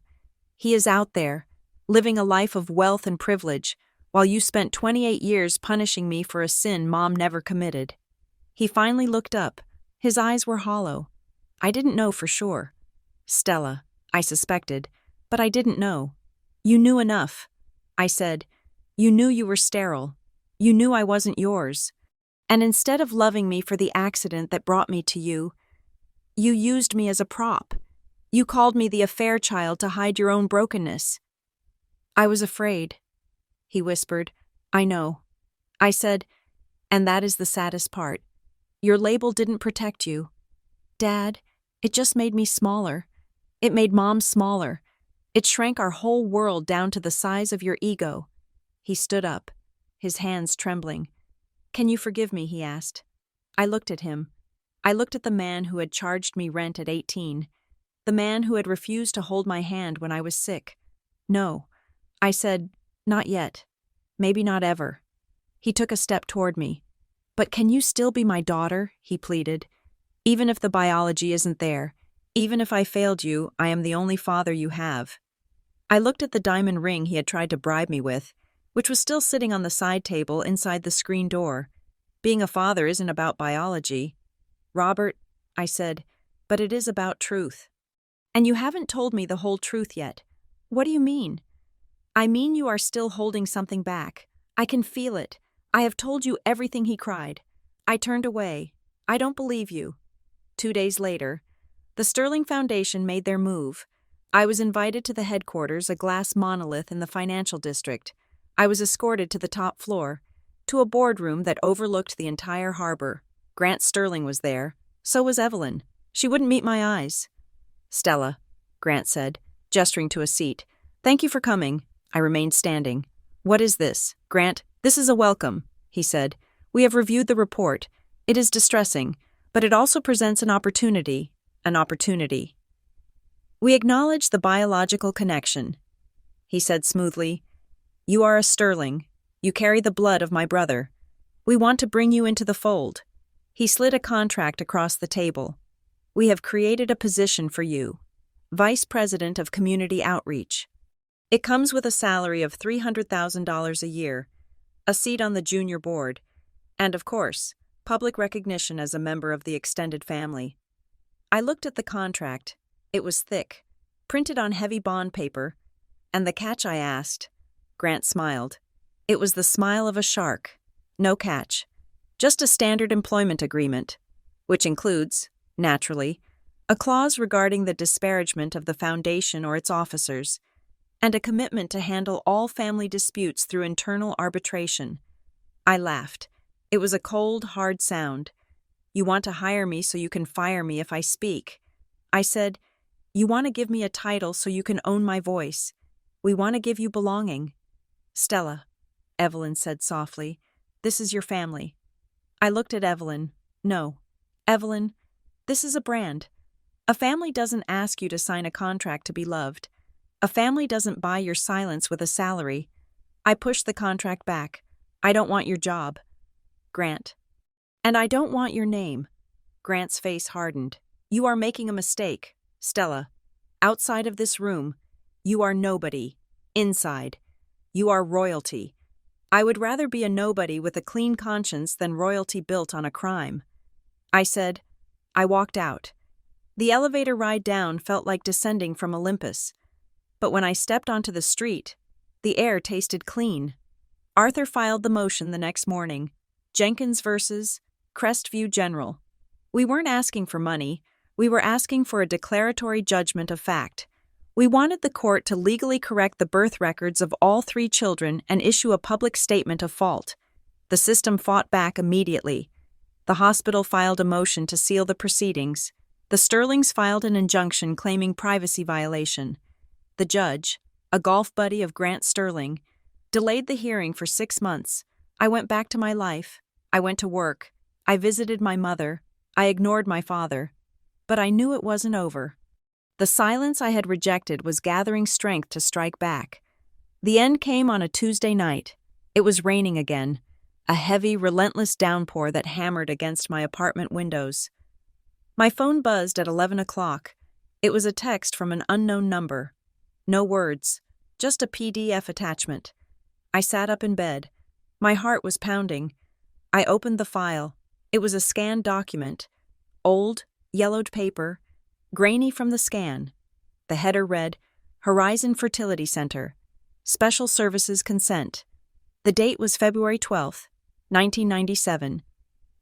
He is out there, living a life of wealth and privilege, while you spent 28 years punishing me for a sin Mom never committed. He finally looked up. His eyes were hollow. I didn't know for sure. Stella, I suspected, but I didn't know. You knew enough. I said, you knew you were sterile. You knew I wasn't yours. And instead of loving me for the accident that brought me to you, you used me as a prop. You called me the affair child to hide your own brokenness. I was afraid. He whispered, I know. I said, and that is the saddest part. Your label didn't protect you. Dad, it just made me smaller. It made Mom smaller. It shrank our whole world down to the size of your ego. He stood up, his hands trembling. Can you forgive me? He asked. I looked at him. I looked at the man who had charged me rent at 18, the man who had refused to hold my hand when I was sick. No. I said, not yet. Maybe not ever. He took a step toward me. But can you still be my daughter? He pleaded. Even if the biology isn't there, even if I failed you, I am the only father you have. I looked at the diamond ring he had tried to bribe me with, which was still sitting on the side table inside the screen door. Being a father isn't about biology. Robert, I said, but it is about truth. And you haven't told me the whole truth yet. What do you mean? I mean you are still holding something back. I can feel it. I have told you everything, he cried. I turned away. I don't believe you. 2 days later, the Sterling Foundation made their move. I was invited to the headquarters, a glass monolith in the financial district. I was escorted to the top floor, to a boardroom that overlooked the entire harbor. Grant Sterling was there. So was Evelyn. She wouldn't meet my eyes. Stella, Grant said, gesturing to a seat. Thank you for coming. I remained standing. What is this? Grant, this is a welcome, he said. We have reviewed the report. It is distressing, but it also presents an opportunity. We acknowledge the biological connection. He said smoothly, you are a Sterling. You carry the blood of my brother. We want to bring you into the fold. He slid a contract across the table. We have created a position for you. Vice President of Community Outreach. It comes with a salary of $300,000 a year, a seat on the junior board, and, of course, public recognition as a member of the extended family. I looked at the contract. It was thick, printed on heavy bond paper, and the catch I asked. Grant smiled. It was the smile of a shark. No catch. Just a standard employment agreement, which includes, naturally, a clause regarding the disparagement of the foundation or its officers, and a commitment to handle all family disputes through internal arbitration. I laughed. It was a cold, hard sound. You want to hire me so you can fire me if I speak. I said, you want to give me a title so you can own my voice. We want to give you belonging. Stella, Evelyn said softly, this is your family. I looked at Evelyn. No, Evelyn, this is a brand. A family doesn't ask you to sign a contract to be loved. A family doesn't buy your silence with a salary. I pushed the contract back. I don't want your job. Grant. And I don't want your name. Grant's face hardened. You are making a mistake, Stella. Outside of this room, you are nobody. Inside, you are royalty. I would rather be a nobody with a clean conscience than royalty built on a crime. I said. I walked out. The elevator ride down felt like descending from Olympus. But when I stepped onto the street, the air tasted clean. Arthur filed the motion the next morning. Jenkins versus Crestview General. We weren't asking for money. We were asking for a declaratory judgment of fact. We wanted the court to legally correct the birth records of all 3 children and issue a public statement of fault. The system fought back immediately. The hospital filed a motion to seal the proceedings. The Sterlings filed an injunction claiming privacy violation. The judge, a golf buddy of Grant Sterling, delayed the hearing for 6 months. I went back to my life. I went to work. I visited my mother. I ignored my father. But I knew it wasn't over. The silence I had rejected was gathering strength to strike back. The end came on a Tuesday night. It was raining again, a heavy, relentless downpour that hammered against my apartment windows. My phone buzzed at 11 o'clock. It was a text from an unknown number. No words, just a PDF attachment. I sat up in bed. My heart was pounding. I opened the file. It was a scanned document. Old, yellowed paper, grainy from the scan. The header read, Horizon Fertility Center. Special Services Consent. The date was February 12th, 1997.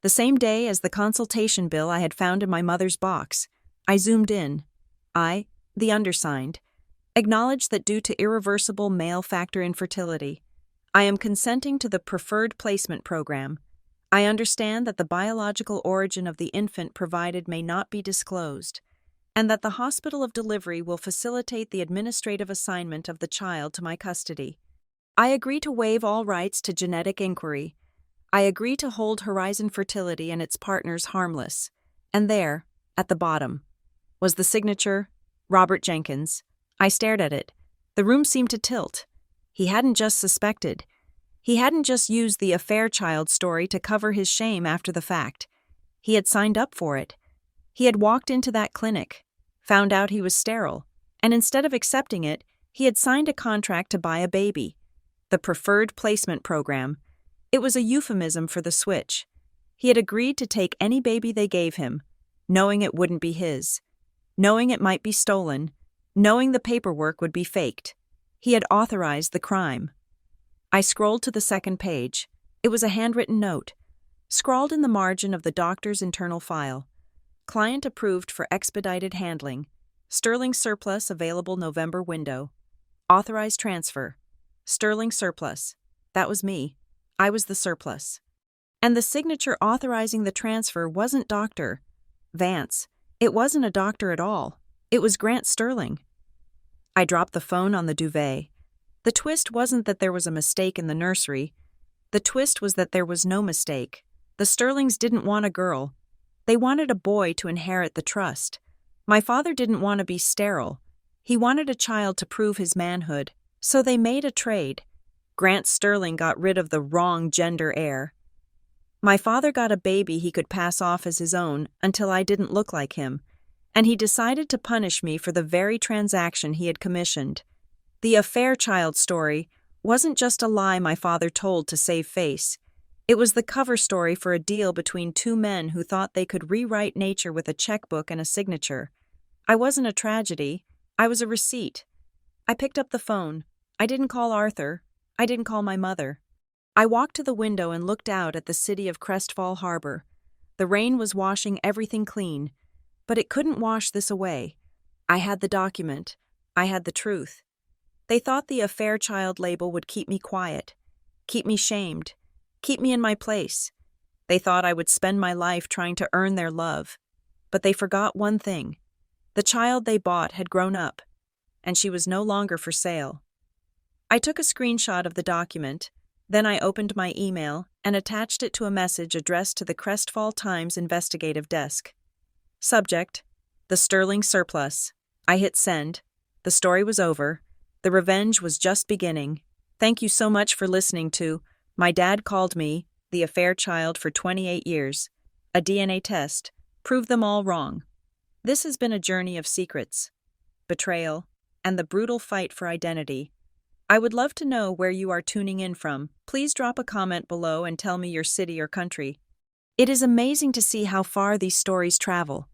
The same day as the consultation bill I had found in my mother's box. I zoomed in. I, the undersigned, acknowledge that due to irreversible male factor infertility, I am consenting to the Preferred Placement Program. I understand that the biological origin of the infant provided may not be disclosed, and that the hospital of delivery will facilitate the administrative assignment of the child to my custody. I agree to waive all rights to genetic inquiry. I agree to hold Horizon Fertility and its partners harmless. And there, at the bottom, was the signature, Robert Jenkins. I stared at it. The room seemed to tilt. He hadn't just suspected. He hadn't just used the affair child story to cover his shame after the fact. He had signed up for it. He had walked into that clinic, found out he was sterile, and instead of accepting it, he had signed a contract to buy a baby. The Preferred Placement Program. It was a euphemism for the switch. He had agreed to take any baby they gave him, knowing it wouldn't be his, knowing it might be stolen, knowing the paperwork would be faked. He had authorized the crime. I scrolled to the second page. It was a handwritten note, scrawled in the margin of the doctor's internal file. Client approved for expedited handling. Sterling surplus available November window. Authorized transfer. Sterling surplus. That was me. I was the surplus. And the signature authorizing the transfer wasn't Dr. Vance. It wasn't a doctor at all. It was Grant Sterling. I dropped the phone on the duvet. The twist wasn't that there was a mistake in the nursery. The twist was that there was no mistake. The Sterlings didn't want a girl. They wanted a boy to inherit the trust. My father didn't want to be sterile. He wanted a child to prove his manhood. So they made a trade. Grant Sterling got rid of the wrong gender heir. My father got a baby he could pass off as his own until I didn't look like him, and he decided to punish me for the very transaction he had commissioned. The affair child story wasn't just a lie my father told to save face. It was the cover story for a deal between two men who thought they could rewrite nature with a checkbook and a signature. I wasn't a tragedy. I was a receipt. I picked up the phone. I didn't call Arthur. I didn't call my mother. I walked to the window and looked out at the city of Crestfall Harbor. The rain was washing everything clean, but it couldn't wash this away. I had the document. I had the truth. They thought the affair child label would keep me quiet, keep me shamed, keep me in my place. They thought I would spend my life trying to earn their love. But they forgot one thing. The child they bought had grown up, and she was no longer for sale. I took a screenshot of the document, then I opened my email and attached it to a message addressed to the Crestfall Times investigative desk. Subject: the sterling surplus. I hit send. The story was over. The revenge was just beginning. Thank you so much for listening to My Dad Called Me, The Affair Child for 28 Years. A DNA test proved them all wrong. This has been a journey of secrets, betrayal, and the brutal fight for identity. I would love to know where you are tuning in from. Please drop a comment below and tell me your city or country. It is amazing to see how far these stories travel.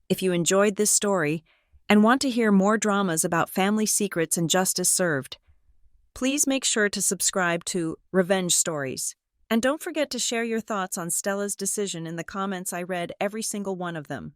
If you enjoyed this story and want to hear more dramas about family secrets and justice served, please make sure to subscribe to Revenge Stories. And don't forget to share your thoughts on Stella's decision in the comments. I read every single one of them.